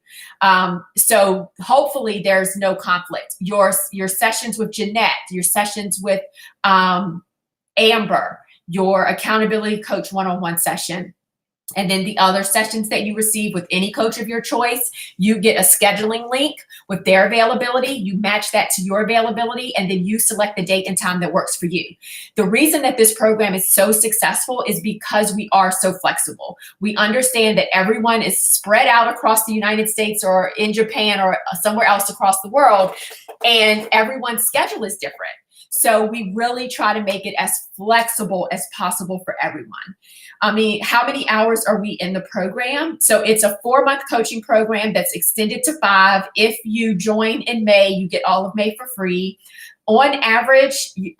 Speaker 1: So hopefully there's no conflict. Your sessions with Jeanette, your sessions with Amber, your accountability coach one-on-one session, And then the other sessions that you receive with any coach of your choice, you get a scheduling link with their availability. You match that to your availability, and then you select the date and time that works for you. The reason that this program is so successful is because we are so flexible. We understand that everyone is spread out across the United States or in Japan or somewhere else across the world, and everyone's schedule is different. So we really try to make it as flexible as possible for everyone. I mean, how many hours are we in the program? So it's a 4-month coaching program that's extended to 5. If you join in May, you get all of May for free. On average, you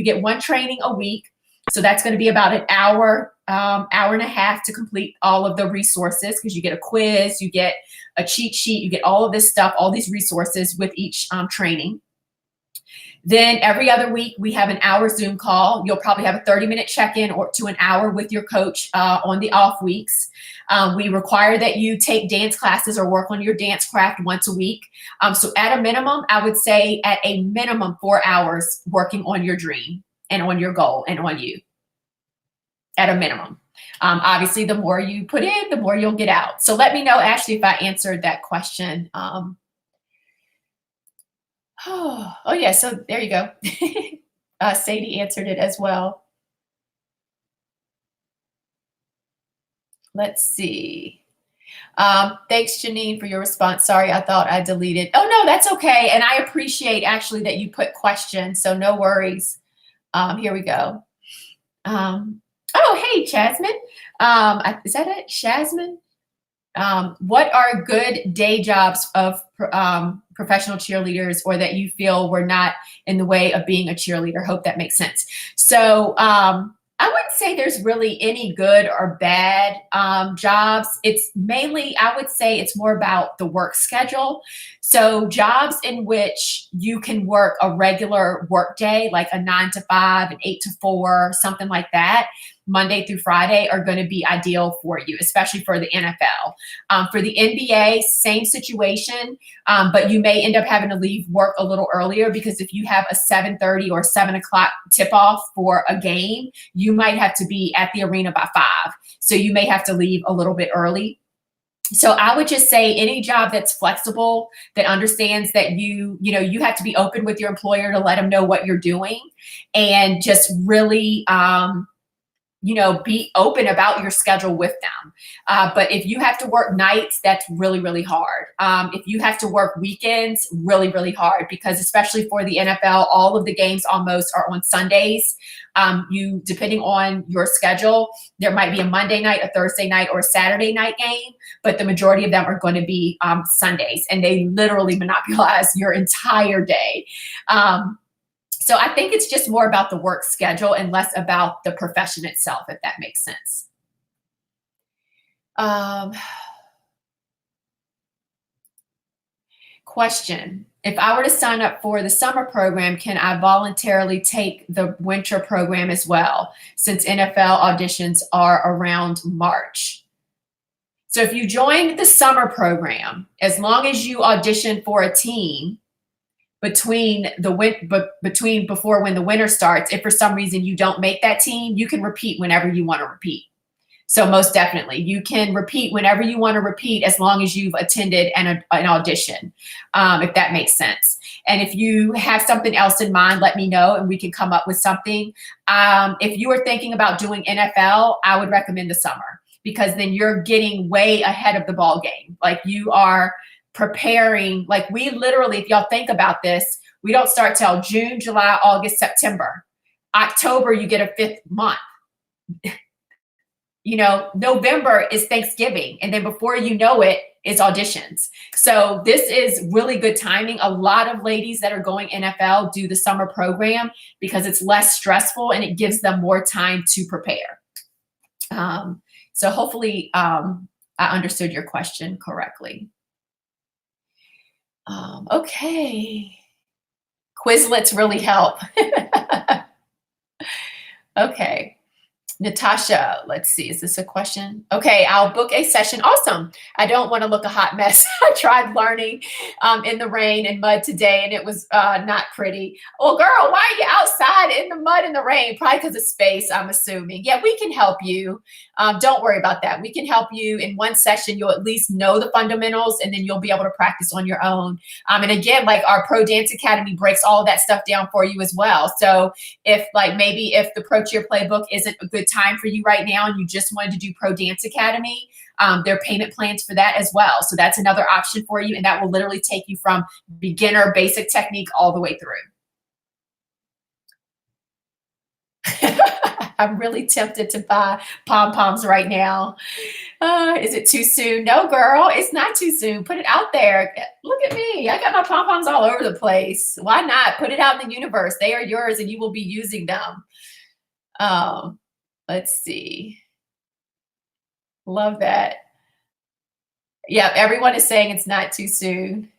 Speaker 1: get 1 training a week. So that's going to be about an hour, hour and a half to complete all of the resources, because you get a quiz, you get a cheat sheet, you get all of this stuff, all these resources with each training. Then every other week, we have an hour Zoom call. You'll probably have a 30-minute check-in or to an hour with your coach on the off weeks. We require that you take dance classes or work on your dance craft once a week. So at a minimum, I would say at a minimum 4 hours working on your dream and on your goal and on you at a minimum. Obviously, the more you put in, the more you'll get out. So let me know, Ashley, if I answered that question. Oh yeah, so there you go. Sadie answered it as well. Let's see. Thanks, Janine, for your response. Sorry, I thought I deleted. Oh no, that's okay. And I appreciate actually that you put questions, so no worries. Here we go. Oh, hey, Jasmine. Is that it, Jasmine? What are good day jobs of professional cheerleaders, or that you feel were not in the way of being a cheerleader? Hope that makes sense. So I wouldn't say there's really any good or bad jobs. It's mainly, I would say it's more about the work schedule. So jobs in which you can work a regular work day, like a 9 to 5, an 8 to 4, something like that, Monday through Friday, are going to be ideal for you, especially for the NFL. For the NBA, same situation, but you may end up having to leave work a little earlier, because if you have a 7:30 or 7 o'clock tip-off for a game, you might have to be at the arena by 5. So you may have to leave a little bit early. So I would just say any job that's flexible, that understands that you have to be open with your employer to let them know what you're doing, and just really be open about your schedule with them. But if you have to work nights, that's really, really hard. If you have to work weekends, really, really hard, because especially for the NFL, all of the games almost are on Sundays. Depending on your schedule, there might be a Monday night, a Thursday night, or a Saturday night game, but the majority of them are going to be Sundays, and they literally monopolize your entire day. So I think it's just more about the work schedule and less about the profession itself, if that makes sense. Question. If I were to sign up for the summer program, can I voluntarily take the winter program as well, since NFL auditions are around March? So if you join the summer program, as long as you audition for a team before when the winter starts, if for some reason you don't make that team, you can repeat whenever you want to repeat. So most definitely, you can repeat whenever you want to repeat, as long as you've attended an audition, if that makes sense. And if you have something else in mind, let me know and we can come up with something. If you are thinking about doing NFL, I would recommend the summer, because then you're getting way ahead of the ball game. Like, you are preparing, like, we literally, if y'all think about this, we don't start till June, July, August, September. October, you get a 5th month. November is Thanksgiving, and then before you know it is auditions. So this is really good timing. A lot of ladies that are going NFL do the summer program because it's less stressful and it gives them more time to prepare. So hopefully I understood your question correctly. Okay. Quizlets really help. Okay. Natasha, let's see. Is this a question? Okay, I'll book a session. Awesome. I don't want to look a hot mess. I tried learning in the rain and mud today, and it was not pretty. Well, girl, why are you outside in the mud and the rain? Probably because of space, I'm assuming. Yeah, we can help you. Don't worry about that. We can help you in one session. You'll at least know the fundamentals, and then you'll be able to practice on your own. And again, like our Pro Dance Academy breaks all of that stuff down for you as well. So if maybe the Pro Cheer Playbook isn't a good time for you right now and you just wanted to do Pro Dance Academy, there are payment plans for that as well. So that's another option for you, and that will literally take you from beginner basic technique all the way through. I'm really tempted to buy pom-poms right now. Is it too soon? No, girl, it's not too soon. Put it out there. Look at me. I got my pom-poms all over the place. Why not? Put it out in the universe. They are yours and you will be using them. Let's see. Love that. Yeah, everyone is saying it's not too soon.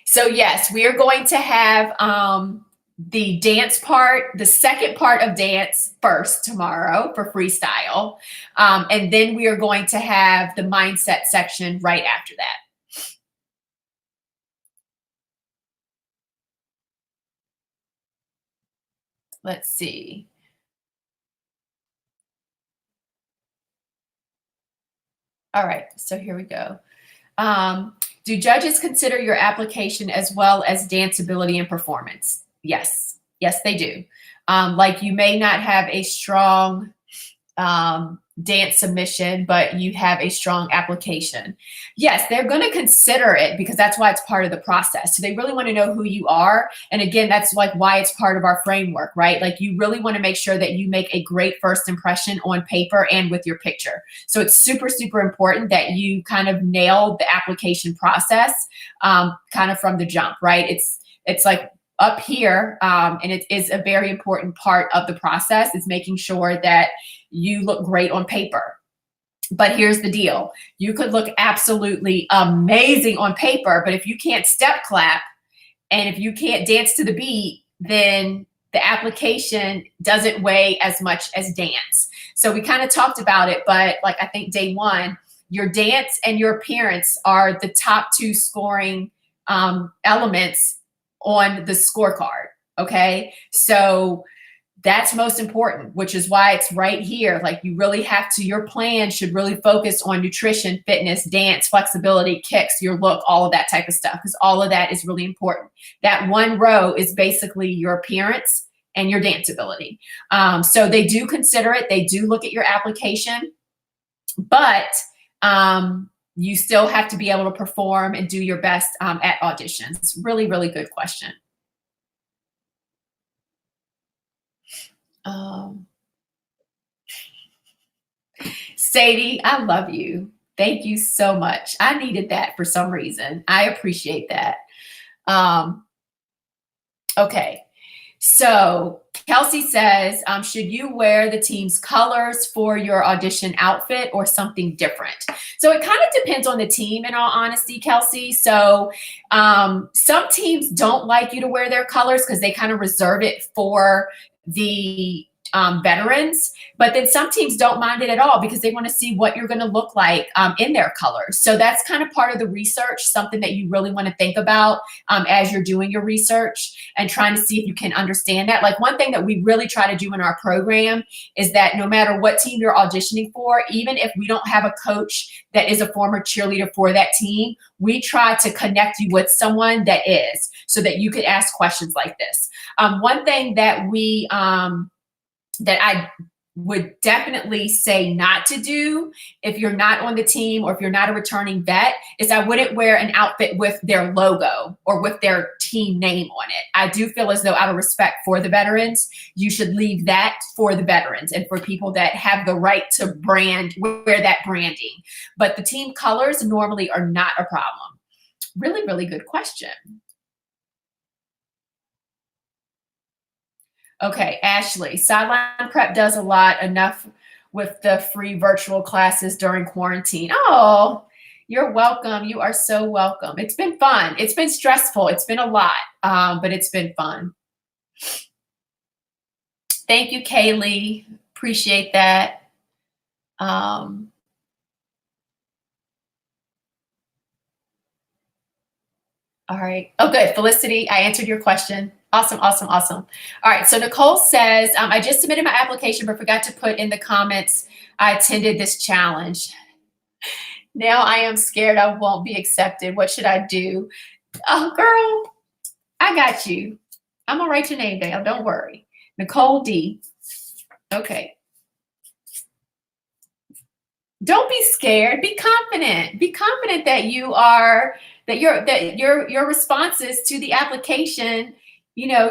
Speaker 1: So yes, we are going to have the dance part, the second part of dance first tomorrow for freestyle. And then we are going to have the mindset section right after that. Let's see. All right, so here we go. Do judges consider your application as well as dance ability and performance? Yes. Yes, they do. Like you may not have a strong dance submission, but you have a strong application. Yes, they're going to consider it because that's why it's part of the process. So they really want to know who you are. And again, that's like why it's part of our framework, right? Like you really want to make sure that you make a great first impression on paper and with your picture. So it's super, super important that you kind of nail the application process kind of from the jump, right? It's like up here, and it is a very important part of the process, is making sure that you look great on paper. But here's the deal. You could look absolutely amazing on paper, but if you can't step clap and if you can't dance to the beat, then the application doesn't weigh as much as dance. So we kind of talked about it, but like I think day one, your dance and your appearance are the top two scoring elements on the scorecard. Okay. So that's most important, which is why it's right here. Like you really have to, your plan should really focus on nutrition, fitness, dance, flexibility, kicks, your look, all of that type of stuff, because all of that is really important. That one row is basically your appearance and your dance ability. So they do consider it. They do look at your application, but you still have to be able to perform and do your best at auditions. It's really, really good question. Sadie, I love you. Thank you so much. I needed that for some reason. I appreciate that. Okay. So Kelsey says, should you wear the team's colors for your audition outfit or something different? So it kind of depends on the team, in all honesty, Kelsey. So some teams don't like you to wear their colors because they kind of reserve it for the veterans, but then some teams don't mind it at all because they want to see what you're going to look like in their colors. So that's kind of part of the research, something that you really want to think about as you're doing your research and trying to see if you can understand that. Like one thing that we really try to do in our program is that no matter what team you're auditioning for, even if we don't have a coach that is a former cheerleader for that team, we try to connect you with someone that is, so that you could ask questions like this. One thing that we that I would definitely say not to do if you're not on the team or if you're not a returning vet is I wouldn't wear an outfit with their logo or with their team name on it. I do feel as though out of respect for the veterans, you should leave that for the veterans and for people that have the right to wear that branding. But the team colors normally are not a problem. Really, really good question. Okay, Ashley, Sideline Prep does a lot, enough with the free virtual classes during quarantine. Oh, you're welcome. You are so welcome. It's been fun. It's been stressful. It's been a lot, but it's been fun. Thank you, Kaylee. Appreciate that. All right. Oh, good. Felicity, I answered your question. Awesome, awesome, awesome. All right. So Nicole says, I just submitted my application, but forgot to put in the comments I attended this challenge. Now I am scared I won't be accepted. What should I do? Oh, girl, I got you. I'm going to write your name down. Don't worry. Nicole D. Okay. Don't be scared. Be confident. Be confident that your responses to the application,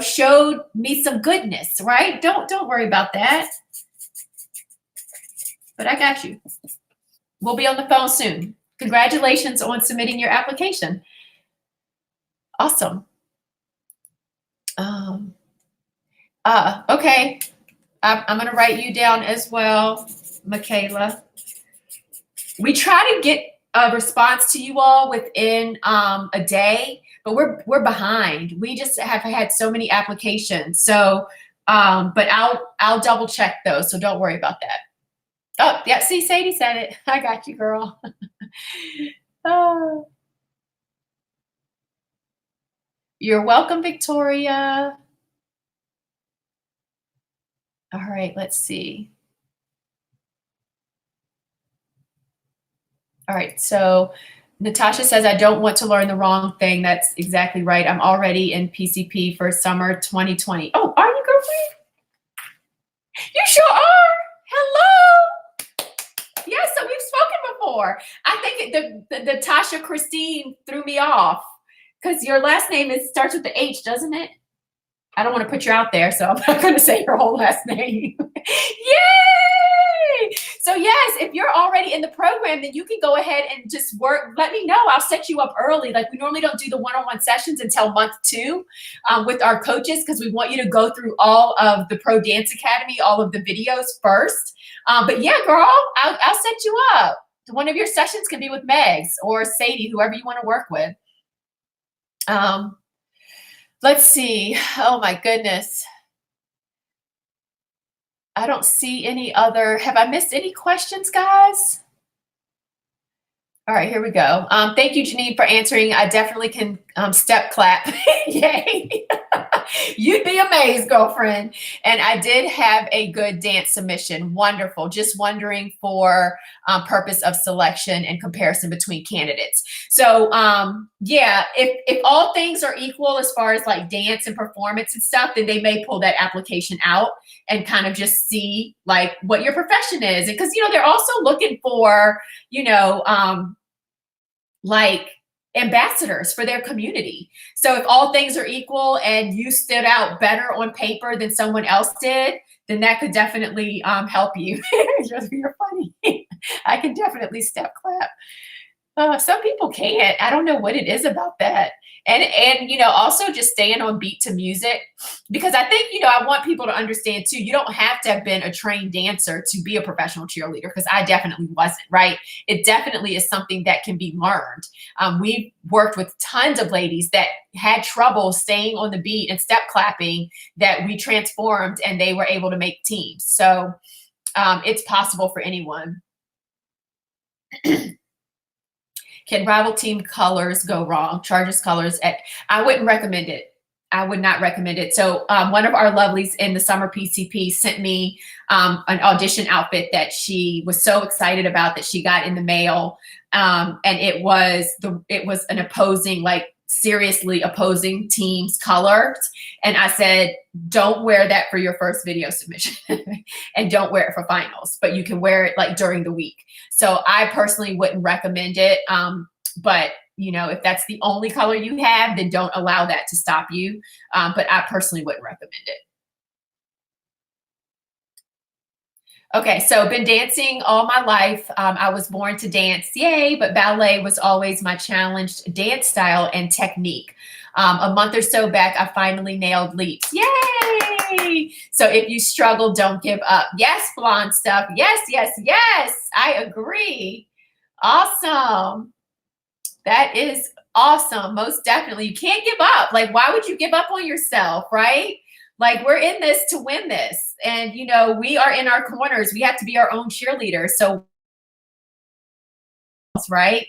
Speaker 1: showed me some goodness, right? Don't worry about that. But I got you. We'll be on the phone soon. Congratulations on submitting your application. Awesome. Okay. I'm going to write you down as well, Michaela. We try to get a response to you all within a day, but we're behind. We just have had so many applications. So, but I'll double check those. So don't worry about that. Oh, yeah. See, Sadie said it. I got you, girl. Oh. You're welcome, Victoria. All right, let's see. All right, so Natasha says, I don't want to learn the wrong thing. That's exactly right. I'm already in PCP for summer 2020. Oh, are you, girlfriend? You sure are. Hello. Yes, so we've spoken before. I think the Tasha Christine threw me off because your last name starts with the H, doesn't it? I don't want to put you out there, so I'm not going to say your whole last name. Yay! So yes, if you're already in the program, then you can go ahead and just work. Let me know. I'll set you up early. Like we normally don't do the one-on-one sessions until month 2 with our coaches because we want you to go through all of the Pro Dance Academy, all of the videos first. But yeah, girl, I'll set you up. One of your sessions can be with Megs or Sadie, whoever you want to work with. Let's see. Oh my goodness. I don't see any other. Have I missed any questions, guys? All right, here we go. Thank you, Janine, for answering. I definitely can step clap. Yay. You'd be amazed, girlfriend. And I did have a good dance submission. Wonderful. Just wondering for purpose of selection and comparison between candidates. So yeah, if all things are equal as far as like dance and performance and stuff, then they may pull that application out and kind of just see like what your profession is. And because, they're also looking for, like ambassadors for their community. So if all things are equal and you stood out better on paper than someone else did, then that could definitely help you. You're funny. I can definitely step clap. Some people can't. I don't know what it is about that. And also just staying on beat to music, because I think, I want people to understand too, you don't have to have been a trained dancer to be a professional cheerleader, because I definitely wasn't, right? It definitely is something that can be learned. We've worked with tons of ladies that had trouble staying on the beat and step clapping that we transformed and they were able to make teams. So it's possible for anyone. Can rival team colors go wrong? Charges colors. I wouldn't recommend it. I would not recommend it. So one of our lovelies in the summer PCP sent me an audition outfit that she was so excited about that she got in the mail. And it was an opposing, like seriously opposing team's colors. And I said, don't wear that for your first video submission and don't wear it for finals, but you can wear it like during the week. So I personally wouldn't recommend it. But if that's the only color you have, then don't allow that to stop you. But I personally wouldn't recommend it. Okay, so been dancing all my life. I was born to dance, yay, but ballet was always my challenged dance style and technique. A month or so back, I finally nailed leaps. Yay! So if you struggle, don't give up. Yes, blonde stuff. Yes, yes, yes. I agree. Awesome. That is awesome. Most definitely. You can't give up. Like, why would you give up on yourself, right? Like, we're in this to win this. And, you know, we are in our corners. We have to be our own cheerleaders. So, right?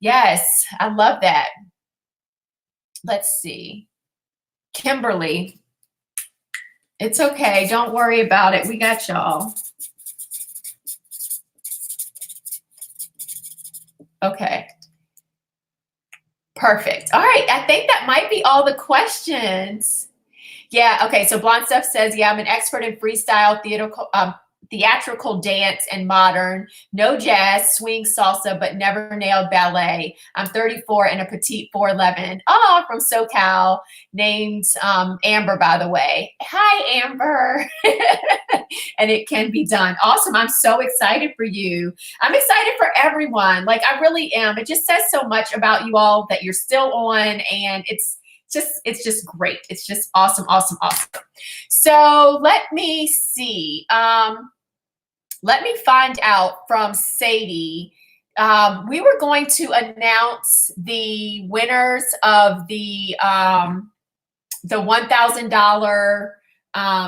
Speaker 1: Yes, I love that. Let's see. Kimberly, it's okay. Don't worry about it. We got y'all. Okay. Perfect. All right. I think that might be all the questions. Yeah. Okay. So Blonde Stuff says, yeah, I'm an expert in freestyle, theatrical dance and modern, no jazz, swing, salsa, but never nailed ballet. I'm 34 and a petite 4'11". Oh, from SoCal, named Amber, by the way. Hi, Amber. And it can be done. Awesome. I'm so excited for you. I'm excited for everyone. Like, I really am. It just says so much about you all that you're still on, and it's just great. It's just awesome, awesome, awesome. So let me see. Let me find out from Sadie. We were going to announce the winners of the $1,000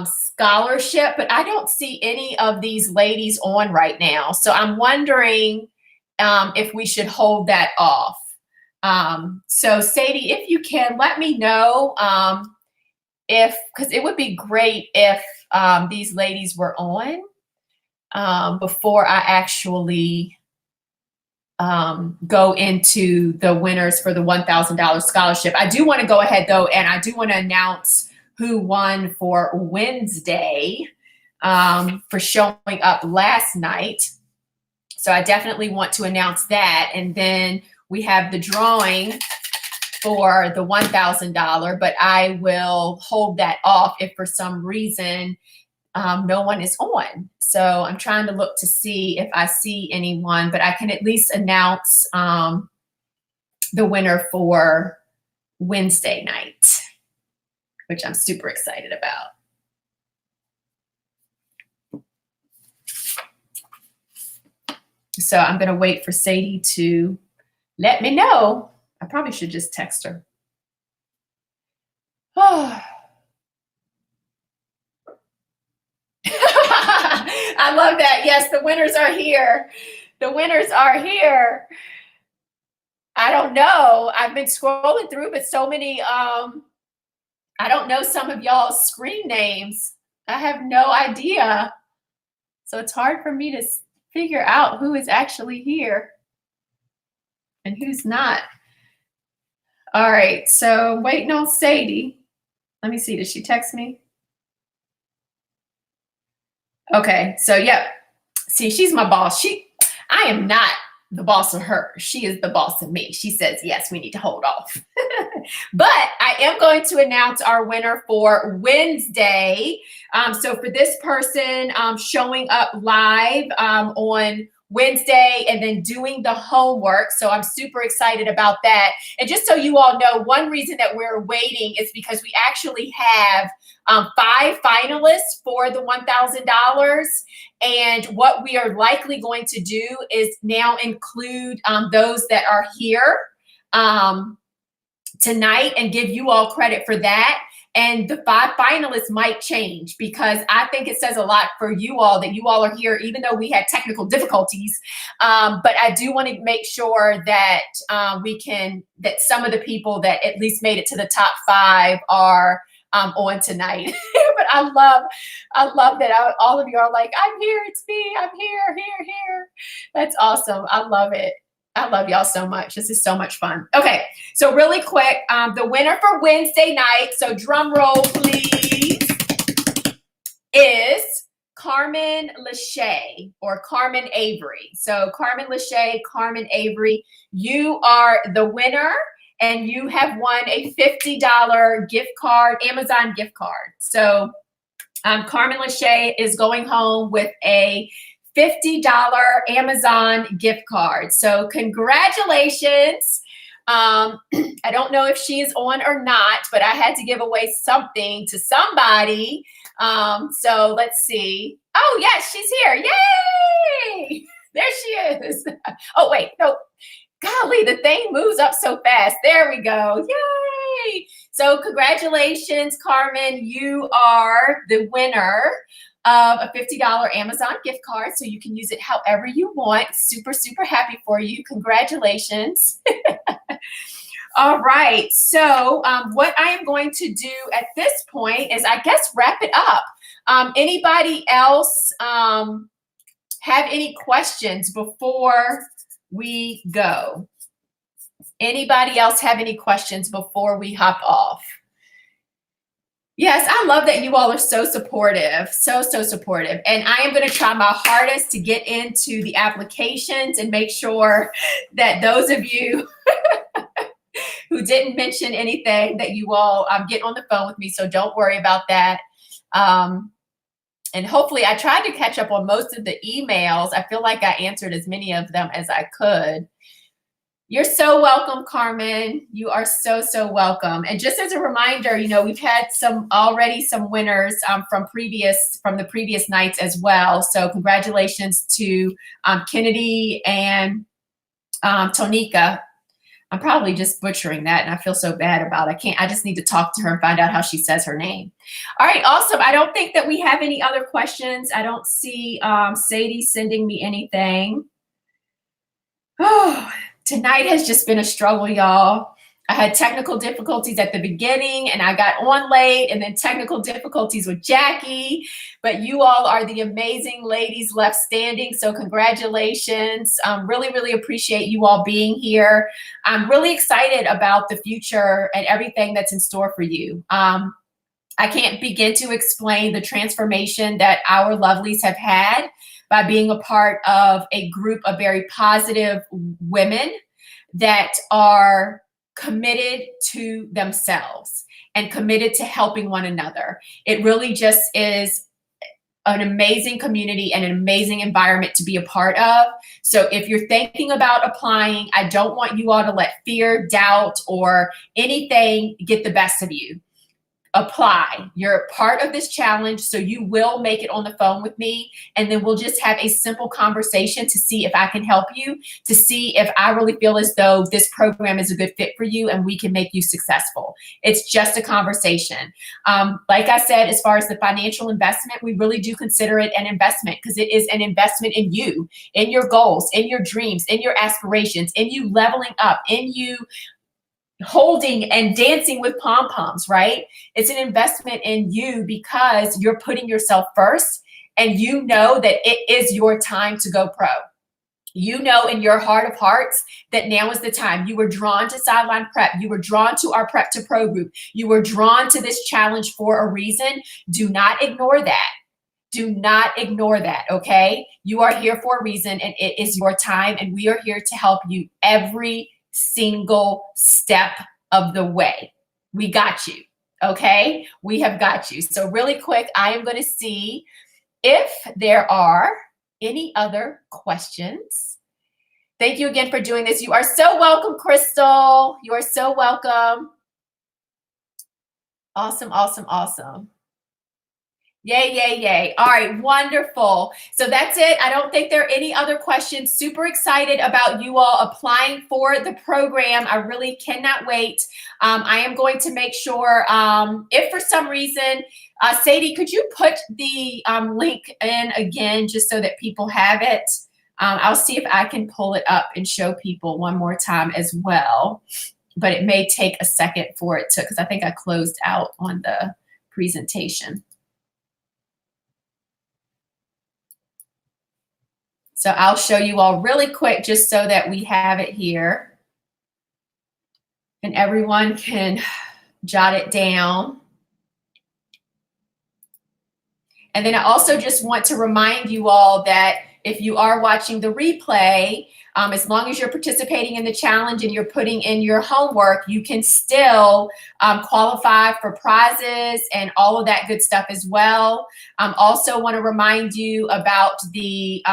Speaker 1: scholarship, but I don't see any of these ladies on right now. So I'm wondering if we should hold that off. So Sadie, if you can, let me know because it would be great if these ladies were on before I actually go into the winners for the $1,000 scholarship. I do want to go ahead though, and I do want to announce who won for Wednesday for showing up last night. So I definitely want to announce that. And then we have the drawing for the $1,000, but I will hold that off if for some reason no one is on. So I'm trying to look to see if I see anyone, but I can at least announce the winner for Wednesday night, which I'm super excited about. So I'm going to wait for Sadie to let me know. I probably should just text her. Oh. I love that. Yes, the winners are here. The winners are here. I don't know. I've been scrolling through, but so many, I don't know some of y'all's screen names. I have no idea. So it's hard for me to figure out who is actually here and who's not. All right, so waiting on Sadie. Let me see, did she text me? Okay, so yep. See, she's my boss. I am not the boss of her. She is the boss of me. She says, yes, we need to hold off. But I am going to announce our winner for Wednesday. So for this person showing up live on Wednesday and then doing the homework. So I'm super excited about that. And just so you all know, one reason that we're waiting is because we actually have 5 finalists for the $1,000. And what we are likely going to do is now include those that are here tonight and give you all credit for that. And the 5 finalists might change because I think it says a lot for you all that you all are here, even though we had technical difficulties. But I do want to make sure that that some of the people that at least made it to the top 5 are on tonight. But I love that all of you are like, I'm here, it's me, I'm here. That's awesome. I love it. I love y'all so much. This is so much fun. Okay, so really quick, the winner for Wednesday night, so drum roll please, is Carmen Lachey or Carmen Avery. So Carmen Lachey, Carmen Avery, you are the winner and you have won a $50 gift card, Amazon gift card. So Carmen Lachey is going home with a $50 Amazon gift card. So congratulations. I don't know if she is on or not, but I had to give away something to somebody. So let's see. Oh, yes, she's here. Yay! There she is. Oh, wait, no. Golly, the thing moves up so fast. There we go. Yay! So congratulations, Carmen. You are the winner of a $50 Amazon gift card. So you can use it however you want. Super, super happy for you. Congratulations. All right. So what I am going to do at this point is, I guess, wrap it up. Anybody else have any questions before we go? Anybody else have any questions before we hop off? Yes, I love that you all are so supportive, so supportive. And I am going to try my hardest to get into the applications and make sure that those of you who didn't mention anything, that you all get on the phone with me. So don't worry about that. And hopefully I tried to catch up on most of the emails. I feel like I answered as many of them as I could. You're so welcome, Carmen. You are so welcome. And just as a reminder, you know, we've had some winners from the previous nights as well. So congratulations to Kennedy and Tonika. I'm probably just butchering that, and I feel so bad about it. I just need to talk to her and find out how she says her name. All right, awesome. I don't think that we have any other questions. I don't see Sadie sending me anything. Oh, tonight has just been a struggle, y'all. I had technical difficulties at the beginning, and I got on late, and then technical difficulties with Jackie. But you all are the amazing ladies left standing, so congratulations. Really appreciate you all being here. I'm really excited about the future and everything that's in store for you. I can't begin to explain the transformation that our lovelies have had by being a part of a group of very positive women that are committed to themselves and committed to helping one another. It really just is an amazing community and an amazing environment to be a part of. So if you're thinking about applying, I don't want you all to let fear, doubt, or anything get the best of you. Apply. You're part of this challenge, so you will make it on the phone with me, and then we'll just have a simple conversation to see if I can help you, to see if I really feel as though this program is a good fit for you and we can make you successful. It's just a conversation. Like I said, as far as the financial investment, we really do consider it an investment, because it is an investment in you, in your goals, in your dreams, in your aspirations, in you leveling up, in you holding and dancing with pom-poms, right? It's an investment in you because you're putting yourself first, and you know that it is your time to go pro. You know in your heart of hearts that now is the time. You were drawn to Sideline Prep. You were drawn to our Prep to Pro group. You were drawn to this challenge for a reason. Do not ignore that. Do not ignore that, okay? You are here for a reason, and it is your time, and we are here to help you every single step of the way. We got you, okay? We have got you. So really quick, I am going to see if there are any other questions. Thank you again for doing this. You are so welcome, Crystal. You are so welcome. Awesome. Yay. All right, wonderful. So that's it. I don't think there are any other questions. Super excited about you all applying for the program. I really cannot wait. I am going to make sure, if for some reason, Sadie, could you put the link in again, just so that people have it? I'll see if I can pull it up and show people one more time as well. But it may take a second for it to, because I think I closed out on the presentation. So I'll show you all really quick, just so that we have it here and everyone can jot it down. And then I also just want to remind you all that if you are watching the replay, as long as you're participating in the challenge and you're putting in your homework, you can still qualify for prizes and all of that good stuff as well. Also want to remind you about the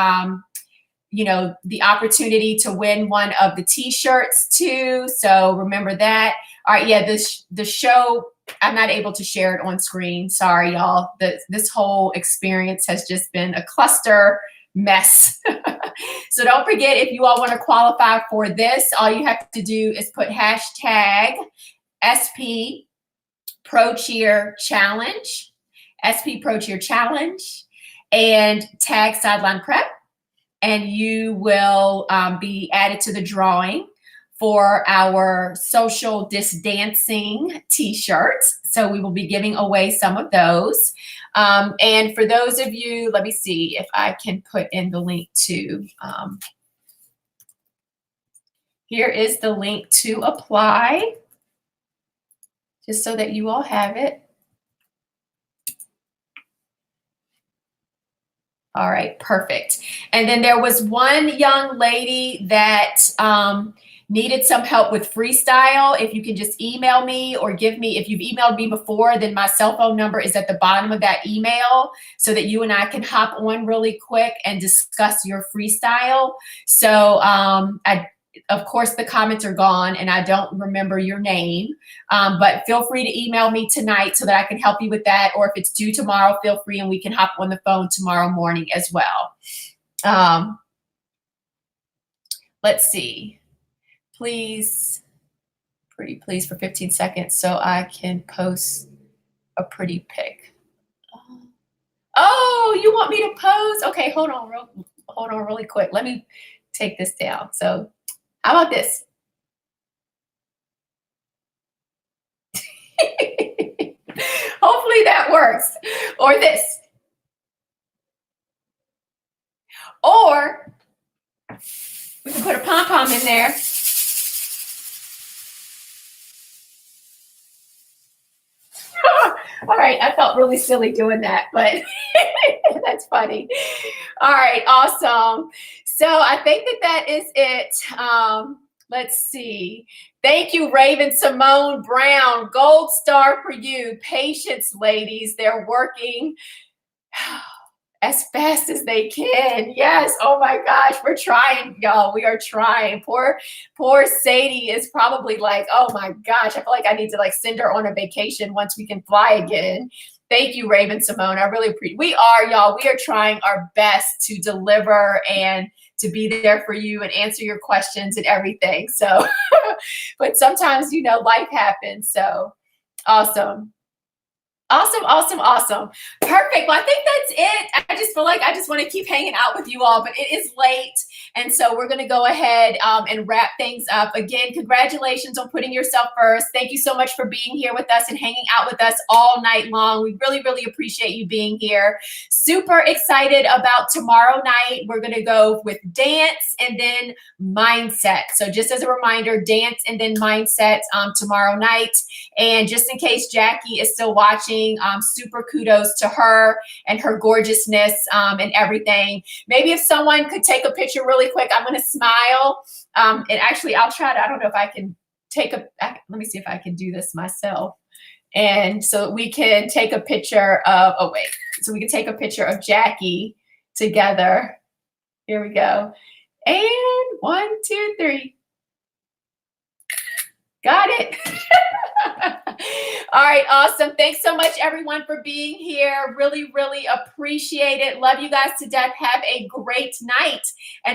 Speaker 1: the opportunity to win one of the t-shirts too. So remember that. All right, yeah, the show, I'm not able to share it on screen. Sorry, y'all. This whole experience has just been a cluster mess. So don't forget, if you all want to qualify for this, all you have to do is put hashtag SP Pro Cheer Challenge, SP Pro Cheer Challenge, and tag Sideline Prep, and you will be added to the drawing for our social dancing t-shirts. So we will be giving away some of those. And for those of you, let me see if I can put in the link to, here is the link to apply, just so that you all have it. All right, perfect. And then there was one young lady that needed some help with freestyle. If you can just email me or give me, if you've emailed me before, then my cell phone number is at the bottom of that email so that you and I can hop on really quick and discuss your freestyle. So of course, the comments are gone and I don't remember your name, but feel free to email me tonight so that I can help you with that. Or if it's due tomorrow, feel free and we can hop on the phone tomorrow morning as well. Let's see. Please, pretty please for 15 seconds so I can post a pretty pic. Oh, you want me to pose? Okay, hold on really quick. Let me take this down. So how about this? Hopefully that works. Or this. Or we can put a pom-pom in there. All right, I felt really silly doing that, but that's funny. All right, awesome. So I think that is it. Let's see. Thank you, Raven Simone Brown. Gold star for you. Patience, ladies. They're working as fast as they can. Yes. Oh my gosh. We're trying, y'all. We are trying. Poor Sadie is probably like, oh my gosh, I feel like I need to like send her on a vacation once we can fly again. Thank you, Raven Simone. I really appreciate it. We are, y'all. We are trying our best to deliver and to be there for you and answer your questions and everything. So, but sometimes, you know, life happens. So awesome. Awesome. Perfect. Well, I think that's it. I just feel like I just want to keep hanging out with you all, but it is late. And so we're going to go ahead and wrap things up. Again, congratulations on putting yourself first. Thank you so much for being here with us and hanging out with us all night long. We really, really appreciate you being here. Super excited about tomorrow night. We're going to go with dance and then mindset. So just as a reminder, dance and then mindset tomorrow night. And just in case Jackie is still watching, super kudos to her and her gorgeousness and everything. Maybe if someone could take a picture really quick, I'm going to smile. And actually, I'll try to, I don't know if I can let me see if I can do this myself. And so we can take a picture of, so we can take a picture of Jackie together. Here we go. And 1, 2, 3. Got it. All right, awesome. Thanks so much, everyone, for being here. Really, really appreciate it. Love you guys to death. Have a great night. And